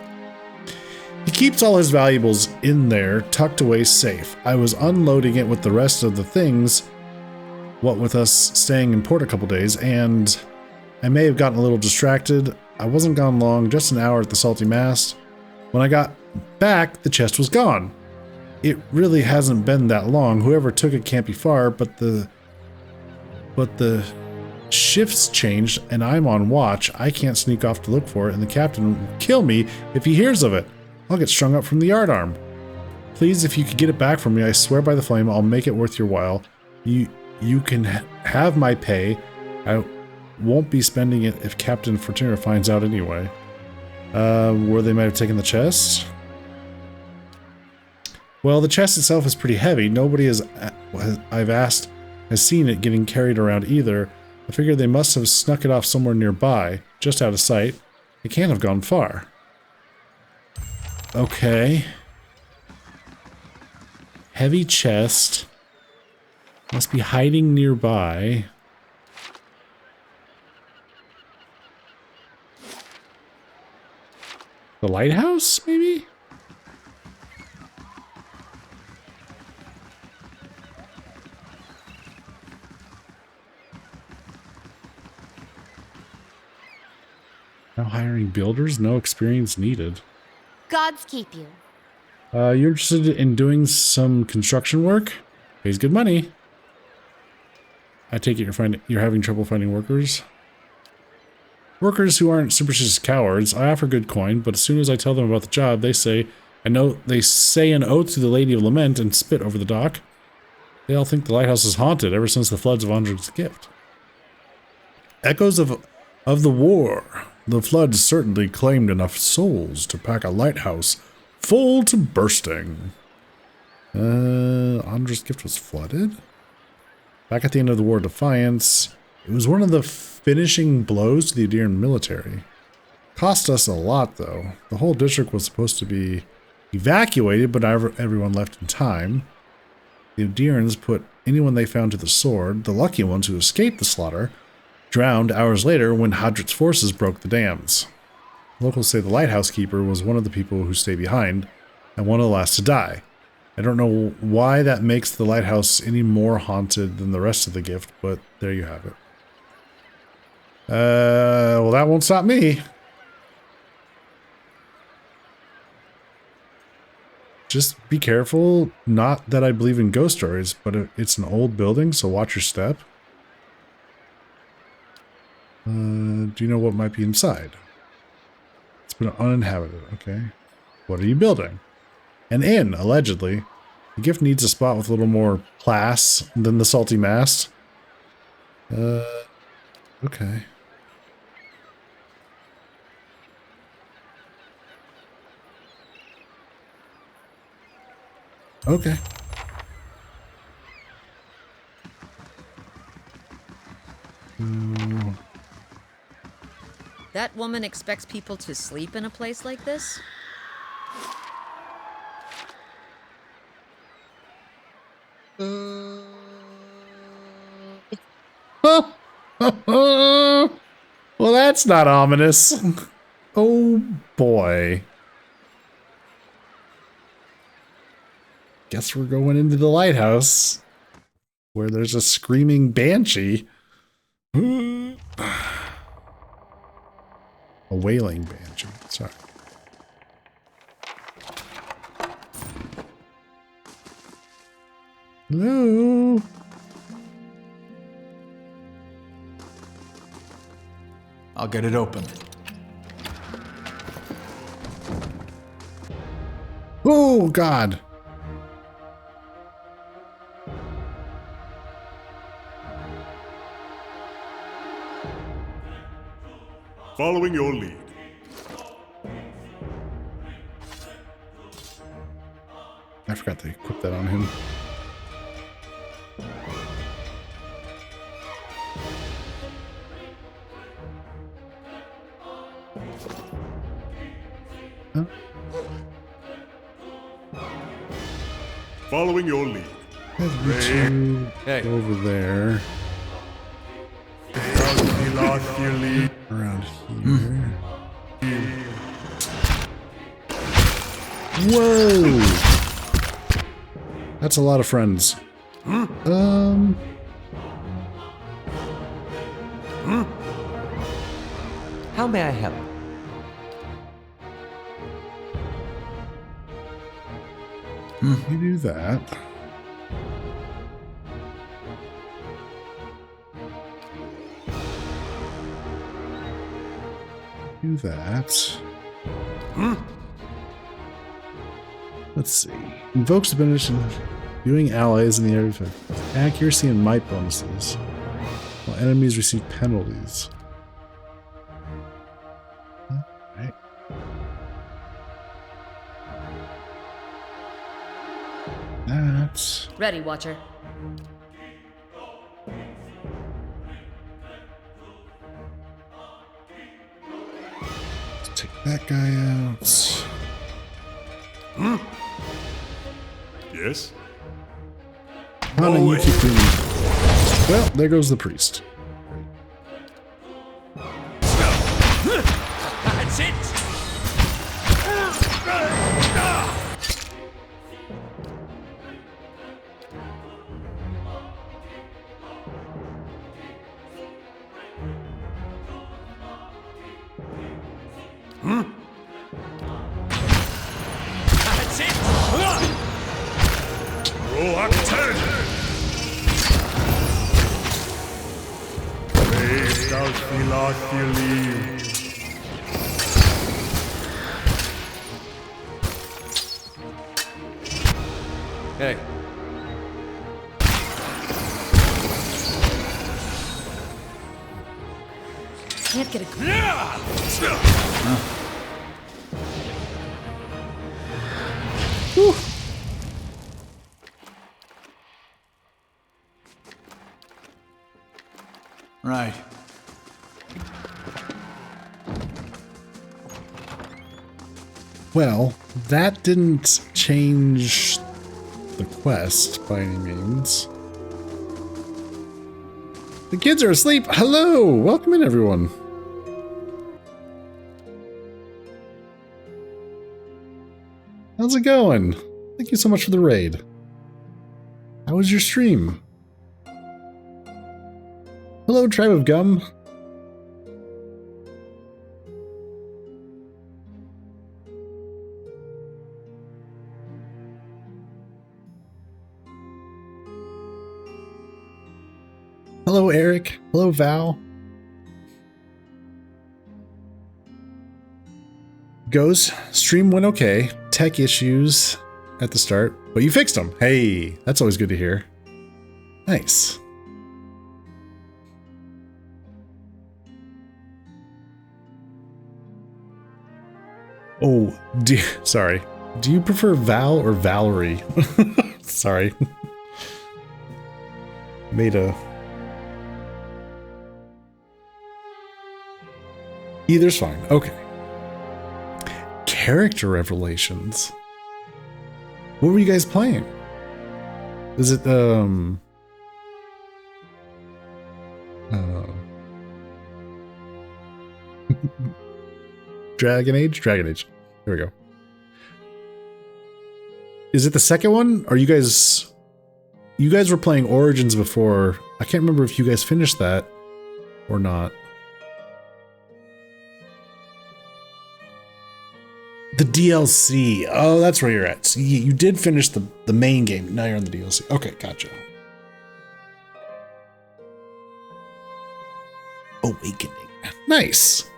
He keeps all his valuables in there, tucked away safe. I was unloading it with the rest of the things, what with us staying in port a couple days, and I may have gotten a little distracted. I wasn't gone long, just an hour at the Salty Mast. When I got back, the chest was gone. It really hasn't been that long. Whoever took it can't be far, but the shift's changed and I'm on watch. I can't sneak off to look for it, and the captain will kill me if he hears of it. I'll get strung up from the yardarm. Please, if you could get it back from me, I swear by the flame, I'll make it worth your while. You can have my pay. I won't be spending it if Captain Fortuna finds out anyway. Where they might have taken the chest? Well, the chest itself is pretty heavy. Nobody I've asked has seen it getting carried around either. I figure they must have snuck it off somewhere nearby, just out of sight. It can't have gone far. Okay. Heavy chest. Must be hiding nearby. The lighthouse, maybe? Now hiring builders, no experience needed. Gods keep you. You're interested in doing some construction work? Pays good money. I take it you're having trouble finding workers? Workers who aren't superstitious cowards. I offer good coin, but as soon as I tell them about the job, they say an oath to the Lady of Lament and spit over the dock. They all think the lighthouse is haunted ever since the floods of Andric's gift. Echoes of the war. The floods certainly claimed enough souls to pack a lighthouse full to bursting. Andric's gift was flooded? Back at the end of the War of Defiance, it was one of the finishing blows to the Aedirn military. Cost us a lot, though. The whole district was supposed to be evacuated, but everyone left in time. The Aedirns put anyone they found to the sword. The lucky ones who escaped the slaughter drowned hours later when Hadrit's forces broke the dams. Locals say the lighthouse keeper was one of the people who stayed behind and one of the last to die. I don't know why that makes the lighthouse any more haunted than the rest of the gift, but there you have it. Well, that won't stop me. Just be careful. Not that I believe in ghost stories, but it's an old building, so watch your step. Do you know what might be inside? It's been uninhabited, okay. What are you building? An inn, allegedly. The gift needs a spot with a little more class than the salty mast. Okay. Okay. That woman expects people to sleep in a place like this? Well, that's not ominous. Oh boy. Guess we're going into the lighthouse where there's a screaming banshee. A wailing banshee. Sorry. Hello. I'll get it open. Oh, God. Following your lead. I forgot to equip that on him. Huh? Following your lead. Over there. Around here. Whoa! That's a lot of friends. How may I help? You do that. Do that. Let's see. Invokes the benefit of viewing allies in the area of accuracy and might bonuses, while enemies receive penalties. Alright. That's Ready, Watcher. let's take that guy out. Yes? Hana, you keep doing. Well, there goes the priest. That's it! That's it! Roak 10! Thou Philophili. Hey. Can't get a Right. Well, that didn't change the quest by any means. The kids are asleep. Hello, welcome in, everyone. How's it going? Thank you so much for the raid. How was your stream? Hello, Tribe of Gum. Hello, Eric. Hello, Val. Goes, stream went okay. Tech issues at the start, but you fixed them. Hey, that's always good to hear. Nice. Oh, sorry. Do you prefer Val or Valerie? Sorry. Made a... Either's fine. Okay. Character revelations. What were you guys playing? Is it, Dragon Age? Dragon Age. There we go. Is it the second one? Are you guys... You guys were playing Origins before. I can't remember if you guys finished that or not. The DLC. Oh, that's where you're at. So you did finish the main game. Now you're on the DLC. Okay, gotcha. Awakening. Nice.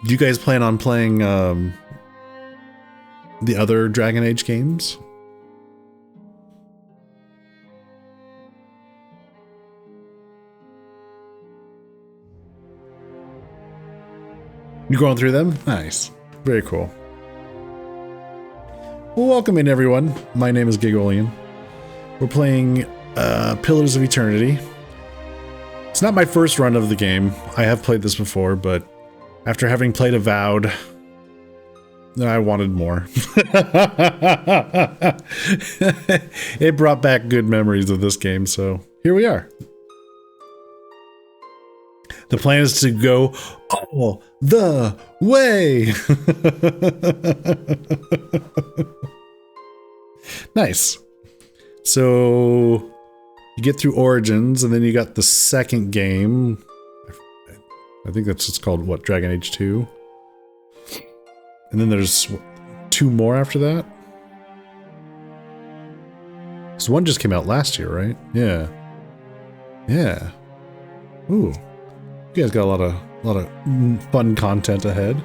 Do you guys plan on playing the other Dragon Age games? You going through them? Nice. Very cool. Well, welcome in, everyone. My name is Gigolian. We're playing Pillars of Eternity. It's not my first run of the game. I have played this before, but after having played Avowed, I wanted more. It brought back good memories of this game, so here we are. The plan is to go all the way. Nice. So you get through Origins, and then you got the second game. I think that's what's called, what, Dragon Age 2? And then there's what, 2 more after that? Because one just came out last year, right? Yeah. Yeah. Ooh. You guys got a lot of fun content ahead.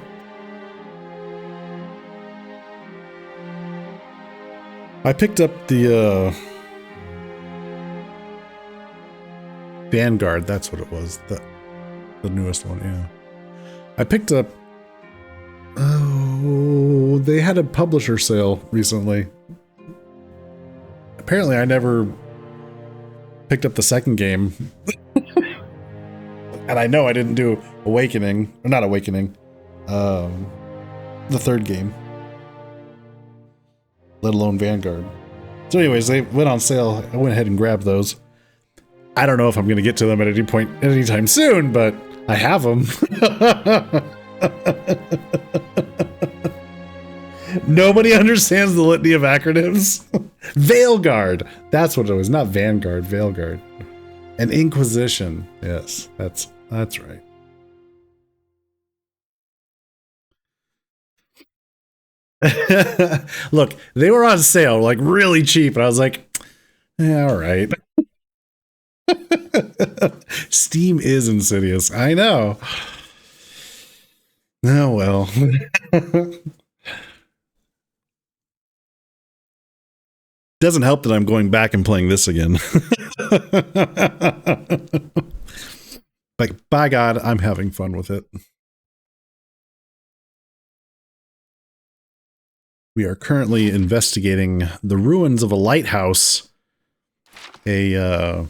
I picked up the Vanguard, that's what it was. The newest one, yeah. I picked up... Oh, they had a publisher sale recently. Apparently I never picked up the second game. And I know I didn't do Awakening, or not Awakening, the third game. Let alone Vanguard. So anyways, they went on sale. I went ahead and grabbed those. I don't know if I'm going to get to them at any point anytime soon, but I have them. Nobody understands the litany of acronyms. Veilguard. That's what it was. Not Vanguard. Veilguard. And Inquisition. Yes, that's That's right. Look, they were on sale, like really cheap, and I was like, yeah, all right. Steam is insidious. I know. Oh, well. Doesn't help that I'm going back and playing this again. Like, by God, I'm having fun with it. We are currently investigating the ruins of a lighthouse. A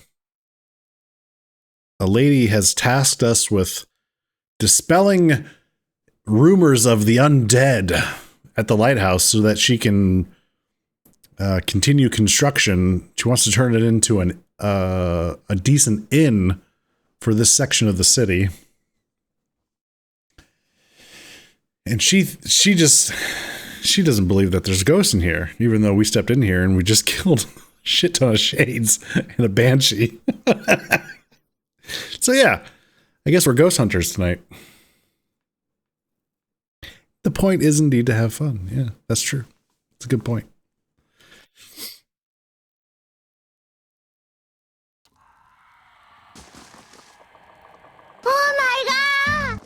lady has tasked us with dispelling rumors of the undead at the lighthouse so that she can continue construction. She wants to turn it into a decent inn for this section of the city. And she doesn't believe that there's ghosts in here, even though we stepped in here and we just killed a shit ton of shades and a banshee. So yeah, I guess we're ghost hunters tonight. The point is indeed to have fun. Yeah, that's true. It's a good point. Oh my god!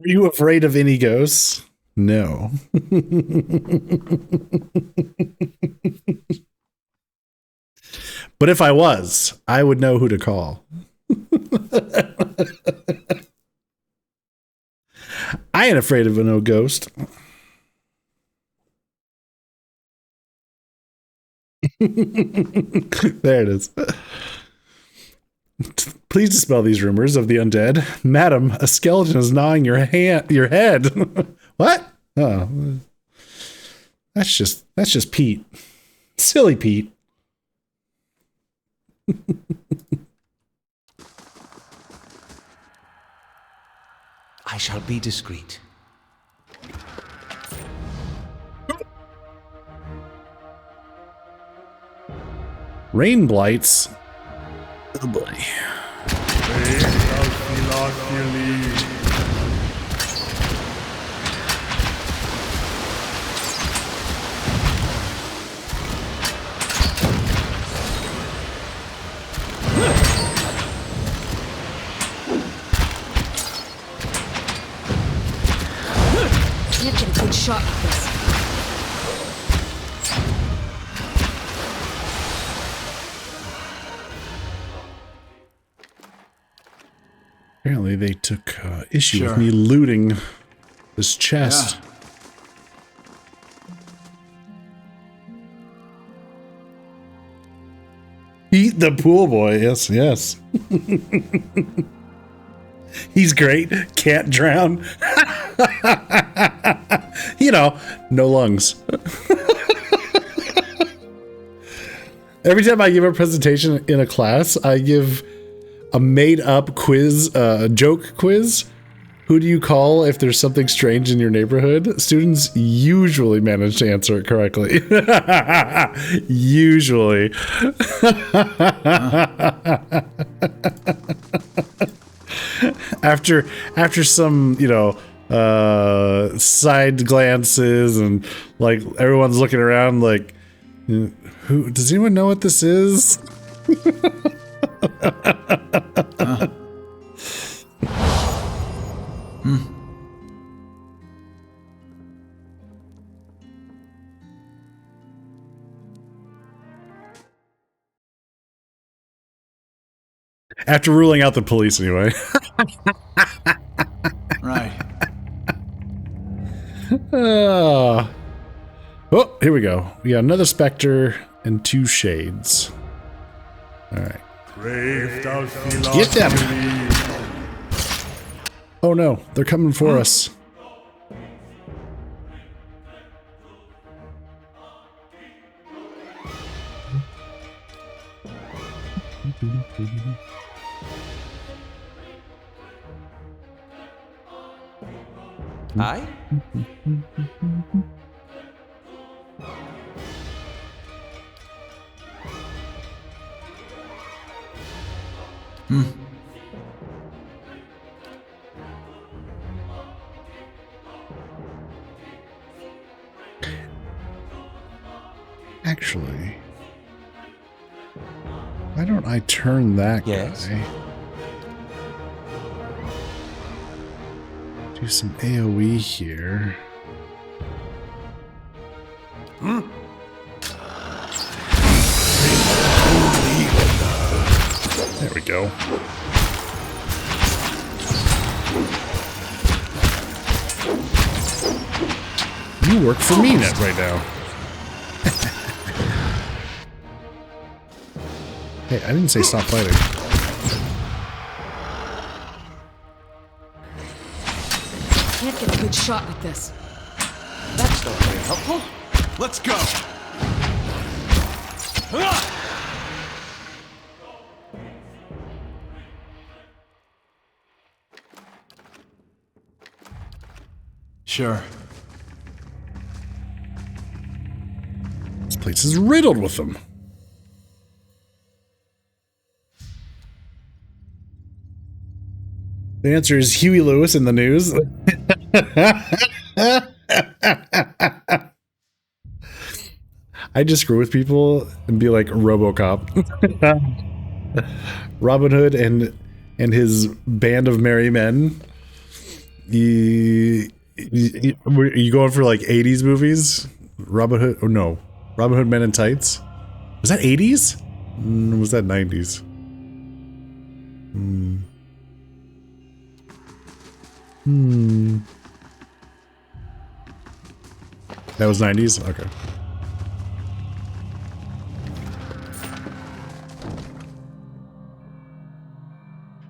Are you afraid of any ghosts? No. But if I was, I would know who to call. I ain't afraid of no ghost. There it is. Please dispel these rumors of the undead. Madam, a skeleton is gnawing your head. What? Oh. That's just Pete. Silly Pete. I shall be discreet. Rain blights. Oh boy. Can't get a good shot at this. Apparently they took issue with me looting this chest. Yeah. Eat the pool boy. Yes, yes. He's great. Can't drown. You know, no lungs. Every time I give a presentation in a class, I give a made-up quiz, a joke quiz. Who do you call if there's something strange in your neighborhood? Students usually manage to answer it correctly. Usually. After some, you know, side glances and like everyone's looking around like, who does anyone know what this is? After ruling out the police, anyway. Right. Oh, here we go. We got another specter and 2 shades. All right. Get them! Oh no, they're coming for us. Aye? Actually, why don't I turn that guy? Do some AoE here. There we go. You work for me net right now. Hey, I didn't say stop fighting. Can't get a good shot with this. That's not very helpful. Let's go. Sure. This place is riddled with them. The answer is Huey Lewis in the news. I just screw with people and be like RoboCop. Robin Hood and his band of merry men. You going for like 80s movies? Robin Hood? Oh no, Robin Hood Men in Tights. Was that 80s? Was that 90s? That was 90s? Okay.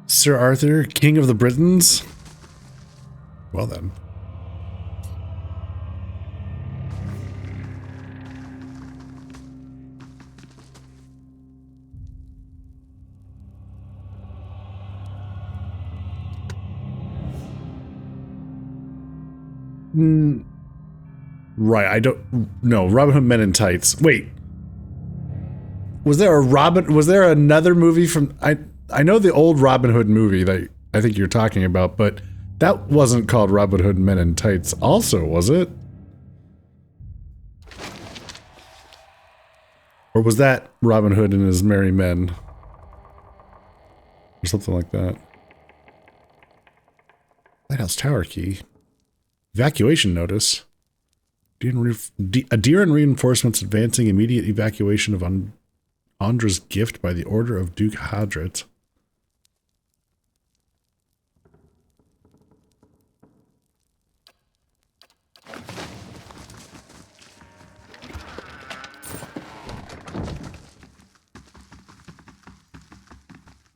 Sir Arthur, King of the Britons? Well then. Right, I don't know. Robin Hood Men in Tights. Wait. Was there another movie from I know the old Robin Hood movie that I think you're talking about, but that wasn't called Robin Hood Men in Tights also, was it? Or was that Robin Hood and his merry men? Or something like that. Lighthouse Tower Key. Evacuation notice. Adir reinforcements advancing immediate evacuation of Andra's gift by the order of Duke Hadrit.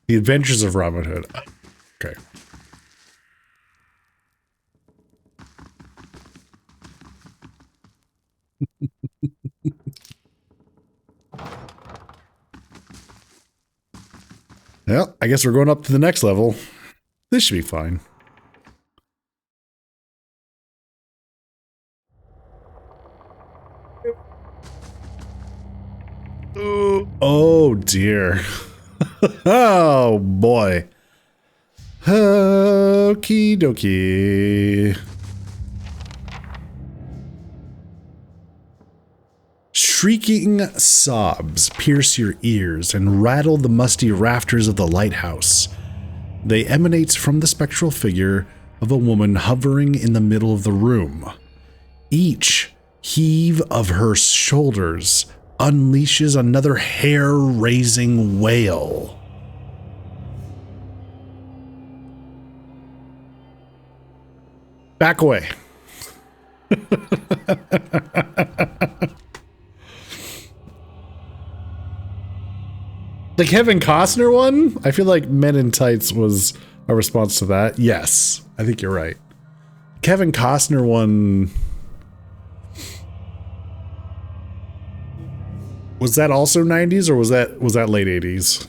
The Adventures of Robin Hood. Okay. Well, I guess we're going up to the next level. This should be fine. Oh dear. Oh boy. Okie dokie. Shrieking sobs pierce your ears and rattle the musty rafters of the lighthouse. They emanate from the spectral figure of a woman hovering in the middle of the room. Each heave of her shoulders unleashes another hair-raising wail. Back away. The Kevin Costner one? I feel like Men in Tights was a response to that. Yes, I think you're right. Kevin Costner one... Was that also 90s or was that late 80s?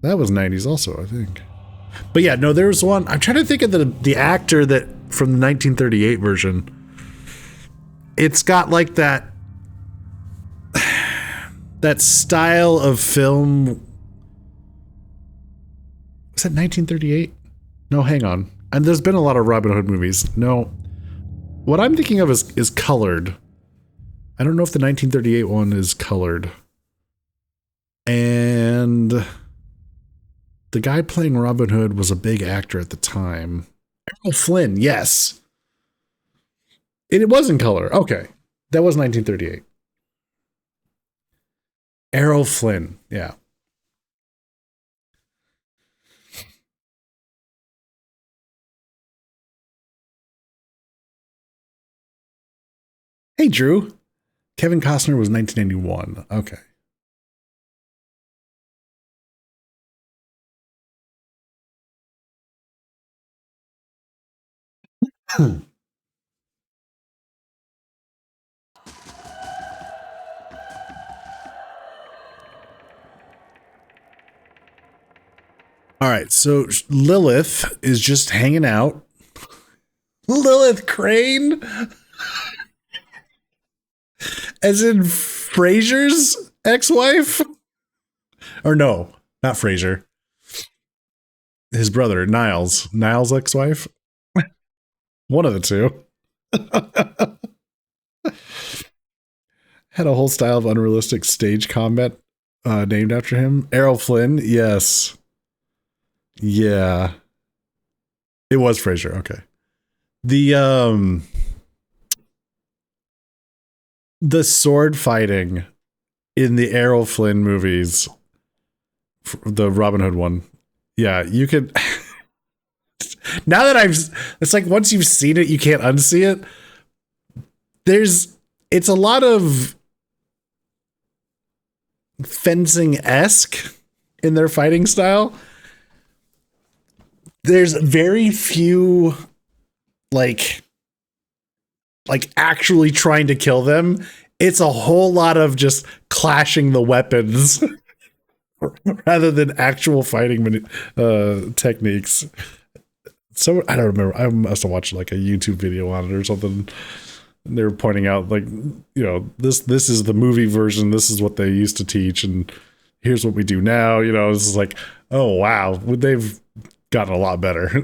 That was 90s also, I think. But yeah, no, there was one. I'm trying to think of the actor that from the 1938 version. It's got like that style of film Was that 1938? No, hang on. And there's been a lot of Robin Hood movies. No. What I'm thinking of is colored. I don't know if the 1938 one is colored. And the guy playing Robin Hood was a big actor at the time. Errol Flynn, yes. It was in color. Okay. That was 1938. Errol Flynn, yeah. Hey, Drew. Kevin Costner was 1991. Okay. All right, so Lilith is just hanging out. Lilith Crane? As in Frasier's ex-wife? Or no, not Frasier. His brother, Niles. Niles' ex-wife? One of the two. Had a whole style of unrealistic stage combat named after him. Errol Flynn, yes. Yeah. It was Frasier, okay. The sword fighting in the Errol Flynn movies, the Robin Hood one. Yeah, you could. Now that it's like once you've seen it, you can't unsee it. It's a lot of fencing-esque in their fighting style. There's very few, like actually trying to kill them. It's a whole lot of just clashing the weapons rather than actual fighting techniques. So I don't remember. I must have watched like a YouTube video on it or something. And they were pointing out like, you know, this is the movie version. This is what they used to teach, and here's what we do now. You know, it's like, oh wow, they've gotten a lot better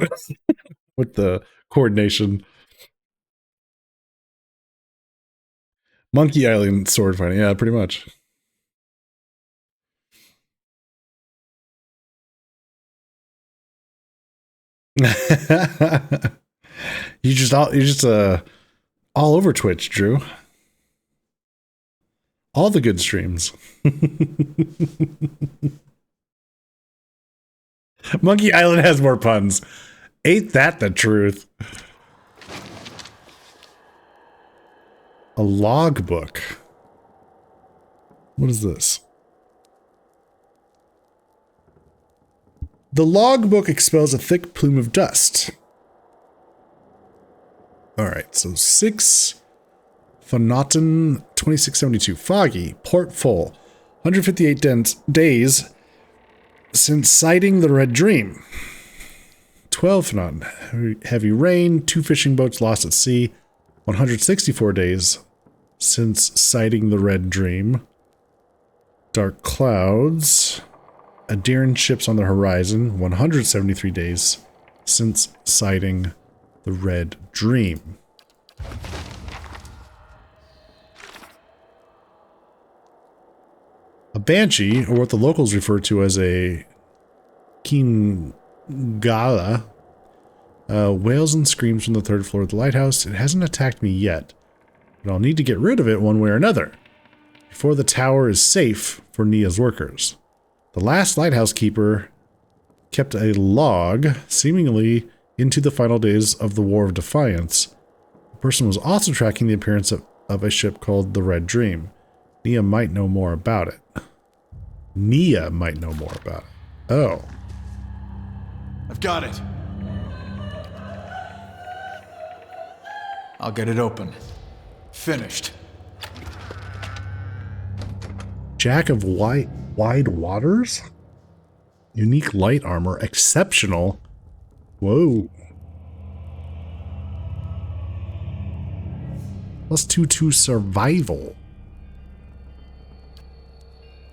with the coordination. Monkey Island sword fighting, yeah, pretty much. You're just all over Twitch, Drew. All the good streams. Monkey Island has more puns. Ain't that the truth? A logbook. What is this? The logbook expels a thick plume of dust. All right, so 6 Phonoton 2672. Foggy, port full. 158 days since sighting the Red Dream. 12 Phonoton. Heavy rain, 2 fishing boats lost at sea. 164 days since sighting the Red Dream. Dark clouds. Adiran ships on the horizon. 173 days since sighting the Red Dream. A banshee, or what the locals refer to as a Kingala, wails and screams from the 3rd floor of the lighthouse. It hasn't attacked me yet, but I'll need to get rid of it one way or another before the tower is safe for Nia's workers. The last lighthouse keeper kept a log, seemingly into the final days of the War of Defiance. The person was also tracking the appearance of a ship called the Red Dream. Nia might know more about it. Nia might know more about it. Oh. I've got it. I'll get it open. Finished. Jack of wide waters? Unique light armor. Exceptional. Whoa. +2 survival.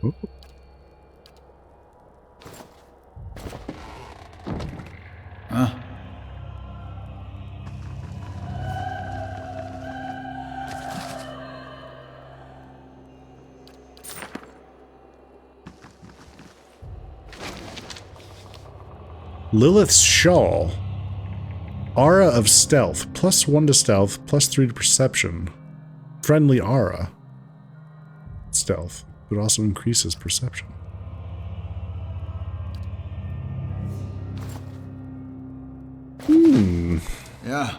Ooh. Huh? Lilith's Shawl. Aura of Stealth. +1 to Stealth, +3 to Perception. Friendly Aura. Stealth, but also increases Perception. Yeah.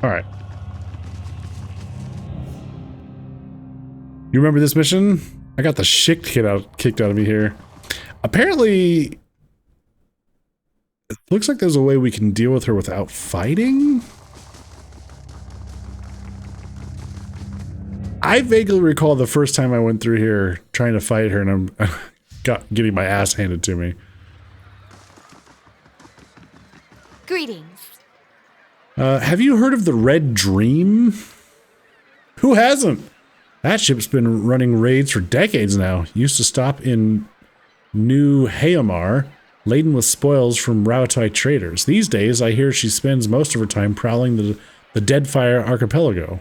Alright. You remember this mission? I got the shit kicked out of me here. Apparently, it looks like there's a way we can deal with her without fighting? I vaguely recall the first time I went through here trying to fight her and I'm getting my ass handed to me. Greetings. Have you heard of the Red Dream? Who hasn't? That ship's been running raids for decades now. Used to stop in New Hayamar, laden with spoils from Rautai traders. These days, I hear she spends most of her time prowling the Deadfire Archipelago.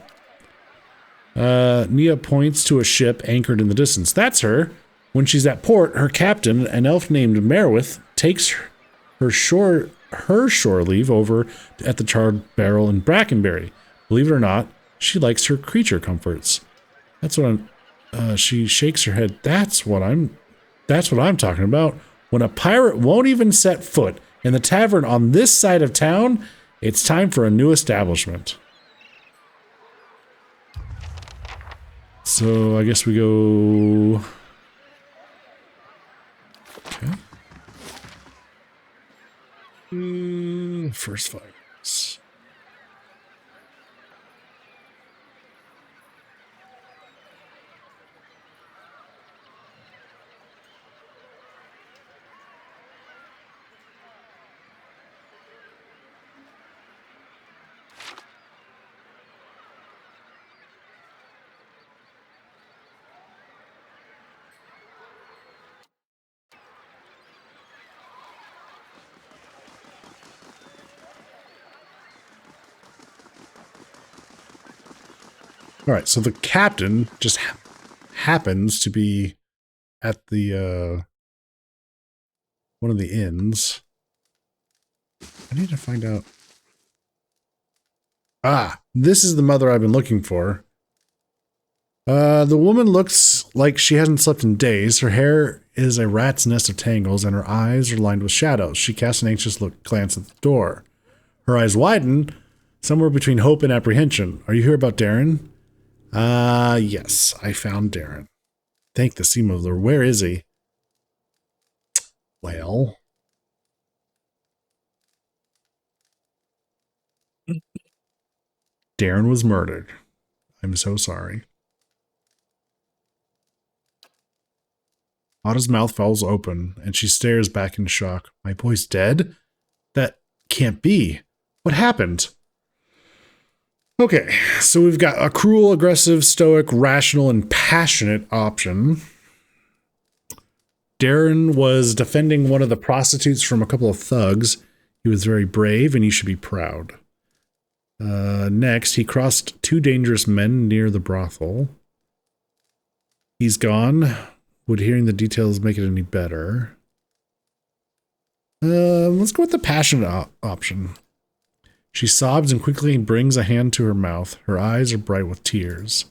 Nia points to a ship anchored in the distance. That's her. When she's at port, her captain, an elf named Merwith, takes her shore leave over at the Charred Barrel in Brackenberry. Believe it or not, she likes her creature comforts. That's what she shakes her head. That's what I'm talking about. When a pirate won't even set foot in the tavern on this side of town, it's time for a new establishment. So I guess we go. Okay. First fires. All right, so the captain just happens to be at the one of the inns. I need to find out. Ah, this is the mother I've been looking for. The woman looks like she hasn't slept in days. Her hair is a rat's nest of tangles, and her eyes are lined with shadows. She casts an anxious glance at the door. Her eyes widen, somewhere between hope and apprehension. Are you here about Darren? Yes, I found Darren. Thank the Sea Mother. Where is he? Well. Darren was murdered. I'm so sorry. Ada's mouth falls open, and she stares back in shock. My boy's dead? That can't be. What happened? Okay, so we've got a cruel, aggressive, stoic, rational, and passionate option. Darren was defending one of the prostitutes from a couple of thugs. He was very brave, and he should be proud. Next, he crossed two dangerous men near the brothel. He's gone. Would hearing the details make it any better? Let's go with the passionate option. She sobs and quickly brings a hand to her mouth. Her eyes are bright with tears.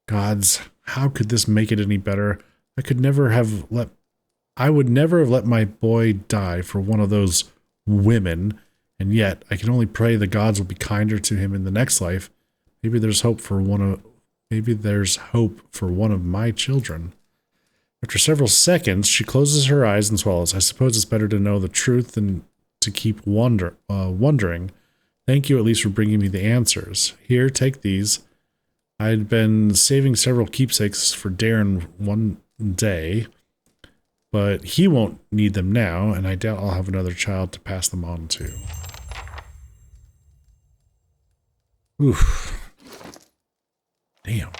Gods, how could this make it any better? I would never have let my boy die for one of those women, and yet I can only pray the gods will be kinder to him in the next life. Maybe there's hope for one of my children. After several seconds, she closes her eyes and swallows. I suppose it's better to know the truth than to keep wondering. Thank you at least for bringing me the answers. Here, take these. I'd been saving several keepsakes for Darren one day, but he won't need them now, and I doubt I'll have another child to pass them on to. Oof. Damn.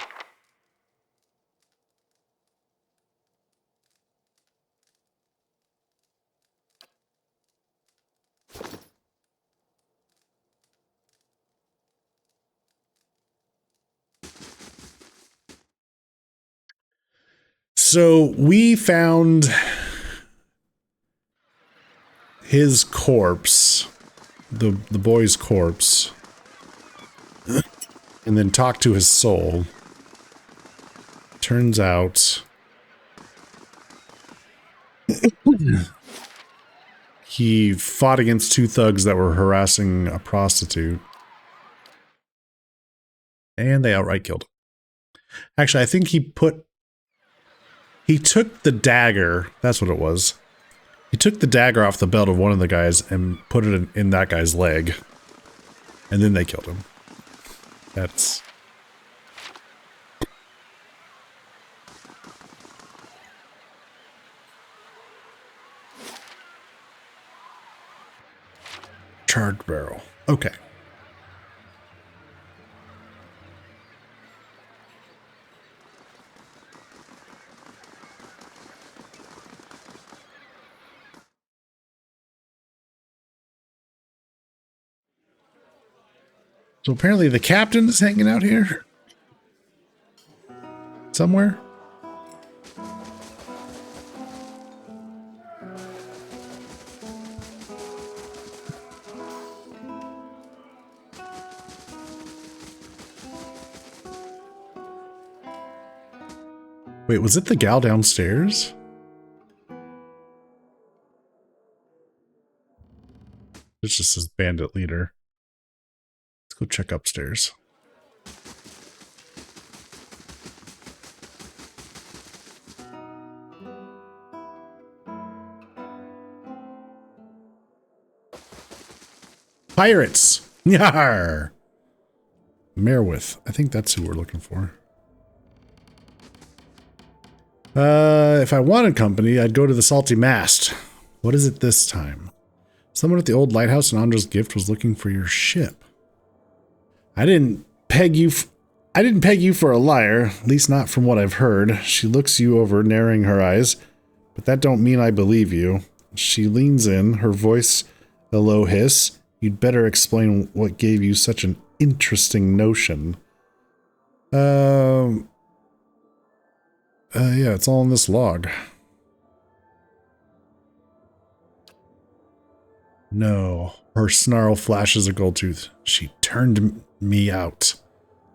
So we found his corpse, the boy's corpse, and then talked to his soul. Turns out he fought against two thugs that were harassing a prostitute. And they outright killed him. Actually, I think he took the dagger. That's what it was. He took the dagger off the belt of one of the guys and put it in that guy's leg. And then they killed him. That's... Charred barrel. Okay. So apparently the captain is hanging out here somewhere. Wait, was it the gal downstairs? It's just his bandit leader. Let's go check upstairs. Pirates! Yarr! Merwith. I think that's who we're looking for. If I wanted company, I'd go to the Salty Mast. What is it this time? Someone at the old lighthouse in Andra's Gift was looking for your ship. I didn't peg you for a liar, at least not from what I've heard. She looks you over, narrowing her eyes, but that don't mean I believe you. She leans in, her voice a low hiss. You'd better explain what gave you such an interesting notion. Yeah, it's all in this log. No. Her snarl flashes a gold tooth. She turned me out.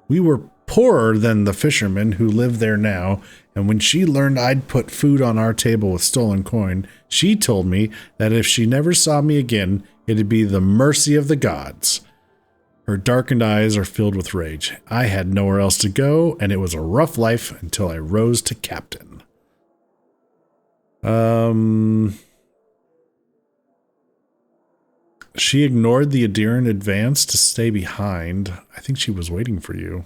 We were poorer than the fishermen who live there now, and when she learned I'd put food on our table with stolen coin, she told me that if she never saw me again, it'd be the mercy of the gods. Her darkened eyes are filled with rage. I had nowhere else to go, and it was a rough life until I rose to captain. She ignored the Adiran advance to stay behind. I think she was waiting for you.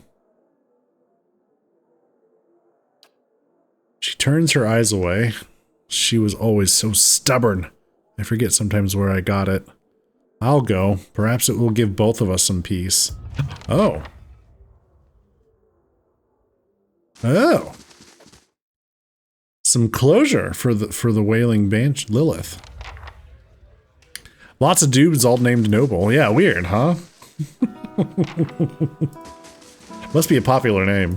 She turns her eyes away. She was always so stubborn. I forget sometimes where I got it. I'll go. Perhaps it will give both of us some peace. Oh. Oh. Some closure for the wailing banshee Lilith. Lots of dudes all named Noble. Yeah, weird, huh? Must be a popular name.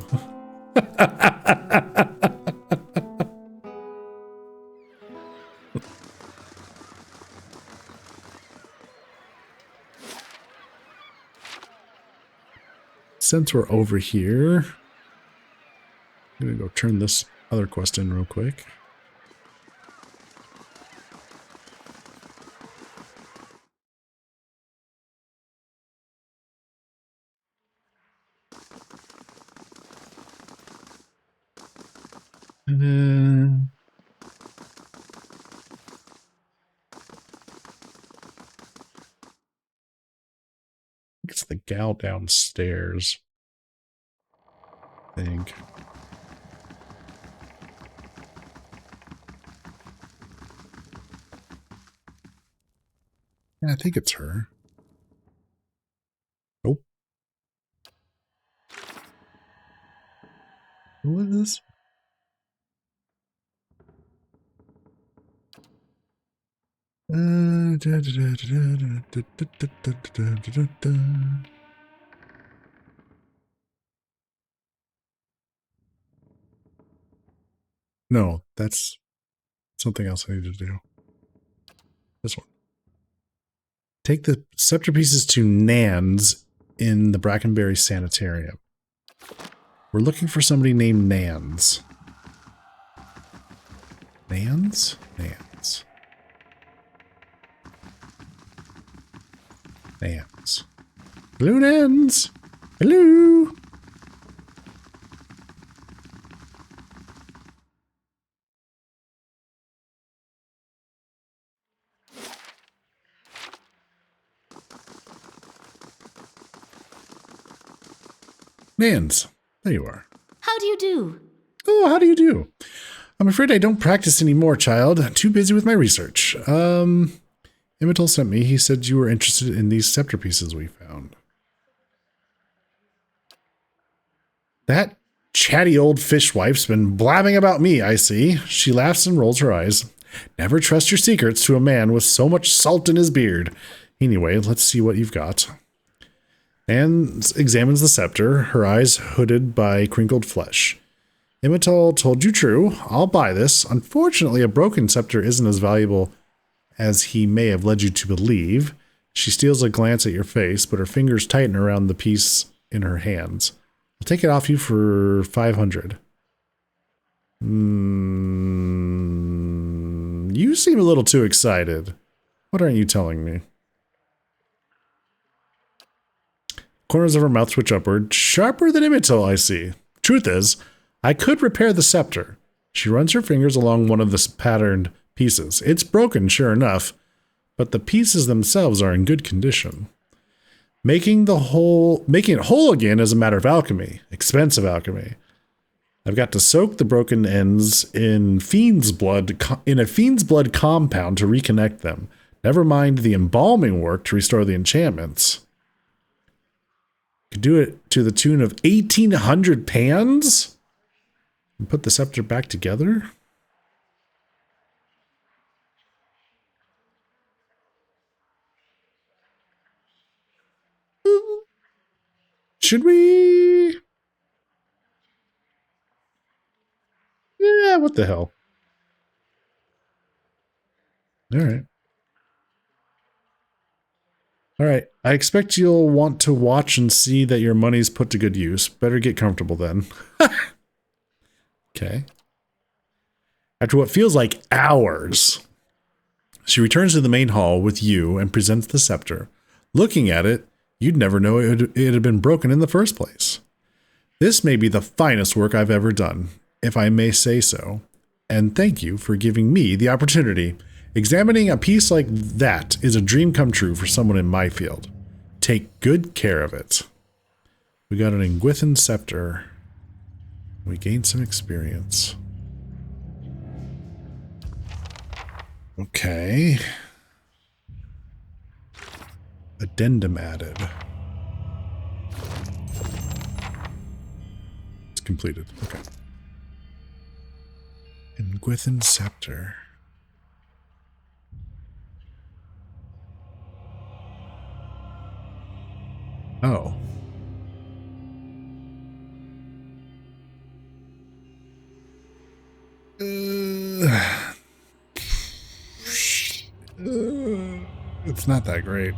Since we're over here, I'm gonna go turn this other quest in real quick. And then it's the gal downstairs, I think. Yeah, I think it's her. Nope. Who is this? No, that's something else I need to do. This one. Take the scepter pieces to Nan's in the Brackenberry Sanitarium. We're looking for somebody named Nans. Nans? Nans. Nans. Hello, Nans. Hello. Nans. There you are. How do you do? Oh, how do you do? I'm afraid I don't practice anymore, child. I'm too busy with my research. Imital sent me. He said you were interested in these scepter pieces we found. That chatty old fishwife's been blabbing about me, I see. She laughs and rolls her eyes. Never trust your secrets to a man with so much salt in his beard. Anyway, let's see what you've got. Anne examines the scepter, her eyes hooded by crinkled flesh. Imital told you true. I'll buy this. Unfortunately, a broken scepter isn't as valuable as he may have led you to believe. She steals a glance at your face, but her fingers tighten around the piece in her hands. I'll take it off you for 500. You seem a little too excited. What aren't you telling me? Corners of her mouth twitch upward. Sharper than Imital, I see. Truth is, I could repair the scepter. She runs her fingers along one of the patterned pieces. It's broken, sure enough, but the pieces themselves are in good condition. Making it whole again is a matter of alchemy, expensive alchemy. I've got to soak the broken ends in a fiend's blood compound to reconnect them. Never mind the embalming work to restore the enchantments. Could do it to the tune of 1,800 pans? And put the scepter back together? Should we? Yeah, what the hell? Alright. Alright, I expect you'll want to watch and see that your money's put to good use. Better get comfortable then. Okay. After what feels like hours, she returns to the main hall with you and presents the scepter. Looking at it, you'd never know it had been broken in the first place. This may be the finest work I've ever done, if I may say so, and thank you for giving me the opportunity. Examining a piece like that is a dream come true for someone in my field. Take good care of it. We got an Engwithan scepter. We gained some experience. Okay. Addendum added. It's completed. Okay. Engwithan scepter. Oh. It's not that great.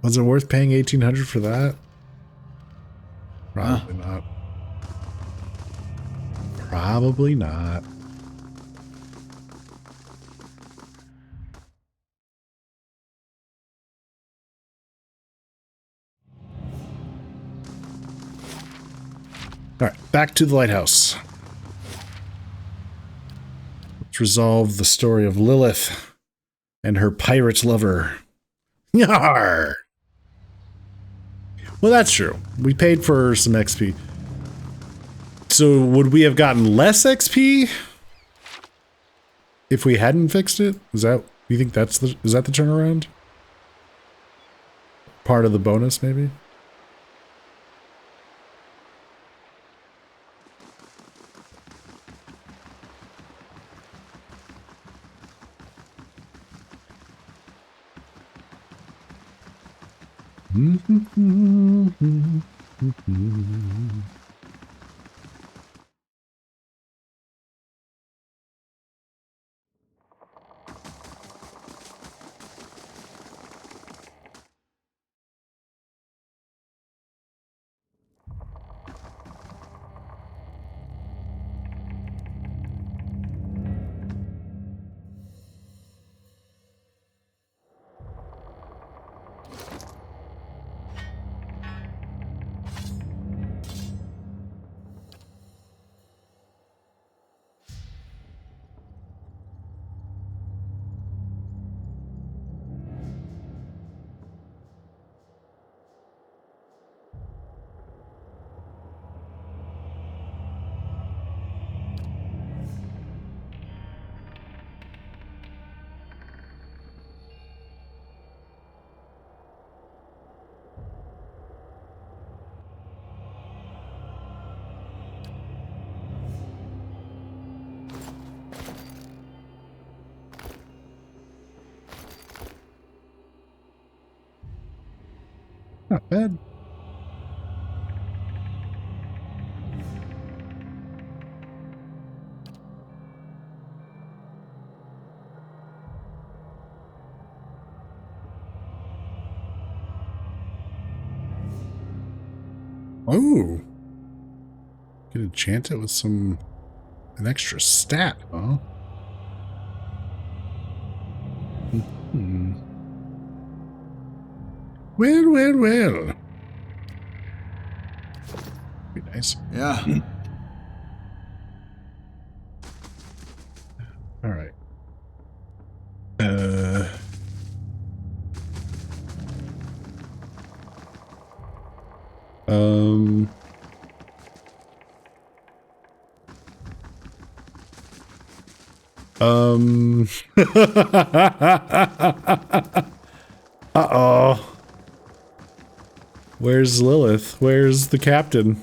Was it worth paying 1,800 for that? Probably not. Probably not. All right, back to the lighthouse. Let's resolve the story of Lilith and her pirate lover. Yar! Well, that's true. We paid for some XP. So would we have gotten less XP if we hadn't fixed it? Is that, you think that's the, is that the turnaround? Part of the bonus, maybe? Not bad. Oh. Could enchant it with an extra stat, huh? Well, well, well. Be nice. Yeah. All right. Uh-oh. Where's Lilith? Where's the captain?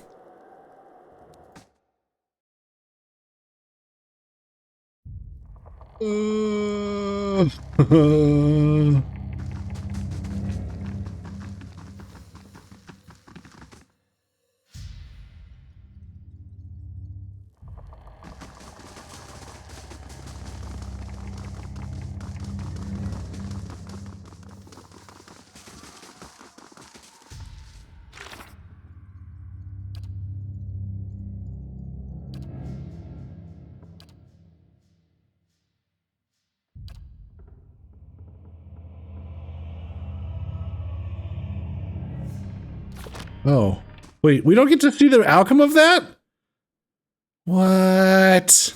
Oh, wait, we don't get to see the outcome of that? What?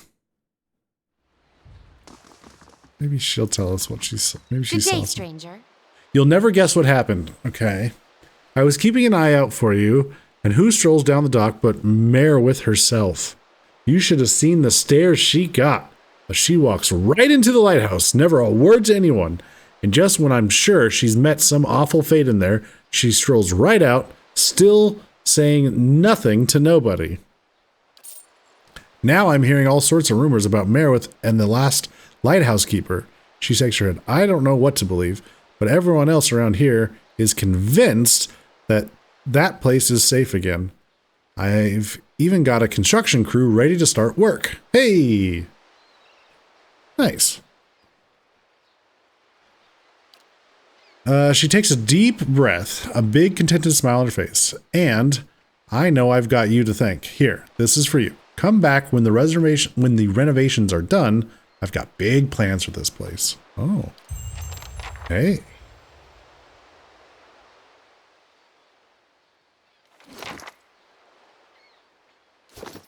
Maybe she'll tell us what she saw. Maybe she Good day, saw. stranger. You'll never guess what happened. Okay. I was keeping an eye out for you, and who strolls down the dock but Merewith herself? You should have seen the stares she got. She walks right into the lighthouse, never a word to anyone. And just when I'm sure she's met some awful fate in there, she strolls right out, still saying nothing to nobody. Now I'm hearing all sorts of rumors about Merewith and the last lighthouse keeper. She shakes her head. I don't know what to believe, but everyone else around here is convinced that that place is safe again. I've even got a construction crew ready to start work. Hey! Nice. She takes a deep breath, a big contented smile on her face, and I know I've got you to thank. Here, this is for you. Come back when the renovations are done. I've got big plans for this place. Oh. Hey.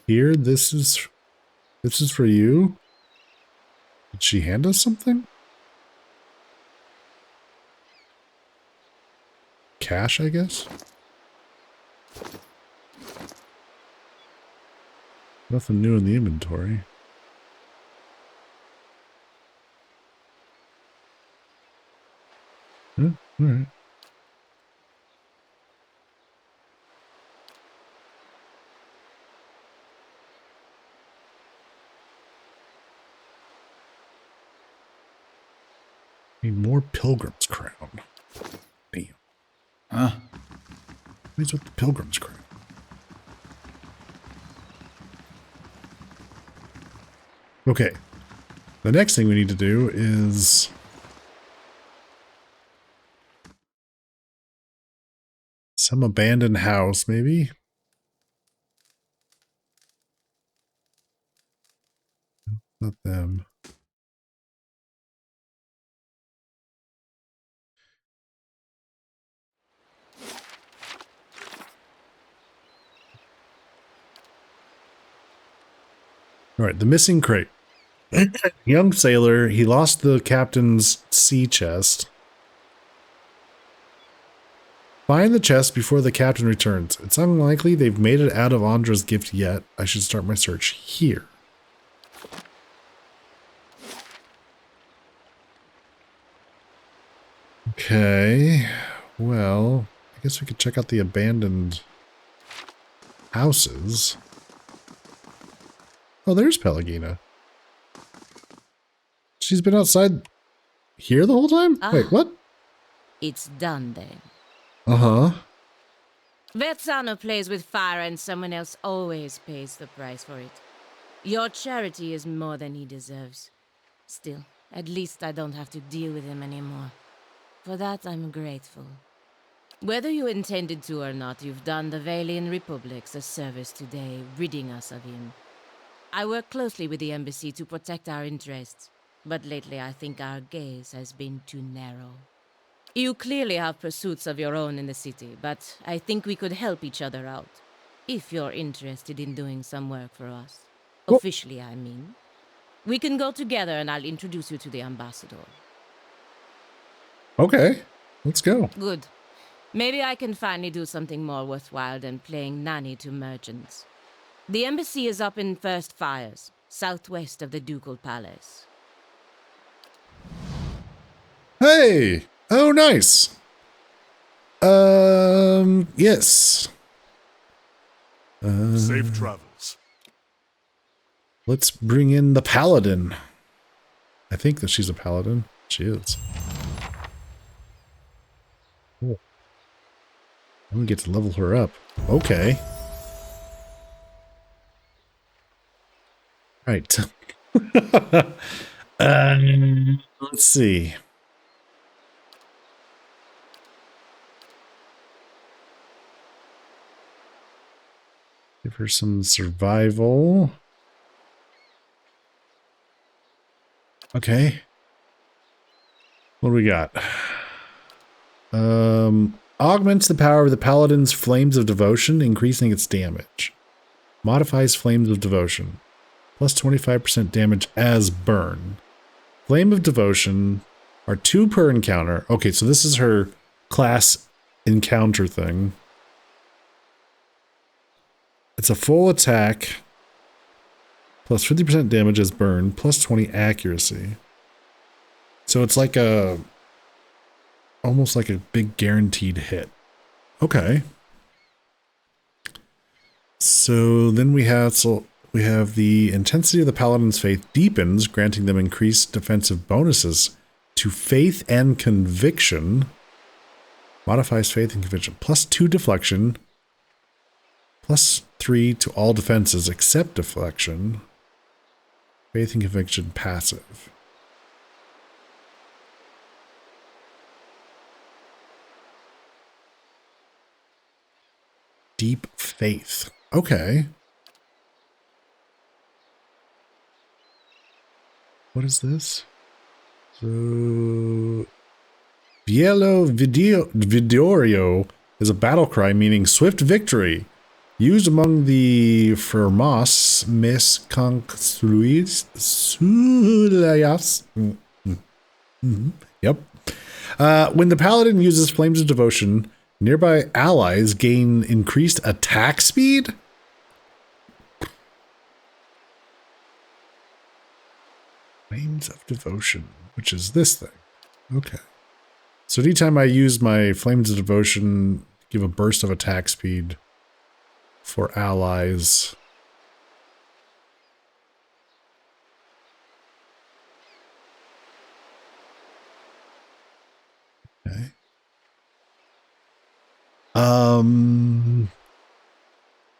Here, this is for you. Did she hand us something? Cash, I guess? Nothing new in the inventory. Huh? All right. Need more Pilgrim's Crown. Damn. Huh? He's with the Pilgrim's crew. Okay. The next thing we need to do is some abandoned house, maybe? Not them. All right, the missing crate. Young sailor, he lost the captain's sea chest. Find the chest before the captain returns. It's unlikely they've made it out of Andra's gift yet. I should start my search here. Okay, well, I guess we could check out the abandoned houses. Oh, there's Pelagina. She's been outside here the whole time? Wait, what? It's done then. Uh-huh. Vetsano plays with fire and someone else always pays the price for it. Your charity is more than he deserves. Still, at least I don't have to deal with him anymore. For that, I'm grateful. Whether you intended to or not, you've done the Valian Republics a service today, ridding us of him. I work closely with the embassy to protect our interests, but lately I think our gaze has been too narrow. You clearly have pursuits of your own in the city, but I think we could help each other out. If you're interested in doing some work for us. Officially, I mean. We can go together and I'll introduce you to the ambassador. Okay, let's go. Good. Maybe I can finally do something more worthwhile than playing nanny to merchants. The embassy is up in First Fires, southwest of the Ducal Palace. Hey! Oh, nice. Yes. Safe travels. Let's bring in the paladin. I think that she's a paladin. She is. Cool. I'm gonna get to level her up. Okay. Right. Let's see. Give her some survival. Okay. What do we got? Augments the power of the paladin's flames of devotion, increasing its damage. Modifies flames of devotion. Plus 25% damage as burn. Flame of devotion are 2 per encounter. Okay, so this is her class encounter thing. It's a full attack, plus 50% damage as burn, plus 20 accuracy. So it's like almost like a big guaranteed hit. Okay. So then we have the intensity of the Paladin's faith deepens, granting them increased defensive bonuses to faith and conviction. Modifies faith and conviction. Plus 2 deflection. Plus 3 to all defenses except deflection. Faith and conviction passive. Deep faith. Okay. What is this? So Bielo Vidorio is a battle cry meaning swift victory. Used among the Fermas Misconstruidas. Yep. When the paladin uses flames of devotion, nearby allies gain increased attack speed? Flames of devotion, which is this thing. Okay. So anytime I use my flames of devotion, give a burst of attack speed for allies. Okay.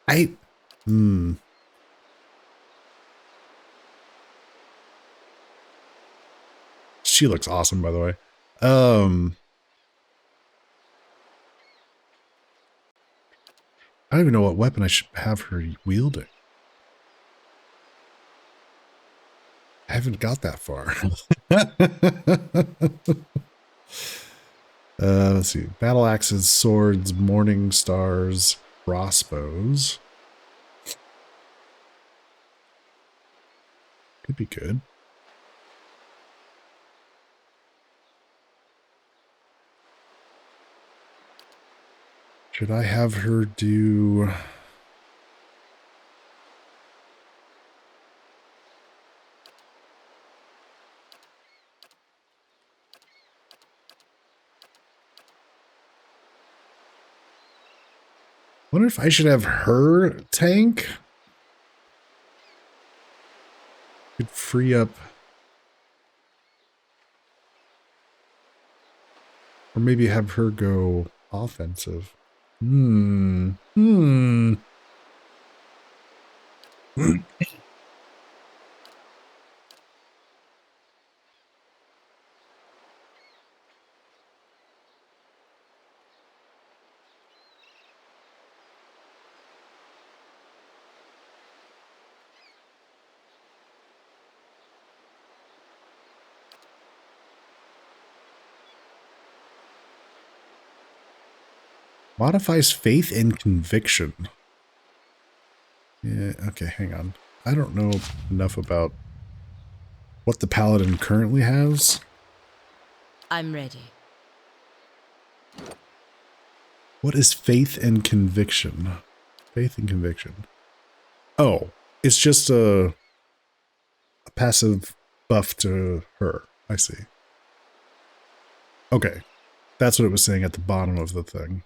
I She looks awesome, by the way. I don't even know what weapon I should have her wielding. I haven't got that far. Let's see. Battle axes, swords, morning stars, crossbows. Could be good. Should I have her do... Wonder if I should have her tank? Could free up... Or maybe have her go offensive. Modifies faith and conviction. Yeah, okay, hang on. I don't know enough about what the paladin currently has. I'm ready. What is faith and conviction? Faith and conviction. Oh, it's just a passive buff to her. I see. Okay. That's what it was saying at the bottom of the thing.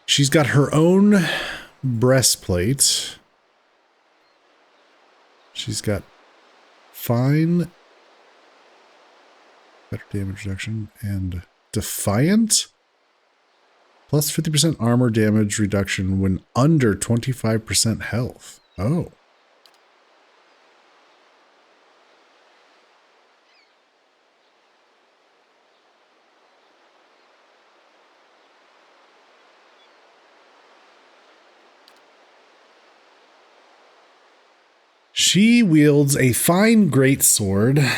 She's got her own breastplate. She's got fine, better damage reduction, and defiant. Plus 50% armor damage reduction when under 25% health. Oh. She wields a fine greatsword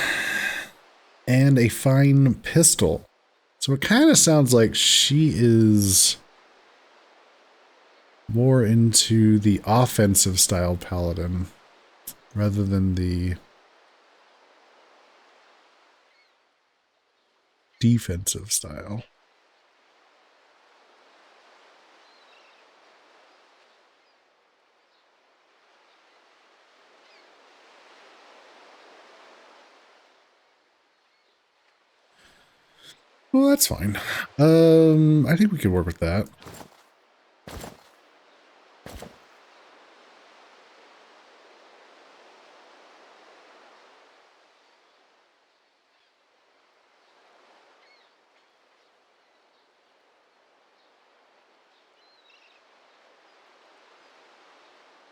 and a fine pistol. So it kind of sounds like she is more into the offensive style paladin rather than the defensive style. Well, that's fine. I think we could work with that.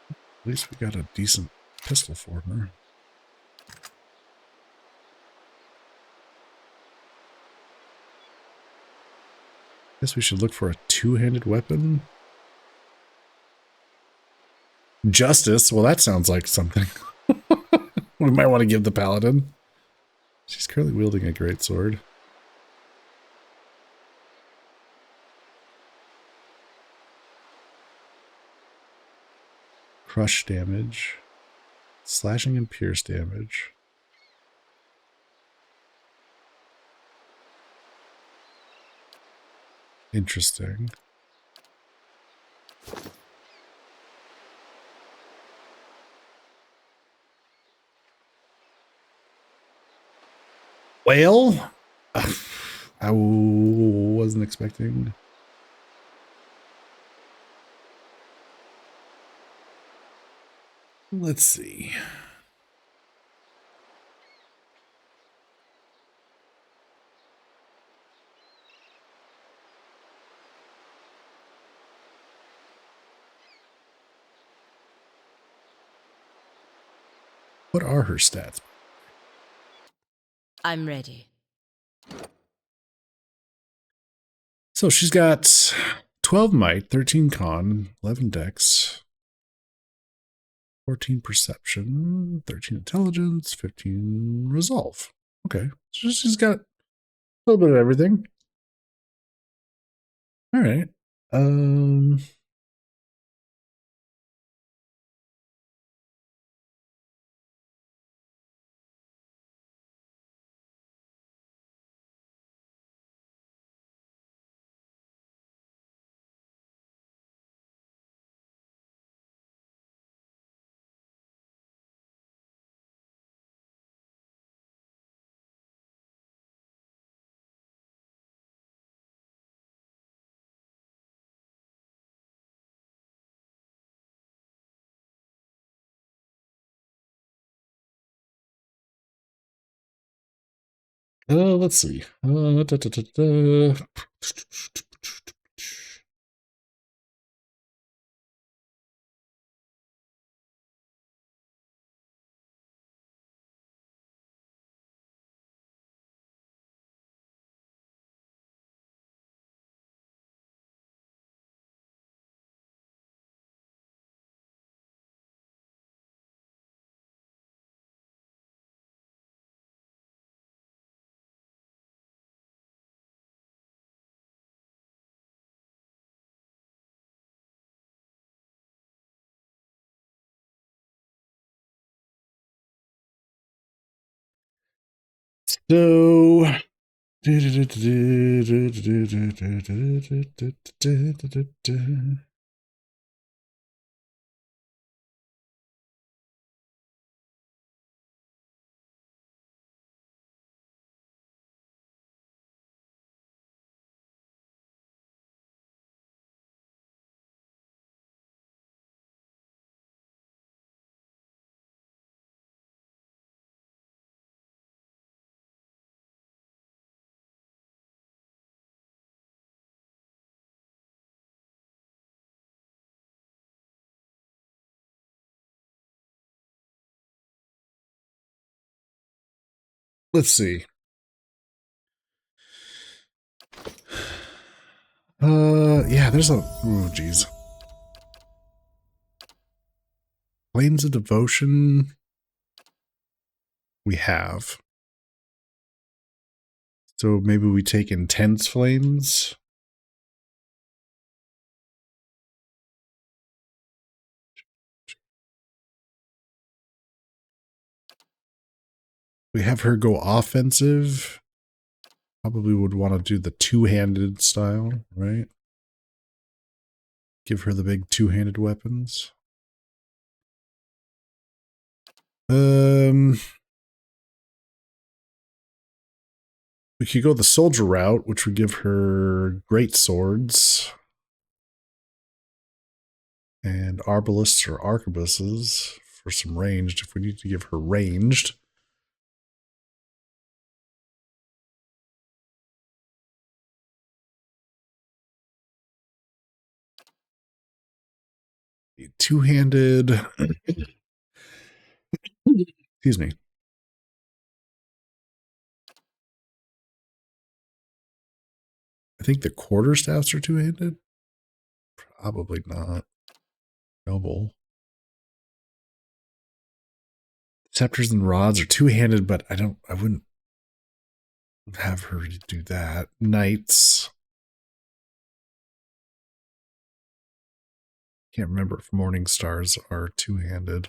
At least we got a decent pistol for her. Guess we should look for a two-handed weapon. Justice. Well, that sounds like something we might want to give the paladin. She's currently wielding a greatsword. Crush damage. Slashing and pierce damage. Interesting. Well, I wasn't expecting. Let's see. What are her stats? I'm ready. So she's got 12 might, 13 con, 11 dex, 14 perception, 13 intelligence, 15 resolve. Okay. So she's got a little bit of everything. All right. Let's see. So let's see. Yeah, there's a, oh geez. Flames of Devotion we have. So maybe we take Intense Flames. We have her go offensive. Probably would want to do the two-handed style, right? Give her the big two-handed weapons. We could go the soldier route, which would give her great swords and arbalists or arquebuses for some ranged. If we need to give her ranged, two-handed. Excuse me. I think the quarterstaffs are two-handed. Probably not. Noble. Scepters and rods are two-handed, but I wouldn't have her do that. Knights. Can't remember if Morning Stars are two-handed.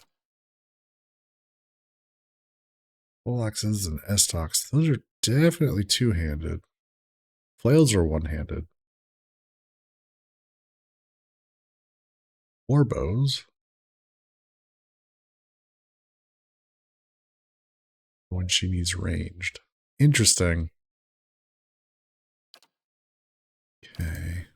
Poleaxes and Estocks, those are definitely two-handed. Flails are one-handed. Warbows. When she needs ranged. Interesting. Okay.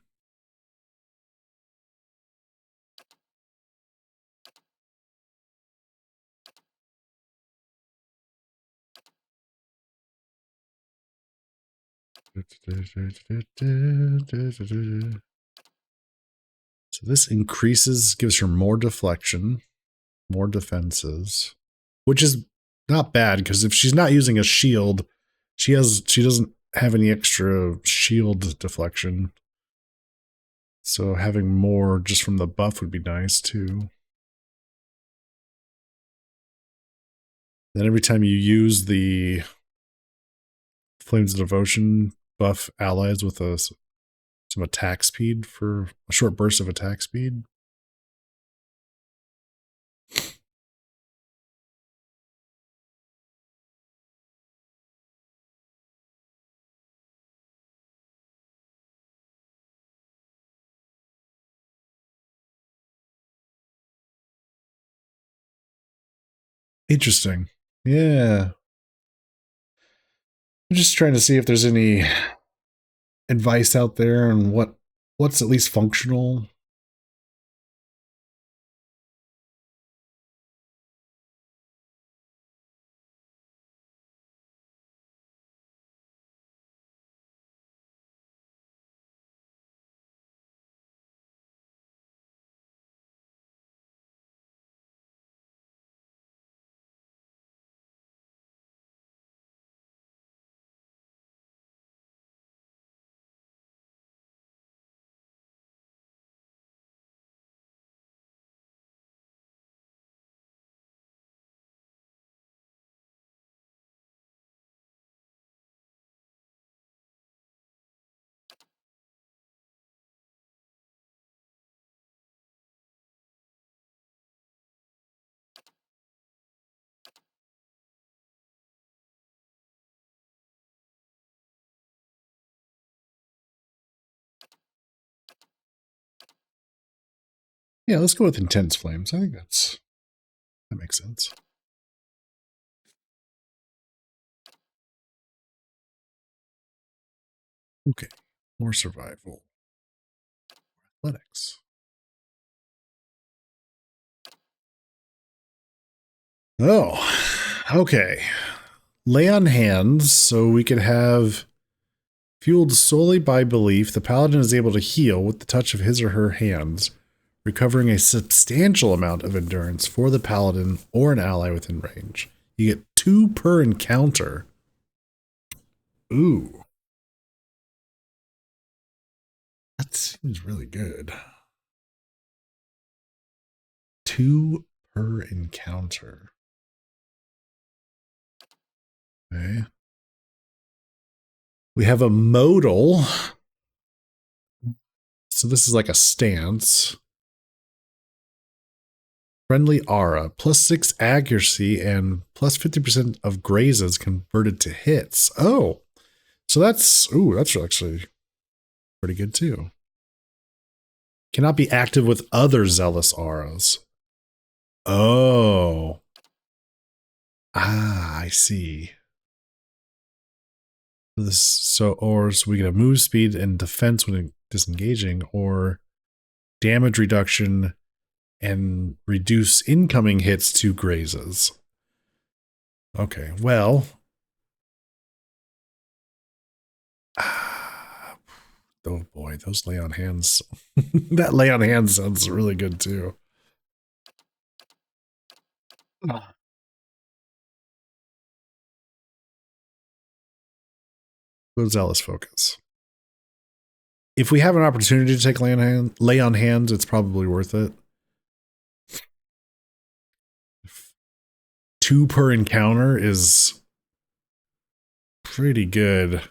So this increases, gives her more deflection, more defenses. which is not bad because if she's not using a shield, she doesn't have any extra shield deflection. So having more just from the buff would be nice too. Then every time you use the Flames of Devotion, buff allies with some attack speed for a short burst of attack speed. Interesting. Yeah. I'm just trying to see if there's any advice out there on what's at least functional. Yeah, let's go with Intense Flames. I think that makes sense. Okay, more survival. Athletics. Oh, okay. Lay on Hands, so we could have fueled solely by belief, the paladin is able to heal with the touch of his or her hands, recovering a substantial amount of endurance for the paladin or an ally within range. You get 2 per encounter. Ooh. That seems really good. 2 per encounter. Okay. We have a modal. So this is like a stance. Friendly aura, +6 accuracy and +50% of grazes converted to hits. Oh, so that's actually pretty good too. Cannot be active with other zealous auras. Oh. Ah, I see. So we get a move speed and defense when disengaging, or damage reduction and reduce incoming hits to grazes. Okay, well. Oh boy, those lay on hands. That lay on hands sounds really good too. Go Zealous Focus. If we have an opportunity to take lay on hands, it's probably worth it. 2 per encounter is pretty good.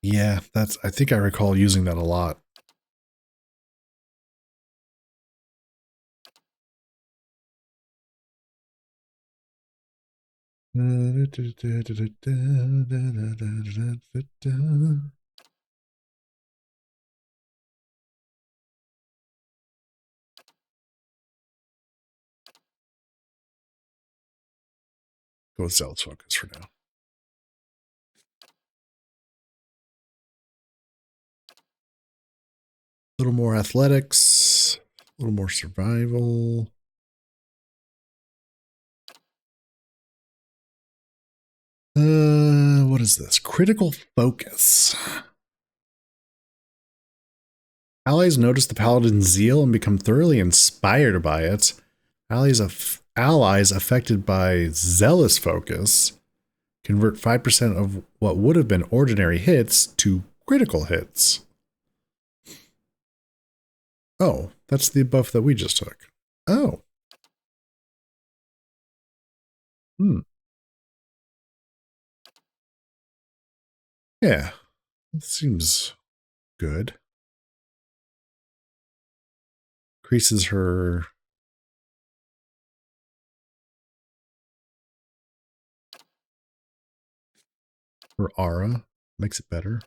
Yeah, I think I recall using that a lot. Go with Zealous Focus for now. A little more athletics, a little more survival. What is this? Critical Focus. Allies notice the paladin's zeal and become thoroughly inspired by it. Allies affected by zealous focus convert 5% of what would have been ordinary hits to critical hits. Oh, that's the buff that we just took. Oh. Yeah, it seems good. Increases her aura, makes it better.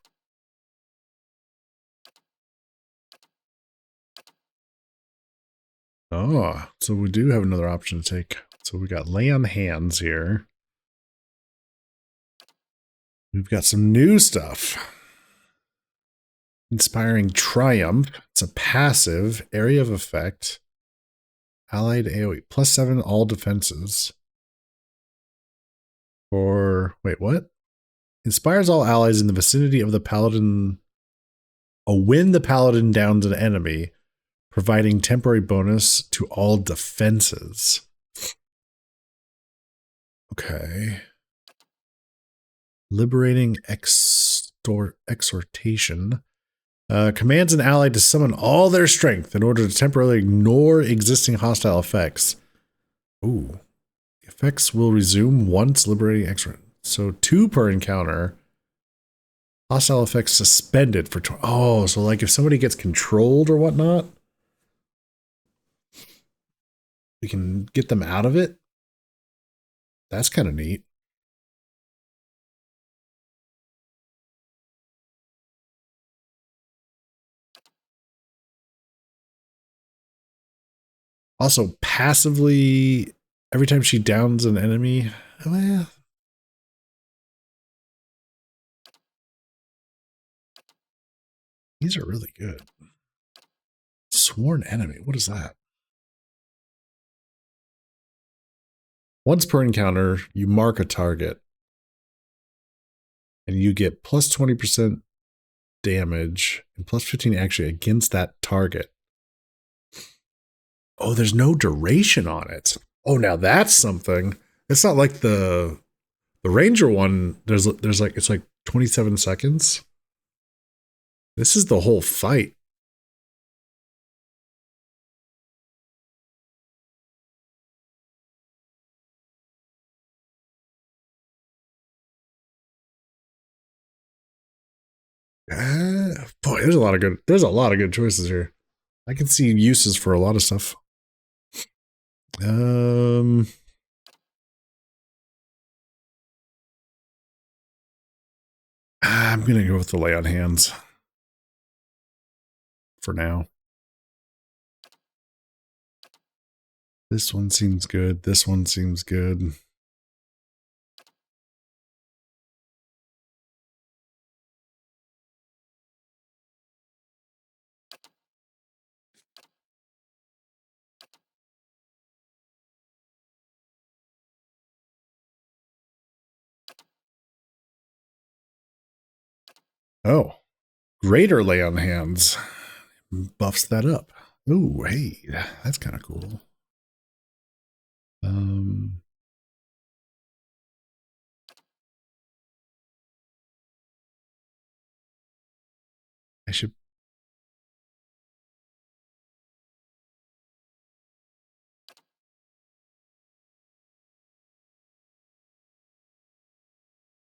Oh, so we do have another option to take. So we got lay on hands here. We've got some new stuff. Inspiring Triumph. It's a passive area of effect. Allied AoE. +7 all defenses. Or, wait, what? Inspires all allies in the vicinity of the paladin. When the paladin downs an enemy, providing temporary bonus to all defenses. Okay. Liberating exhortation. Commands an ally to summon all their strength in order to temporarily ignore existing hostile effects. Ooh. Effects will resume once liberating extra. So 2 per encounter. Hostile effects suspended for... Oh, so like if somebody gets controlled or whatnot, we can get them out of it. That's kind of neat. Also, passively, every time she downs an enemy, well, these are really good. Sworn enemy, what is that? Once per encounter, you mark a target, and you get plus 20% damage and plus 15 actually against that target. Oh, there's no duration on it. Oh, now that's something. It's not like the Ranger one. There's like, it's like 27 seconds. This is the whole fight. Boy, there's a lot of good choices here. I can see uses for a lot of stuff. I'm gonna go with the lay on hands for now. This one seems good. This one seems good. Oh, greater lay on hands buffs that up. Ooh, hey, that's kind of cool. I should.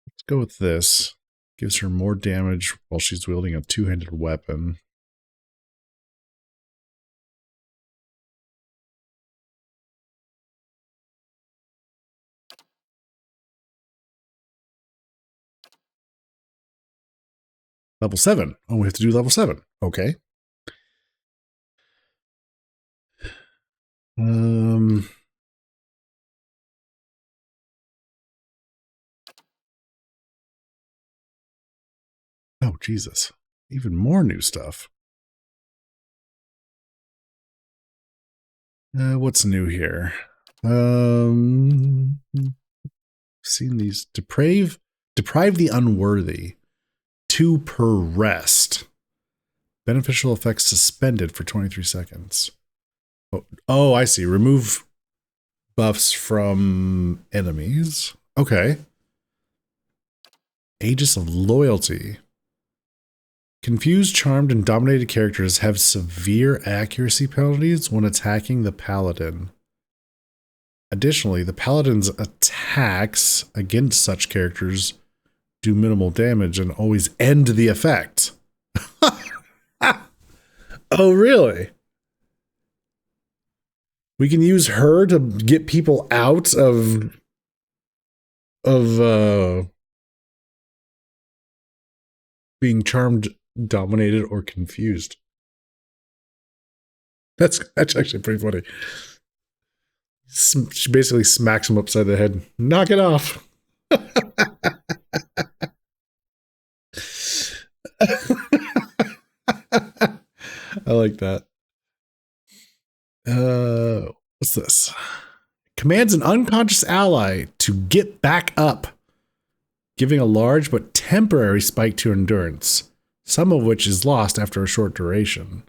Let's go with this. Gives her more damage while she's wielding a two-handed weapon. Level 7. Oh, we have to do level 7. Okay. Oh, Jesus. Even more new stuff. What's new here? Seen these. Deprive the unworthy. 2 per rest. Beneficial effects suspended for 23 seconds. Oh, I see. Remove buffs from enemies. Okay. Aegis of Loyalty. Confused, charmed, and dominated characters have severe accuracy penalties when attacking the paladin. Additionally, the paladin's attacks against such characters do minimal damage and always end the effect. Oh, really? We can use her to get people out of being charmed, dominated, or confused. That's actually pretty funny. She basically smacks him upside the head. Knock it off. I like that. What's this? Commands an unconscious ally to get back up, giving a large but temporary spike to endurance, some of which is lost after a short duration.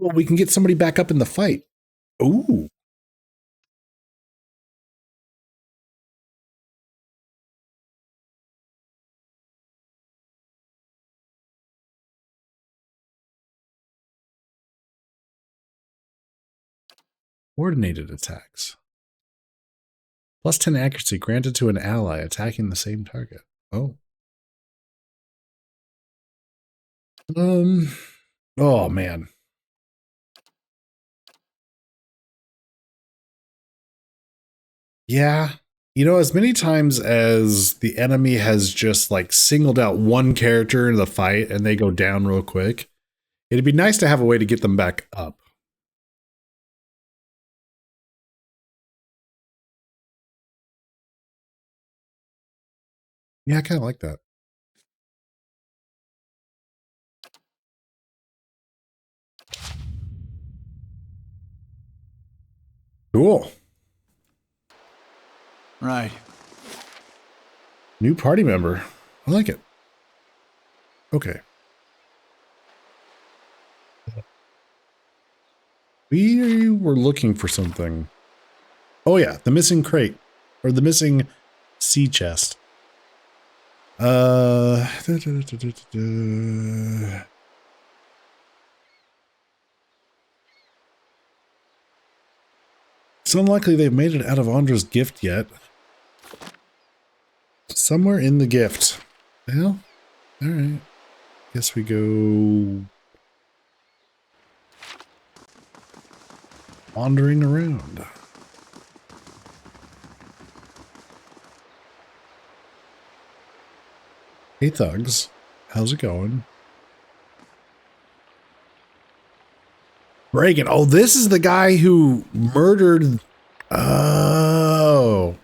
Oh, we can get somebody back up in the fight. Ooh. Coordinated attacks. Plus 10 accuracy granted to an ally attacking the same target. Oh. Oh, man. Yeah. You know, as many times as the enemy has just like singled out one character in the fight and they go down real quick, it'd be nice to have a way to get them back up. Yeah, I kind of like that. Cool. Right. New party member. I like it. Okay. We were looking for something. Oh yeah, the missing crate. Or the missing sea chest. It's unlikely they've made it out of Andra's gift yet. Somewhere in the gift. Well, alright. Guess we go wandering around. Hey thugs, how's it going? Reagan. Oh, this is the guy who murdered. Oh.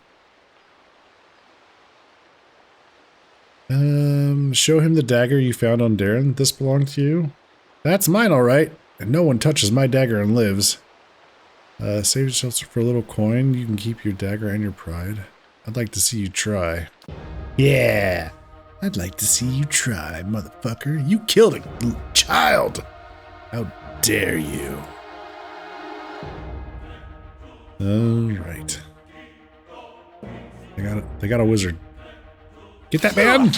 Show him the dagger you found on Darren. This belonged to you. That's mine, all right. And no one touches my dagger and lives. Save yourself for a little coin. You can keep your dagger and your pride. I'd like to see you try. Yeah. I'd like to see you try, motherfucker. You killed a child. How dare you? All right. They got a wizard. Get that man!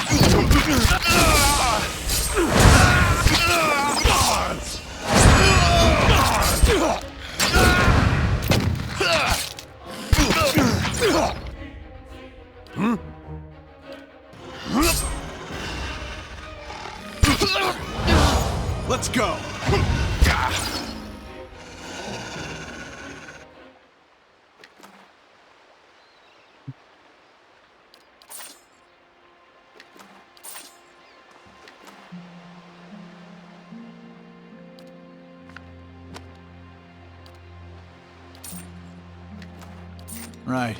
Let's go. Right.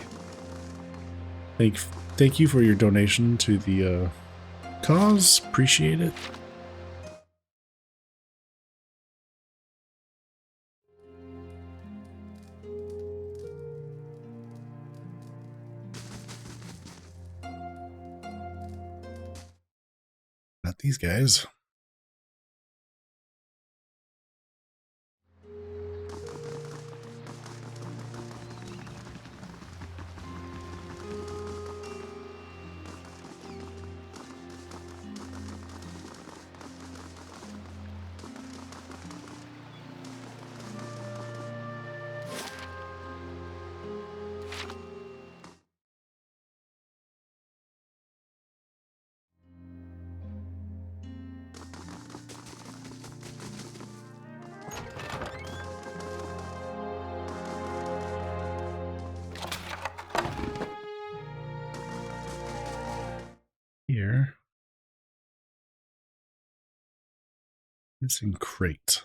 Thank you for your donation to the cause. Appreciate it. Not these guys. Here. Missing crate.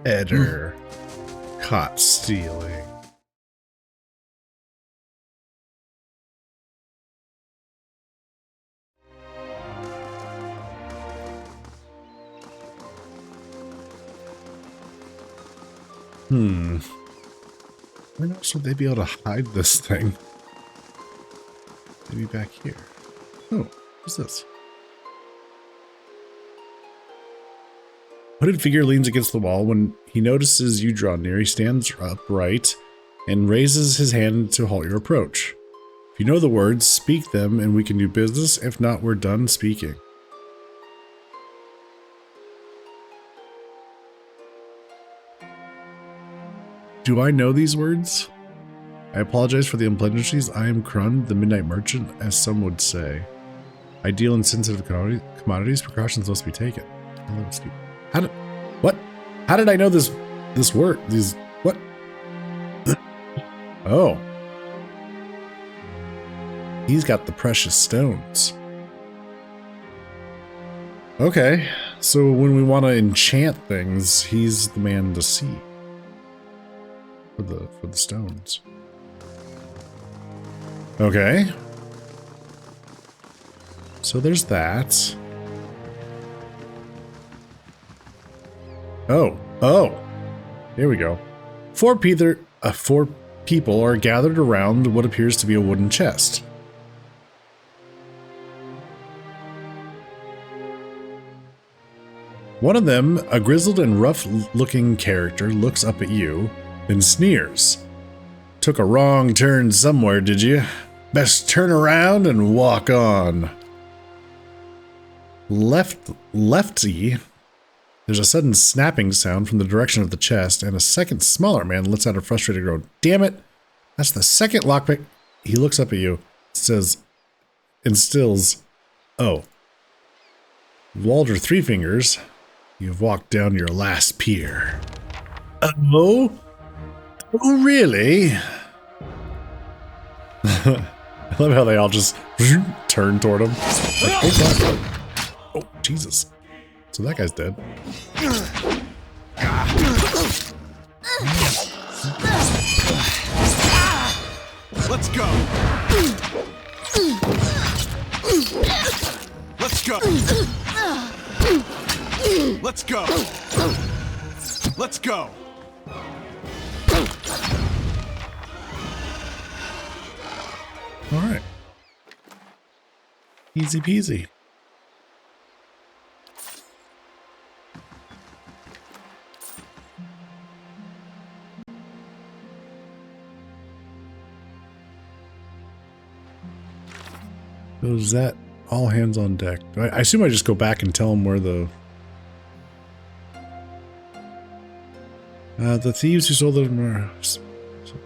Eder. Caught stealing. Where else would they be able to hide this thing? Maybe back here. Oh, what's this? Hooded figure leans against the wall. When he notices you draw near, he stands upright and raises his hand to halt your approach. If you know the words, speak them and we can do business. If not, we're done speaking. Do I know these words? I apologize for the unpleasantries. I am Krund, the Midnight Merchant, as some would say. I deal in sensitive commodities. Precautions must be taken. How did I know this word? What? Oh. He's got the precious stones. Okay. So when we want to enchant things, he's the man to see. For the stones. Okay. So there's that. Oh. Here we go. Four people are gathered around what appears to be a wooden chest. One of them, a grizzled and rough-looking character, looks up at you, then sneers. Took a wrong turn somewhere, did you? Best turn around and walk on. Lefty. There's a sudden snapping sound from the direction of the chest, and a second smaller man lets out a frustrated groan. Damn it! That's the second lockpick. He looks up at you, instills, oh. Walder Three Fingers, you've walked down your last pier. Oh? Oh, really? I love how they all just turn toward him. Like, oh, Jesus. So that guy's dead. Let's go. Let's go. Let's go. Let's go. All right. Easy peasy. So is that all hands on deck? I assume I just go back and tell them where the thieves who sold them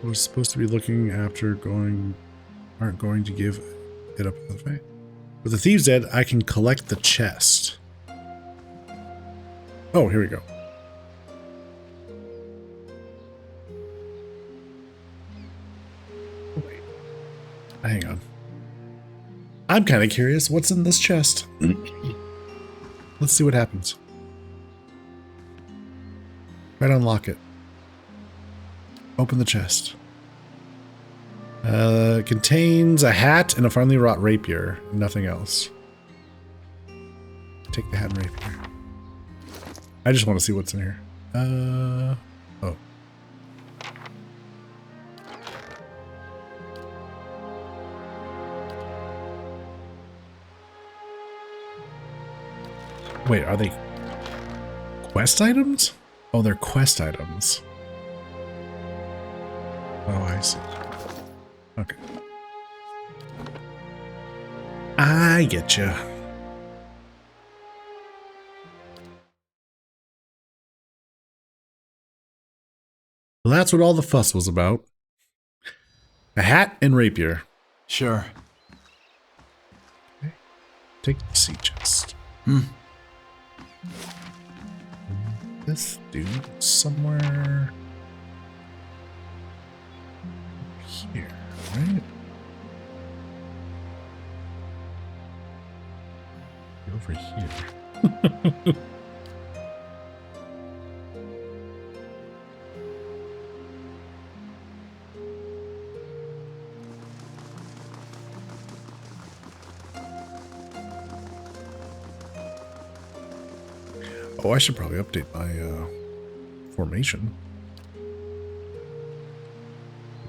was supposed to be looking after aren't going to give it up. Okay. With the thieves dead, I can collect the chest. Oh, here we go. Wait. Hang on. I'm kind of curious what's in this chest. Let's see what happens. Try to unlock it. Open the chest. Contains a hat and a finely wrought rapier. Nothing else. Take the hat and rapier. I just want to see what's in here. Oh. Wait, are they quest items? Oh, they're quest items. Oh, I see. Okay. I get you. Well, that's what all the fuss was about. A hat and rapier. Sure. Okay. Take the sea chest. This dude somewhere here, right? Over here. Oh, I should probably update my formation.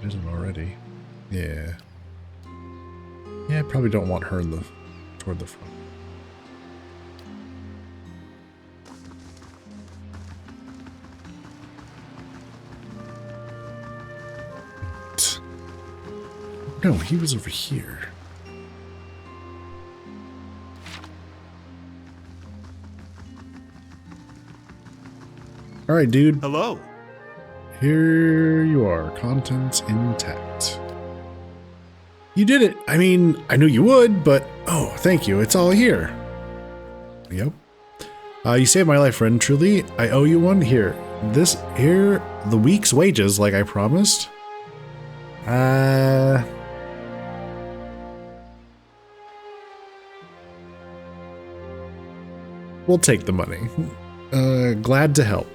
It isn't already. Yeah. Yeah, I probably don't want her toward the front. No, he was over here. All right, dude. Hello. Here you are, contents intact. You did it. I mean, I knew you would, but oh, thank you. It's all here. Yep. You saved my life, friend. Truly, I owe you one. Here, the week's wages, like I promised. We'll take the money. Glad to help.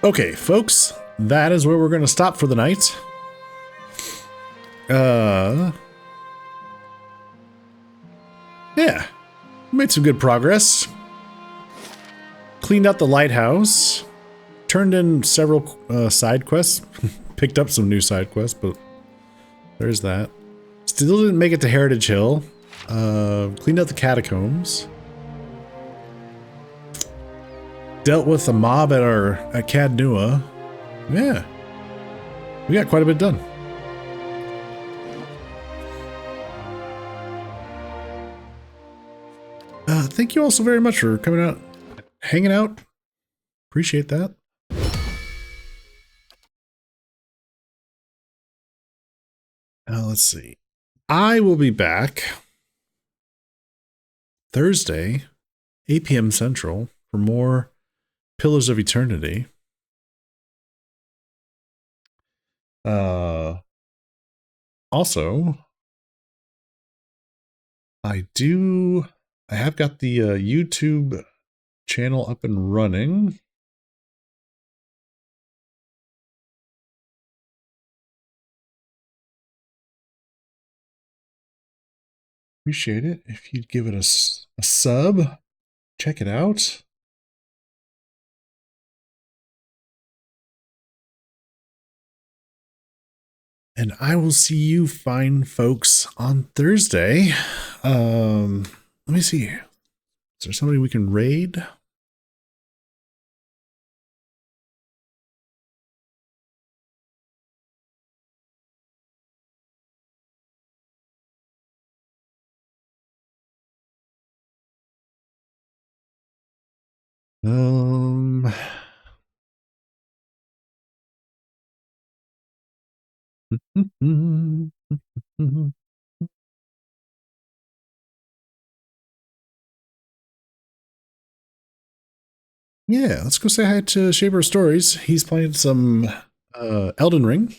Okay, folks, that is where we're going to stop for the night. Yeah, made some good progress. Cleaned out the lighthouse. Turned in several side quests. Picked up some new side quests, but there's that. Still didn't make it to Heritage Hill. Cleaned out the catacombs. Dealt with a mob at Cad Nua. Yeah. We got quite a bit done. Thank you all so very much for coming out, hanging out. Appreciate that. Let's see. I will be back Thursday, 8 p.m. Central, for more Pillars of Eternity. Also, I have got the YouTube channel up and running. Appreciate it if you'd give it a sub. Check it out. And I will see you fine folks on Thursday. Let me see. Is there somebody we can raid? Yeah, let's go say hi to Shaper of Stories. He's playing some Elden Ring.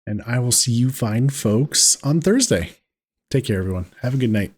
And I will see you fine folks on Thursday. Take care, everyone. Have a good night.